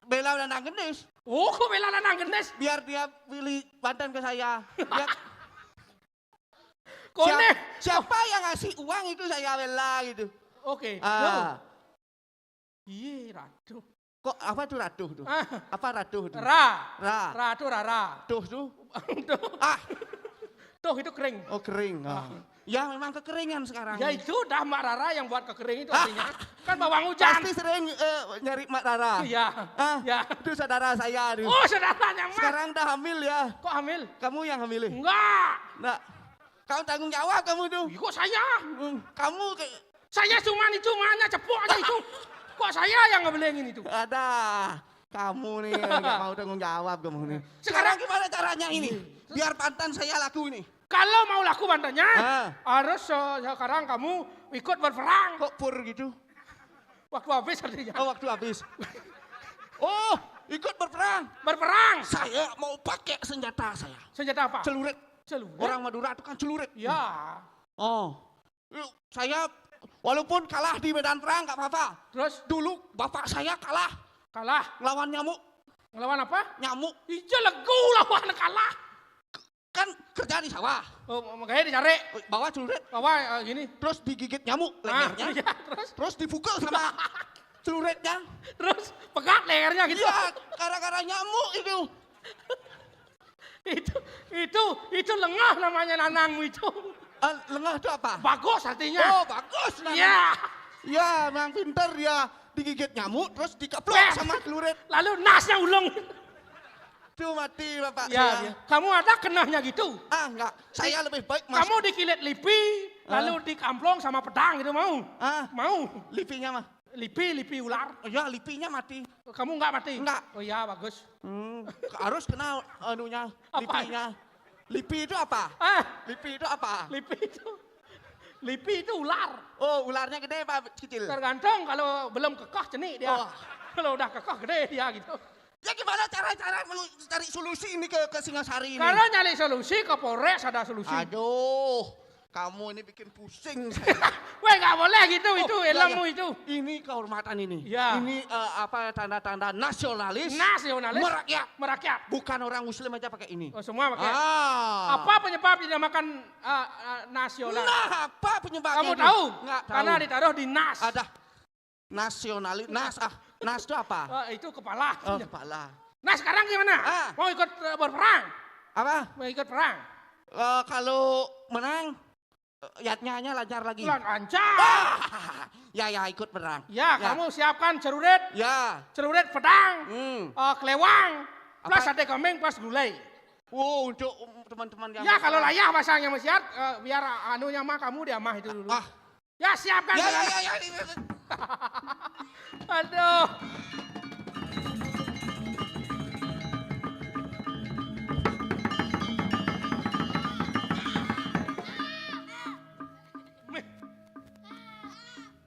Bela Dandang Gendis. Oh kok bela dandang gendis? Biar dia pilih Banten ke saya. Dia, Kone. siapa yang ngasih uang itu saya bela gitu. Oke. Iya ratu. Kok apa tuh raduh tuh? Apa raduh tuh? Ratu rara. Tuh tuh. Tuh. Tuh itu kering. Oh kering. Ya memang kekeringan sekarang. Ya itu dah Mak Rara yang buat kekering itu artinya. Kan bawang hujan. Pasti sering nyari Mak Rara. Iya. Ya. Itu saudara saya. Aduh. Oh saudaranya Mak. Sekarang udah hamil ya. Kok hamil? Kamu yang hamil. Enggak. Nah, kamu tanggung jawab kamu tuh. Ih, kok saya? Kamu Saya cuma hanya cepuk aja itu. Kok saya yang ngebelengin itu? ada. Kamu nih nggak mau tanggung jawab kamu nih. Sekarang Gimana caranya ini? Biar Banten saya laku ini. kalau mau laku bantannya, harus sekarang kamu ikut berperang. Kok pur gitu? Waktu habis artinya. Oh waktu habis. Oh ikut berperang. Berperang. Saya mau pakai senjata saya. Senjata apa? Celurit. Celurit. Orang Madura itu kan celurit. Ya. Oh. Saya walaupun kalah di medan perang nggak apa-apa. Terus Dulu bapak saya kalah kalah. lawan nyamuk. Ngelawan apa? Nyamuk Iya legu lawan kalah. kan kerja di sawah. Oh, makanya dicari. Bawa celurit. Bawa gini. Terus digigit nyamuk lehernya. Iya, terus Terus dipukul sama celuritnya. terus pegat lehernya gitu. Iya, gara-gara nyamuk itu. itu lengah namanya nanangmu itu. Lengah itu apa? Bagus artinya. Oh, bagus. Iya. Ya, memang pinter dia. Digigit nyamuk, terus dikeplok Eh. sama celurit. Lalu nasnya ulung. Itu mati bapak Ya, saya. kamu ada kenahnya gitu. Enggak. Saya lebih baik mas. Kamu dikilit lipi, lalu dikamplong sama pedang gitu mau? Mau? Lipinya mah. Lipi ular. Oh, ya, lipinya mati. Kamu enggak mati? Enggak. Oh iya, bagus. Harus kena anunya, Apa? lipinya. Lipi itu apa? Lipi itu apa? Lipi itu ular. Oh, ularnya gede apa kecil? Tergantung kalau belum kekeh cenik dia. Oh. Kalau udah kekeh gede dia gitu. Ya gimana cara-cara cari solusi ini ke Singasari ini? Kalau nyari solusi ke Polres ada solusi. Aduh, kamu ini bikin pusing saya. Weh nggak boleh gitu itu iya, ilmu iya. itu. Ini kehormatan ini. Ya. Ini apa tanda-tanda nasionalis. Nasionalis. Merakyat. Bukan orang Muslim aja pakai ini. Oh semua pakai. Ah. Apa penyebab dinamakan nasional? Nah, apa penyebabnya? Kamu itu? tahu? Nggak tahu. Karena ditaruh di nas. Ada nasionalis. Nas itu apa? Itu kepala. Oh, kepala. Nah sekarang gimana? Mau ikut berperang? Apa? Mau ikut perang? Kalau menang, yatnya lancar lagi. Lancar. Ya, ikut perang. Ya, kamu siapkan celurit, Ya. pedang, kelewang, Apa? plus sate kambing, plus gulai. Wow, untuk teman-teman yang... Ya kalau layah masangnya mesiat, biar anunya mah kamu dia mah itu dulu. Ya siapkan. Ya. Aduh.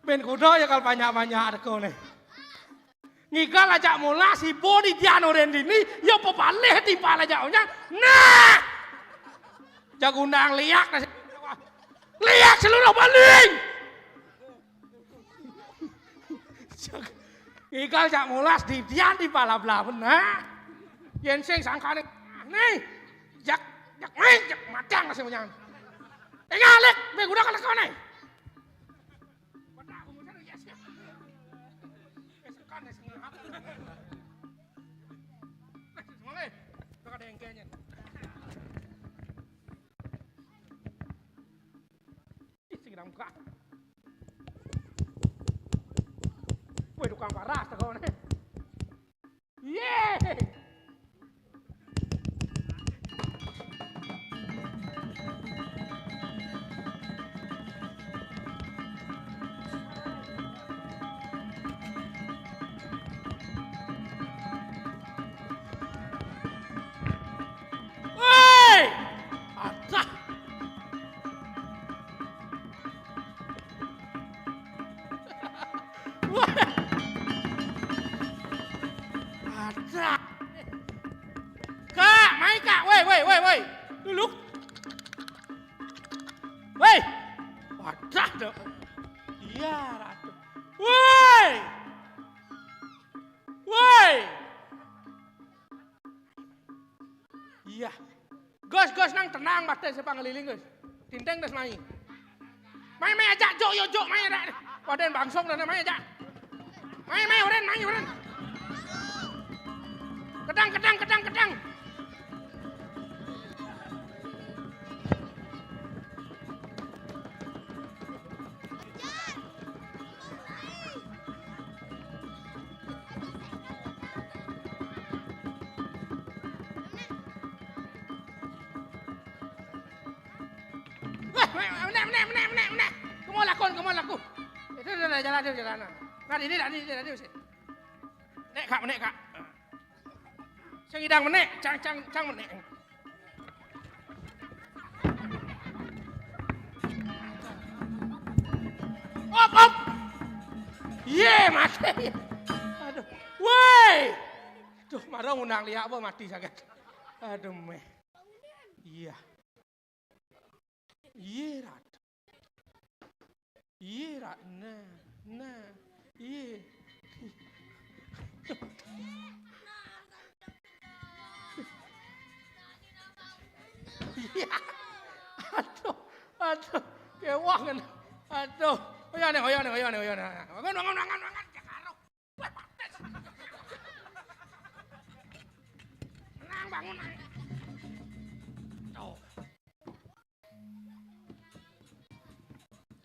Ben kuda ya kalau banyak-banyak argo nih. Ngigal aja mula si bodi diano rendini ya pepaleh timpal aja onya. Nah. Jagundang liak nasi. Liak seluruh baling. Ngigal jak mulas di dian di pala belah benar. Yen sing sangkane nih. Jak macang nasi menyang. Ngalek, ben kuda kalau kau nih. Wih, tukang paras tak kau nih. Yeay. Woi, acah. Wadah. Kak, main kak. Woi. Dulu. Woi. Wadah dong. Iya, Ratu. Woi. Iya. Gus nang tenang batin saya ngeliling Gus. Tinteng dah main. Main aja, jok main aja. Waden bangsong dah main aja. Main Waden. Kedang. Menek. Kamu laku. Itu dah jalan. Nah, ini. Nek kak. Cang idang menek, cang menek. Op. Ye, mati. Aduh. Woi. Duh, marah undang lihat apa mati sakit. Aduh, meh. Iya. Rat. Nah. Iya. Iya. Aduh. Kewah kan. Aduh. Oyane. Bangun. Jakaro. Wah, pates. Menang bangun. Tuh.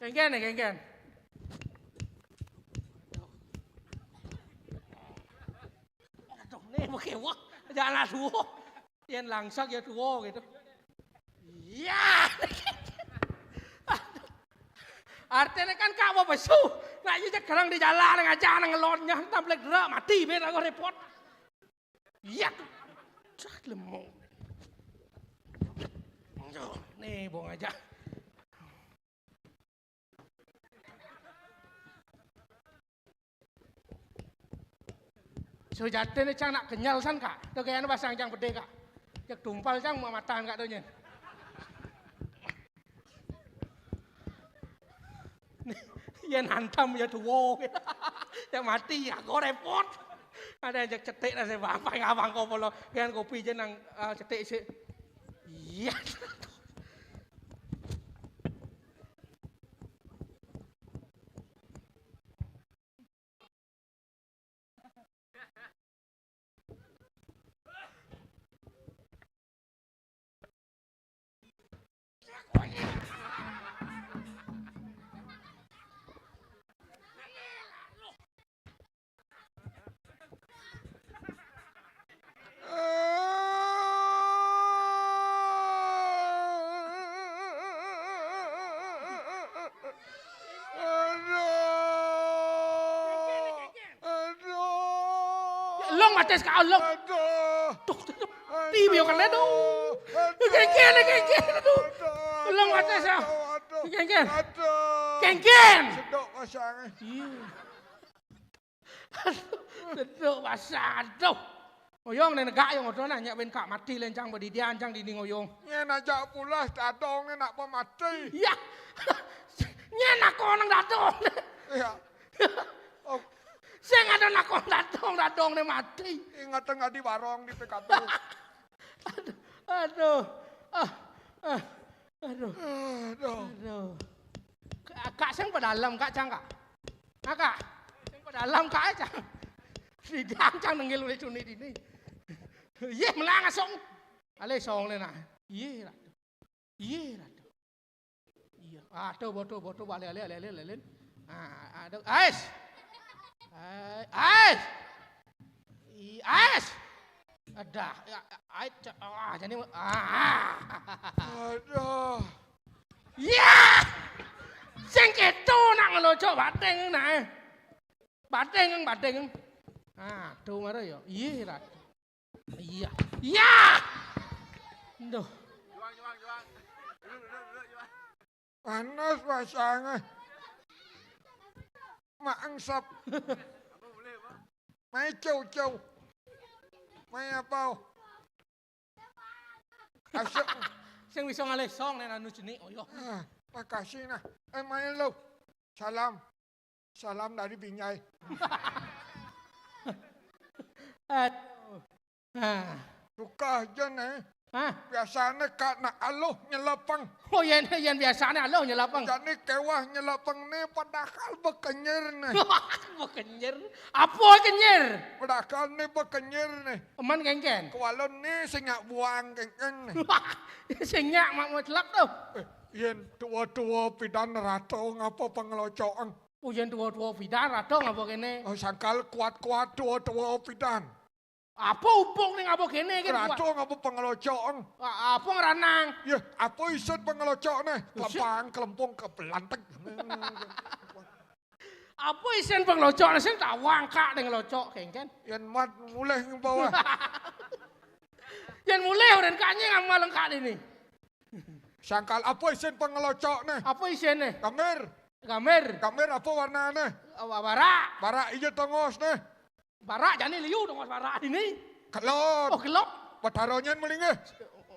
Genggen. Aduh, nih mau kewah. Jangan suwo. Yang langsak ya suwo gitu. Ya. Artinya kan kak mau besu. Nah ini sekarang di jalan ngajak ngelotnya. Tablek gerak mati. Biar aku repot. Iya. Cak lemong. Nih buang aja. So jatuh ni cang nak kenyal san kak. Tu kaya pasang cang pede kak. Jak tumpal cang mau matahan kak tu nyen. Yang hantam ya tuwo. Yang mati ya kau repot. Ada yang cetek lah saya abang kau polo. Kan kopi je nang cetek sih. Iya. Long mates ka long. Tuh. Tibi yo kan ledo. Genggen. Long mates ya. Genggen. Sedok pasang. Sedok pasang. Aduh. Oyong ni negak yang ngono nanya ben kak mati lencang bedidian cang dinding oyong. Nyen aja pula dadong nak pemati. Ya. Nyen nak nang dadong. Iya. Saya ada nak dadong ni mati. Ingat tengah di warung di PKB. Aduh. Kak sang pedalam kak cang kak. Kak. Sang pedalam kak cang. Di dang cang nenggil oleh cuni ini. Ye melang asong. Ale song le nak. Ye rat. Iya. Aduh bodoh balik. Aduh. Ais. Ada. Jadi Aduh. Ya. Sing keto nak ngelojo bateng nah. Bateng. Aduh mara yo. Iya rat. Iya. Ya. Duh. Juang. Panas pasangnya. Mak angsap. Mai jauh. Main apa? Asyik. Sing bisa ngalih song nek anu jenik oyo. Makasih nah. Main lu. Salam. Salam dari Binyai. Suka aja nih. Hah? Biasanya kak nak aluh nyelepeng. Oh yen biasane aloh nyelapang. Jadi kewah nyelepeng nih padahal bekenyir nih. Kenyer. Apa kenyer? Padahal nih bekenyir nih. Eman kengken. Kewalon nih singak buang kengkeng nih. Sing nyak mak mau celak tuh. Yen tua-tua pidan rato ngapa pengelocokan. Ujen tua-tua bidan rado ngapa kene? Sangkal kuat-kuat tua-tua pidan. Apa upung ning apa kene iki? Rato ngapa pengelocokan. Apa ngeranang? Ya, apa isut pengelocok nih? Kelempang, kelempung, kebelantek. Apa isen penglocok sing tak wangkak ning ngelocok kengken. Yen mat mulai ng bawah. Yen mulai uren kanye ngamal lengkak ini. Sangkal apa isin pengelocok nih? Apa isine? Kamer, Gamer. apa warnanya? Barak. Barak ijo tongos nih. Barak jane liu dong barak ini. Kelon. Oh gelap. Bataronyen melingih.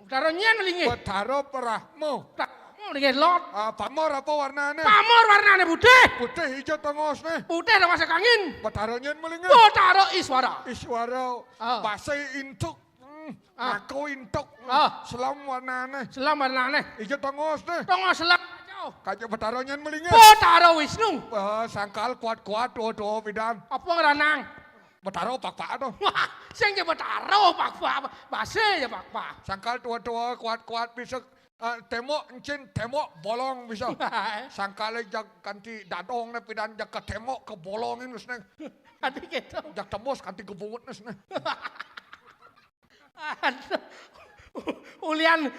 Daronyen lingi. Bataro perahmu. Oh lingi lot. Pamor apa warnanya? Pamor warnane putih. Putih ijo tongos nih. Putih dong masuk angin. Bataronyen melingih. Oh taro iswara. Iswara. Basai intuk. Aku intuk. Selam warnanya. Selam warnane. Ijo tongos nih. Tongos selam. Kayak bataronyen melingih. Oh taro Wisnu. Sangkal kuat-kuat dua-dua bidan. Apa ngeranang? Bataro pak-pak tuh. Wah, sing je betaro pak-pak. Base ya pak-pak. Sangkal tua-tua kuat-kuat bisa temok encin temok bolong bisa. Sangkal jak kanti dadong ne pidan jak ke temok ke bolongin nus ne. Adik gitu. Jak tembus kanti gebungut nus ne. Ulian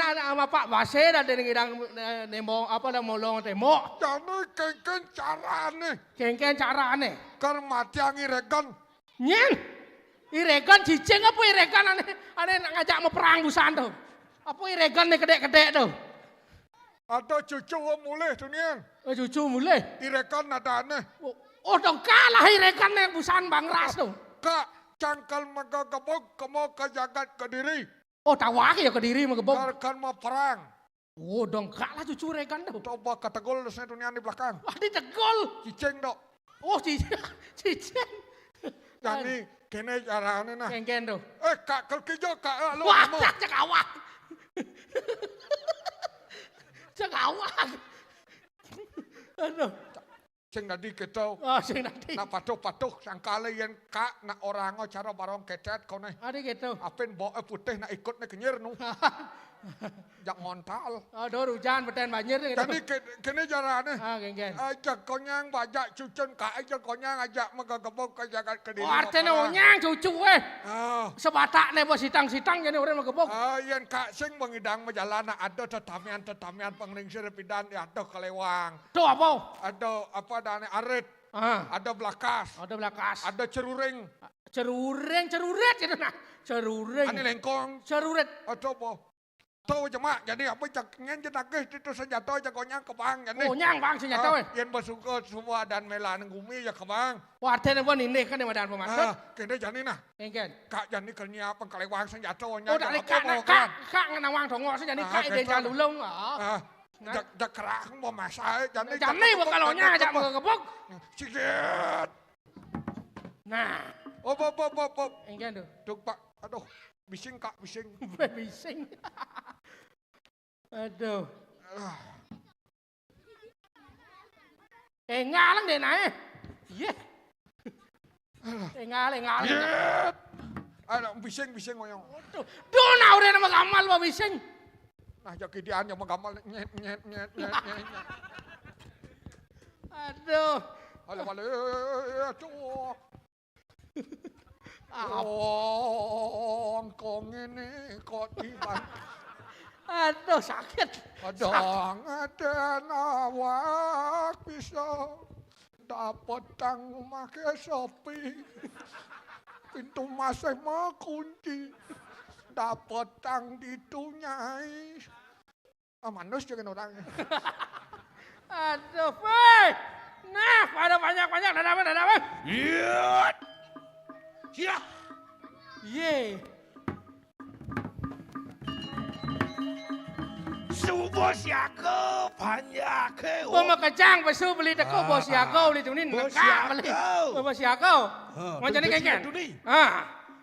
sama Pak Base dan ngidang nemo apa dah molong temok. Jadi kengken carane. Kengken carane. Ker mati ang iregan. Nyen. Iregan jijeng apa iregan ane ngajak mau perang busan tuh. Apa iregan nih kedek-kedek tuh. Ada cucu mulai dunia. Cucu mulai. Iregan ada aneh. Oh dong kalah iregan nih busan Bang Ras tuh. Kak cangkal maka kebok kemo ke jagat kediri. Oh tawaki ya kediri mau gebong. Karkan mau perang. Oh dong kalah cucu iregan tuh. Coba kategol nusnya dunia di belakang. Wah di tegol. Ciceng dok. Oh ciceng. Jadi kene carane nah. Kengken tuh. Kak kelkijo kak lu. Wah cak awak. Cak awak. Aduh. Sing tadi kita. Sing tadi. Nak patuh-patuh sangkala yen kak nak orang cara barong kecet kau nih. Ada gitu. Apen bawa putih nak ikut nak kenyir nu. Jak montal. Aduh hujan beten banjir gitu. Jadi kene carane. Kengken. Ajak konyang bajak cucun kak ajak konyang ajak megagabok ke jagat kediri. Oh artinya onyang cucu sebatak nih bos sitang-sitang jadi orang magebok. Yen kak sing mengidang majalah nak ada tetamian penglingsir pidan ada kelewang. Tuh apa? Ada apa dane arit. Ada belakas. Ada belakas. Ada ceruring. Ceruret gitu nah. Ceruring. Ani lengkong. Ceruret. Coba. Tahu cuma jadi apa cak ngen jenakeh itu senjata cak konyang kebang jadi. Oh nyang bang senjata Yen bersuka semua dan melan gumi ya kebang. Wah artinya apa ini kan yang madan pemasuk. Kene jani nah. Kengken. Kak jani kerja pengkalewang senjata Oh nya. dak kak ngenawang dongok sih jadi kak ide jalan ulung. Jak kerah mau masak jani. Jani bakalonya ajak magebok. Sikit. Nah. Op. Kengken tuh. Duk Pak. Aduh. Bising kak bising. Bising. Aduh. Ngalang deh naik. Iya. Ngalang. Aduh bising ngoyong. Duh nah udah nama gamal pak bising. Nah jadi dia yang menggamal nyet. Aduh. Aduh. Kong ini kok tiba. Aduh sakit. Kadang ada nawak bisa dapat tang make sopi. Pintu masih mau kunci. Dapat tang ditunyai. Manus jangan orang. Aduh, woi. Nah, pada banyak-banyak dah dapat. Iya. Sia. Ye. Subuh siaga banyak ke. Kau mau kejang pasal beli tak kau bos siaga beli tu ni nak beli. Bos siaga. Macam ni kan?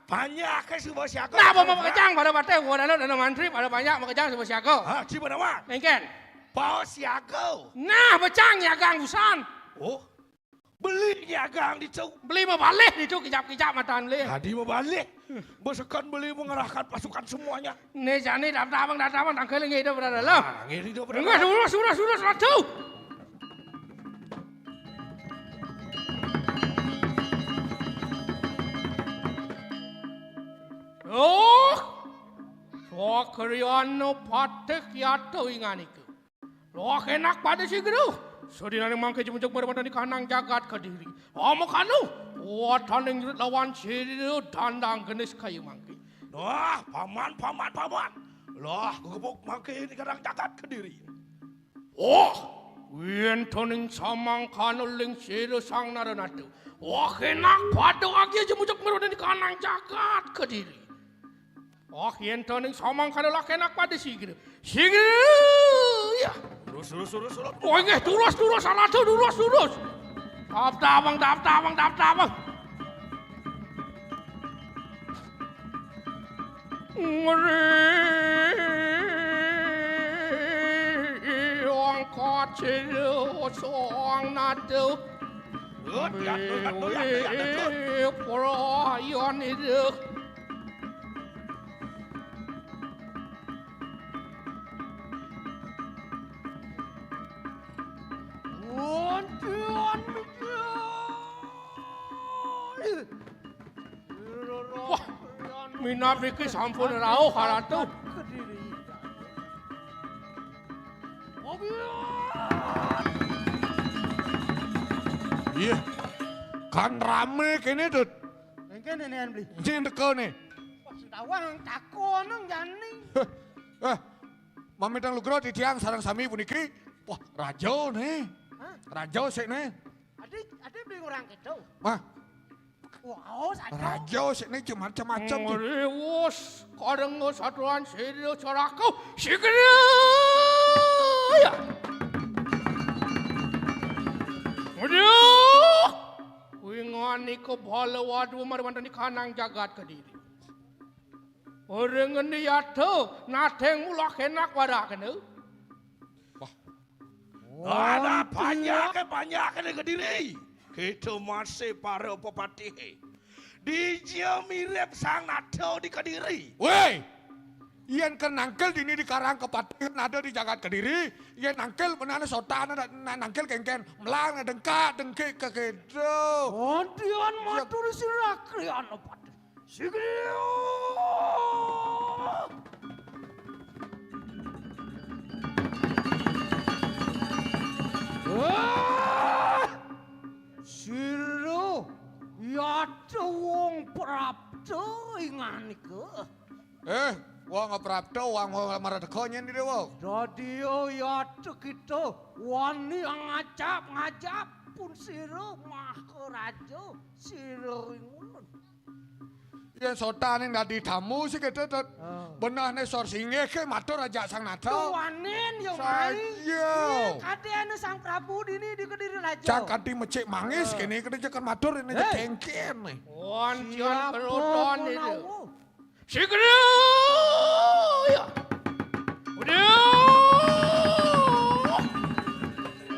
Banyak ke subuh siaga. Nah, mau kejang pada partai gua dan menteri pada banyak mau kejang bos siaga. Cuma nama. Kan? Bos siaga. Nah, bacang ya gang busan. Oh. Beli niagang di tu. Beli mau balik di tu kejap-kejap matan beli. Tadi mau balik. Besekan beli mengerahkan pasukan semuanya. Ni jani dah tak kena ngei dah berada lah. Ngiri dah Enggak, sudah satu. Oh, so kriano patek yato inganiku. Lo kenak pada si guru. So di nang mangke jumujak berpada di kanang jagat kediri. Amo kanu. Watan yang lawan siru dandang genis kayu mangke. Wah, paman. Lah, gebuk mangke di kadang jagat Kediri. Oh, wien toning samang kanu ling siru sang naranatu. Wah, kenak pada lagi jumujak berpada di kanang jagat kediri. Wah, wien toning samang kanu lah kenak pada si guru. Ya. Terus. Oh, ini turus, salah tu, turus. Dap tabang. Ngeri, orang kacil, seorang nadu. Perayan itu. Wah, minat fikir sampun rauh haratu. Iya. Kan rame kene Dut. Engke nenean beli. Jeng teko nih. Wah, sedawang takon nang jani. Mami tang lugro titiang sarang sami puniki. Wah, rajo nih. Rajo sik nih. Adik beli orang gitu. Mah, Wow, satu. rajo sik nih macam-macam. Ngerius, kadang satuan serius caraku. Sikri. Ya. Aduh. Wingan niko bala wadu marwandani kanang jagat kediri. Orang ini yaitu nateng mula kenak wadah kena. Ada banyak ke Kediri. Kita masih para pepatih. Dia mirip sang nato di Kediri. Woi, iyan kan nangkel dini di karang kepatihan ada di jagat Kediri. Iyan nangkel menana sotan ada nangkel kengken melang dengka dengki ke kedo. Ondian matur sira krian opat. Sigrio. Siro yata wong prapta inganike. Wong ngeprapto wong maradeko nyen di dewa. Radio yata kita wani ngajap pun siro maharaja siro ngono. Iyan sotan yang dadi tamu sih kedo. Benah ne sor singe ke matur aja sang nato. Tuanin yo mai. Sayo. Kadene sang Prabu dini di Kediri raja. Cak kati mecik mangis kene kene kan matur ini kengken nih. Wantian keroton itu. Siapa Sikri. Ya. Udah.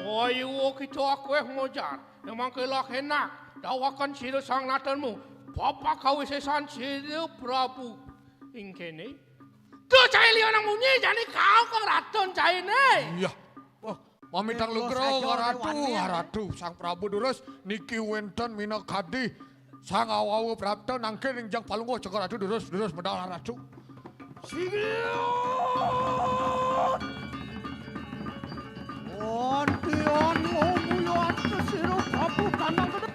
Oh, iwo kita aku ngojar. Memang kelak enak. Dawakan siro sang natanmu. Papa kau sesan siro Prabu. Ingkene. Tu cai lian ang munyi jadi kau ke raton cai ne. Iya. Wah, mami tang lugro haratu sang Prabu Durus niki wenten mina kadi sang awawu prapta nangke ning jang palunggo cekor ratu durus medal haratu. Ontian ngomu yo siro Prabu kanang gede.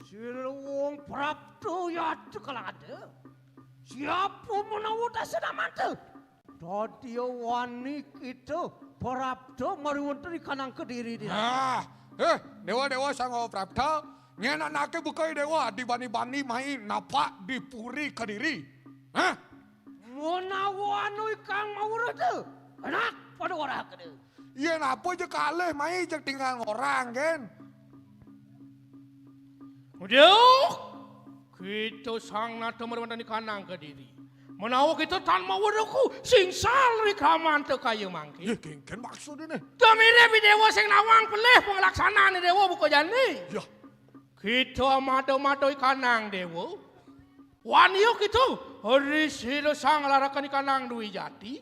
Siro wong Prapta yaitu kalang ada. Siapa menawa dasar mantu? Dadi wani kita Prapta mari wonten di kanang Kediri di. Nah, Dewa sango prapta ngenanake bukai dewa di bani-bani mai napa di puri Kediri. Hah? Munawanu ikang maura tu. Anak pada orang kena. Iya napa je kalih mai je tinggal orang kan. Udah, kita sang nata mermandani kanang Kediri. Menawa kita tan mau wadaku singsal rikaman te kayu mangki. Ya kan maksudnya nih. Tamire dewa sing nawang peleh penglaksana dewa buka jani. Ya. Kita mado-mado ikanang dewa. Wanio kita hari sila sang larakan ikanang dui jati.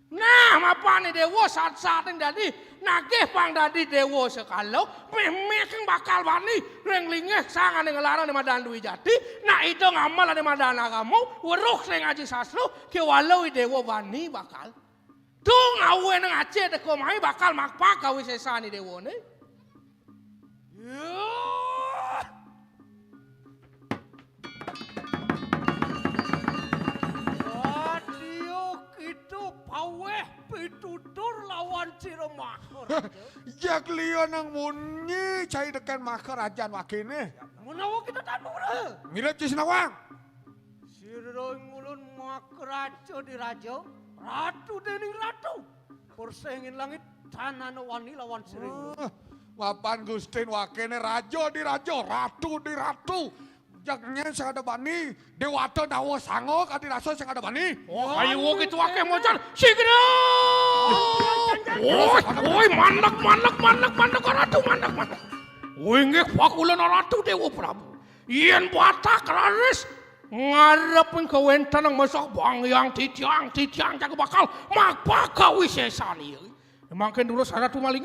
Nah, apa nih dewa saat-saat yang jadi nagih pang dadi dewa sekalau memang bakal wani renglingeh sangan yang larang di madan dui jati. Nah itu ngamal di madan agamu weruh sing ngaji saslo ke walau dewa wani bakal. Tuh ngawe nang aceh deko mai bakal makpak kawi sesani dewa nih. Paweh pitutur lawan Ciremahur. Jak liya nang munyi cai deken makar ajan wakene. Menawa kita tan mura. Mirip Cisnawang. Sira ngulun makar raja di raja, ratu dening ratu. Persengin langit tanah wani lawan sering. Wapan Gustin wakene raja di raja, ratu di ratu. Jaknya sing ada bani, dewata dawa sango kadi rasa sing ada bani. Oh, ayo gitu akeh mocal. Sigera. Oi, mandak ratu, mandak. Oi, nggih pakulan ratu Dewa Prabu. Yen batak raris ngarepin kawentan nang masak bang yang titiang jaga bakal makpaka wisesani. Mangken dulu ratu maling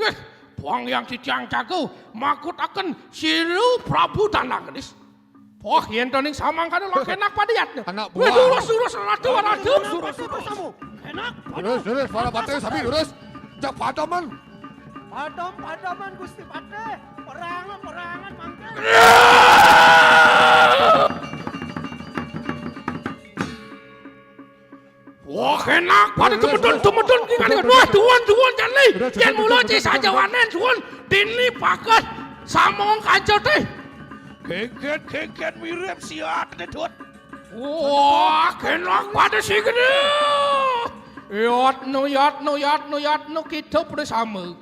bang yang titiang jago makut akan siru Prabu Tanah Genis. Oh, yen toning samang kada lak enak padiat. Anak buah. Lurus ratu. Kamu enak. Lurus, para bate sabi lurus. Jak padaman. Padaman Gusti Pate. Perangan mangke. Wah, enak pada tumedun kingan. Wah, tuan jani. Yen mulo ci sajawanen tuan dini paket samong kancot teh. Kengket mirip siat detut. Wah, kenak pada si gede. Yat no kita pada sama.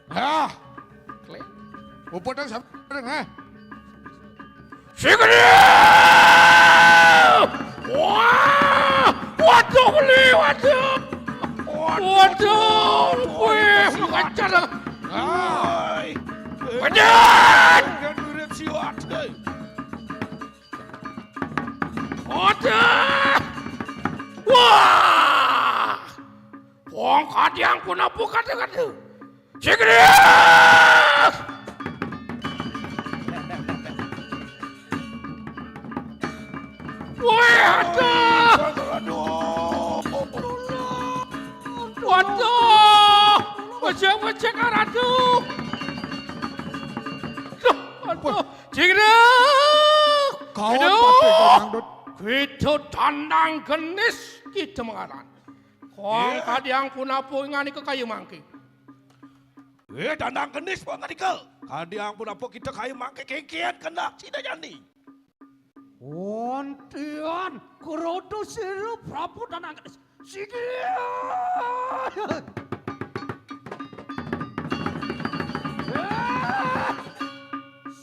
Ya. Upodang sampai ha. Si gede. Wah, waduh. Wih, mengacar. Hai. Wajan. Kengket mirip siat. Wadah. Wah. Wong kadiang pun apa kata. Segera. Waduh. Wajah karatu. Aduh. Segera. Kawan pate dangdut. Kita tandang genis kita mengaran. Kong kadiang pun apa ngani ke kayu mangki. Dandang kenis po ngadika. Kadiang pun apa kita kayu mangke kengket kena sida jani. Ontian kuroto siru Prabu Danang Genis. Sigia.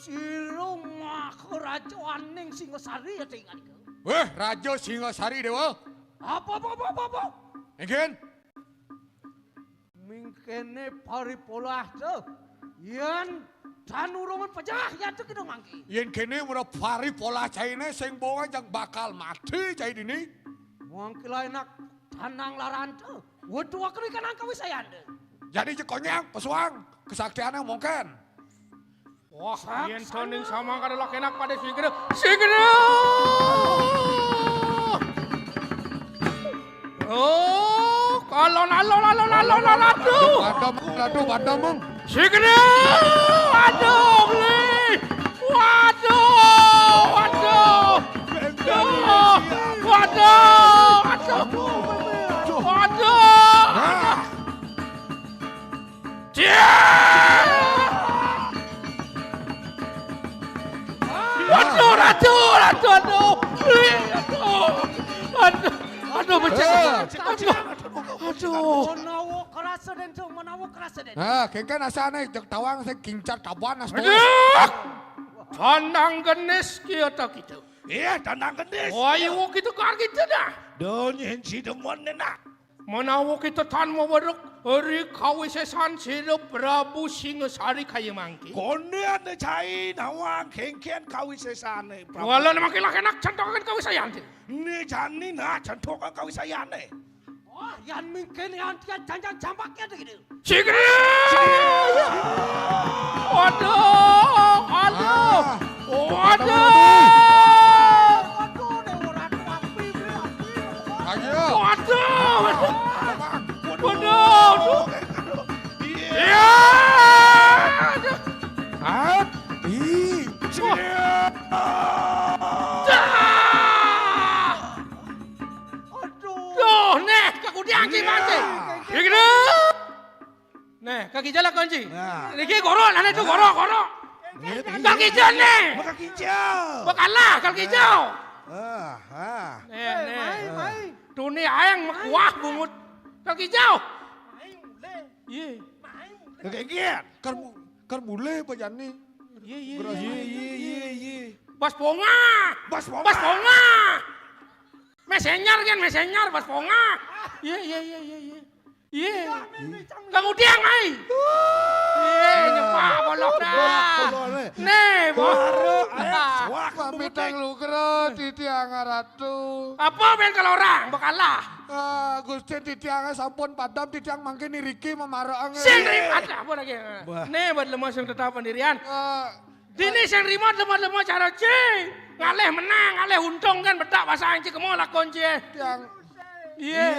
Siru makh raja aning Singosari ya tinggal. Raja Singasari Dewa. Apa? Engken. Mingkene paripolah tuh. Yan tanurungan pejah ya tuh kita mangki. Yen kene mura pari pola caine sing bawa jang bakal mati cai dini. Mangki enak tanang laran tuh. Waduh akri kan angka wisayande. Jadi jekonyang pesuang kesaktiannya mungkin. Wah, yen toning sama kada lak enak pada segera. Oh, kalon aduh. Padamung. Segera. Waduh. Aduh. Menawa kerasa den tuh, menawa kerasa den. Nah, kengken asane jek tawang saya kincat taban as. Aduh. Tandang genis kita gitu. Iya, tandang gendis. Ayo kita kar kita dah. Donyen si demon nena. Menawa kita tan mawarok hari kawisesan sira Prabu Singasari kaya mangki. Kondian ne cai nawang kengkian kawisesane. Wala namang kilakenak cantokan kawisayan. Ni jani na cantokan kawisayane. Oh, yang mungkin yang tian jangan campaknya gitu. Sigri! Waduh! Aduh! Waduh! Aduh, deh orang api bre. Ayo. Waduh! Waduh! Iya! At. Ih. Tuh, nih, kaku diangki mati. Sigri! Nih, kaki jalan kunci. Niki goro, nane tuh goro. Kaki jalan nih. Maka kijau. Bakalah kaki hijau. Ah. Nih. Tuh nih ayang kuah bungut. Kaki hijau. Iya. Kengkian. Kar bule Pak Jani. Iya. Bas ponga. Bas ponga. Bas ponga. Messenger kan, messenger bas ponga. Iya. Kamu diang ai. Iya, nyepak bolok dah. Nih, Baru Nah. wah Pamitang lu kero titi angga ratu. Apa ben kalau orang bakalah. Gusti titi angga sampun padam titi ang mangke ni Riki memarang. Sing rimat apa lagi. Nih buat lemah sing tetap pendirian. Dini sing rimat lemah cara C. Ngaleh menang, ngaleh untung kan bedak bahasa anci kemo lakon C. Tiang Iya.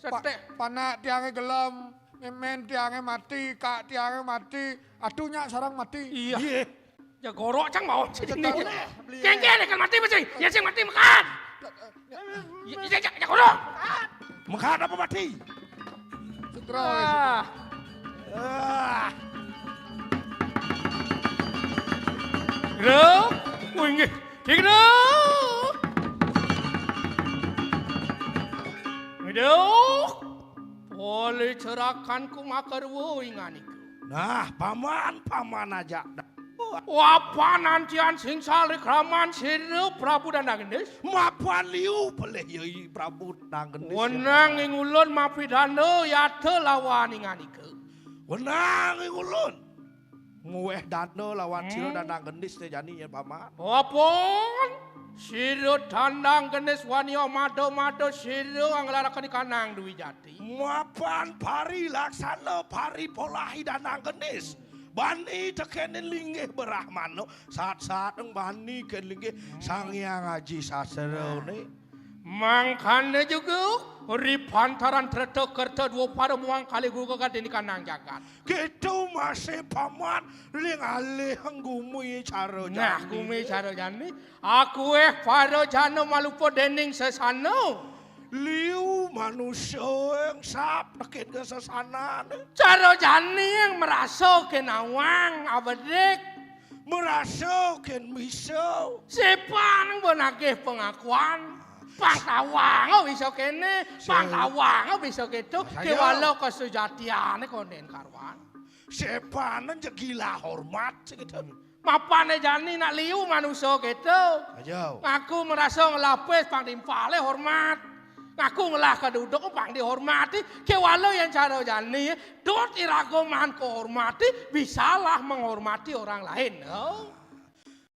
Setek. panak tiangnya gelem. Memen tiangnya mati, kak tiangnya mati, aduhnya sarang mati. Iya. Ya gorok cang mau sini. Kengke kan mati mesti. Ya sing mati makan. Ya gorok. Mengkat apa mati? Segera. Ah. Gero. Wih, gero. Aduh. Boleh cerakanku makar woinganiku. Nah, paman aja. Wapa nantian sing salik raman sira Prabu Dandagendis. Mapan liu boleh yai Prabu Dandagendis. Wenang ing ulun mapidana yata lawan inganike. Wenang ulun. Nguweh dana lawan sira Dandagendis teh jani ya paman. Apon? Sira Dandagendis wani mado sira anglarakan kanang Dwi Jati. Mapan pari laksana pari polahi Dandagendis. Bani tekenin linggih berahmano saat-saat ng bani ken linggih sang yang ngaji sasero ni. Mangkane juga ripantaran treto kerta dua pada muang kali guru ke dini kanang jagat. Gitu masih paman ling alih gumui caro jani. Nah, gumi cara jani. Aku pada jano malupo dening sesano. Liu manusia yang sap nakit ke sesana ni. Cara jani yang merasa kenawang abadek. Merasa ken miso. Siapa nang benakih pengakuan. Pangtawang bisa kene, pangtawang bisa gitu. Kewalo kesejatian konden karwan. Sepanen je gila hormat segitu. Mapane jani nak liu manusia gitu. Ayo. Aku merasa ngelapis pang dimpale hormat. Aku ngelah keduduk pang dihormati. Kewalo yang cara jani dot irago man kehormati bisalah menghormati orang lain. Oh.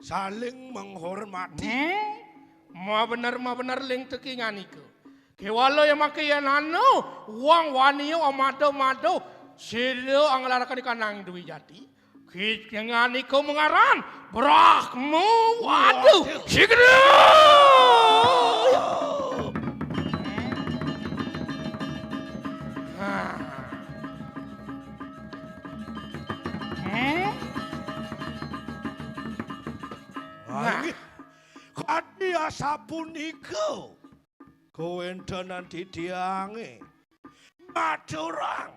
Saling menghormati. Ma benar ling tekingan iku. Kewalo yang makian anu, uang waniyo amado silo anglarakan kanang Dwi Jati. Kingan iku mengaran Brahmu. Waduh, sigera. Kadia sapuniko. Kowentenan titiange. Maturang.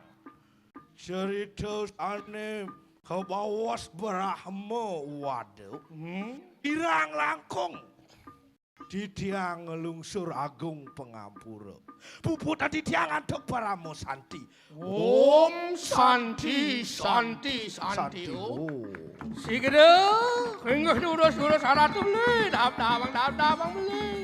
Cerita ane kebawas Brahmo. Waduh. Irang langkung. Didiang ngelungsur agung pengampura. Puput didiang aduk paramo santi. Om Santi, Santi, Santi. Oh. Oh. Sige deh, enggak sudah saratu beli, dabang beli.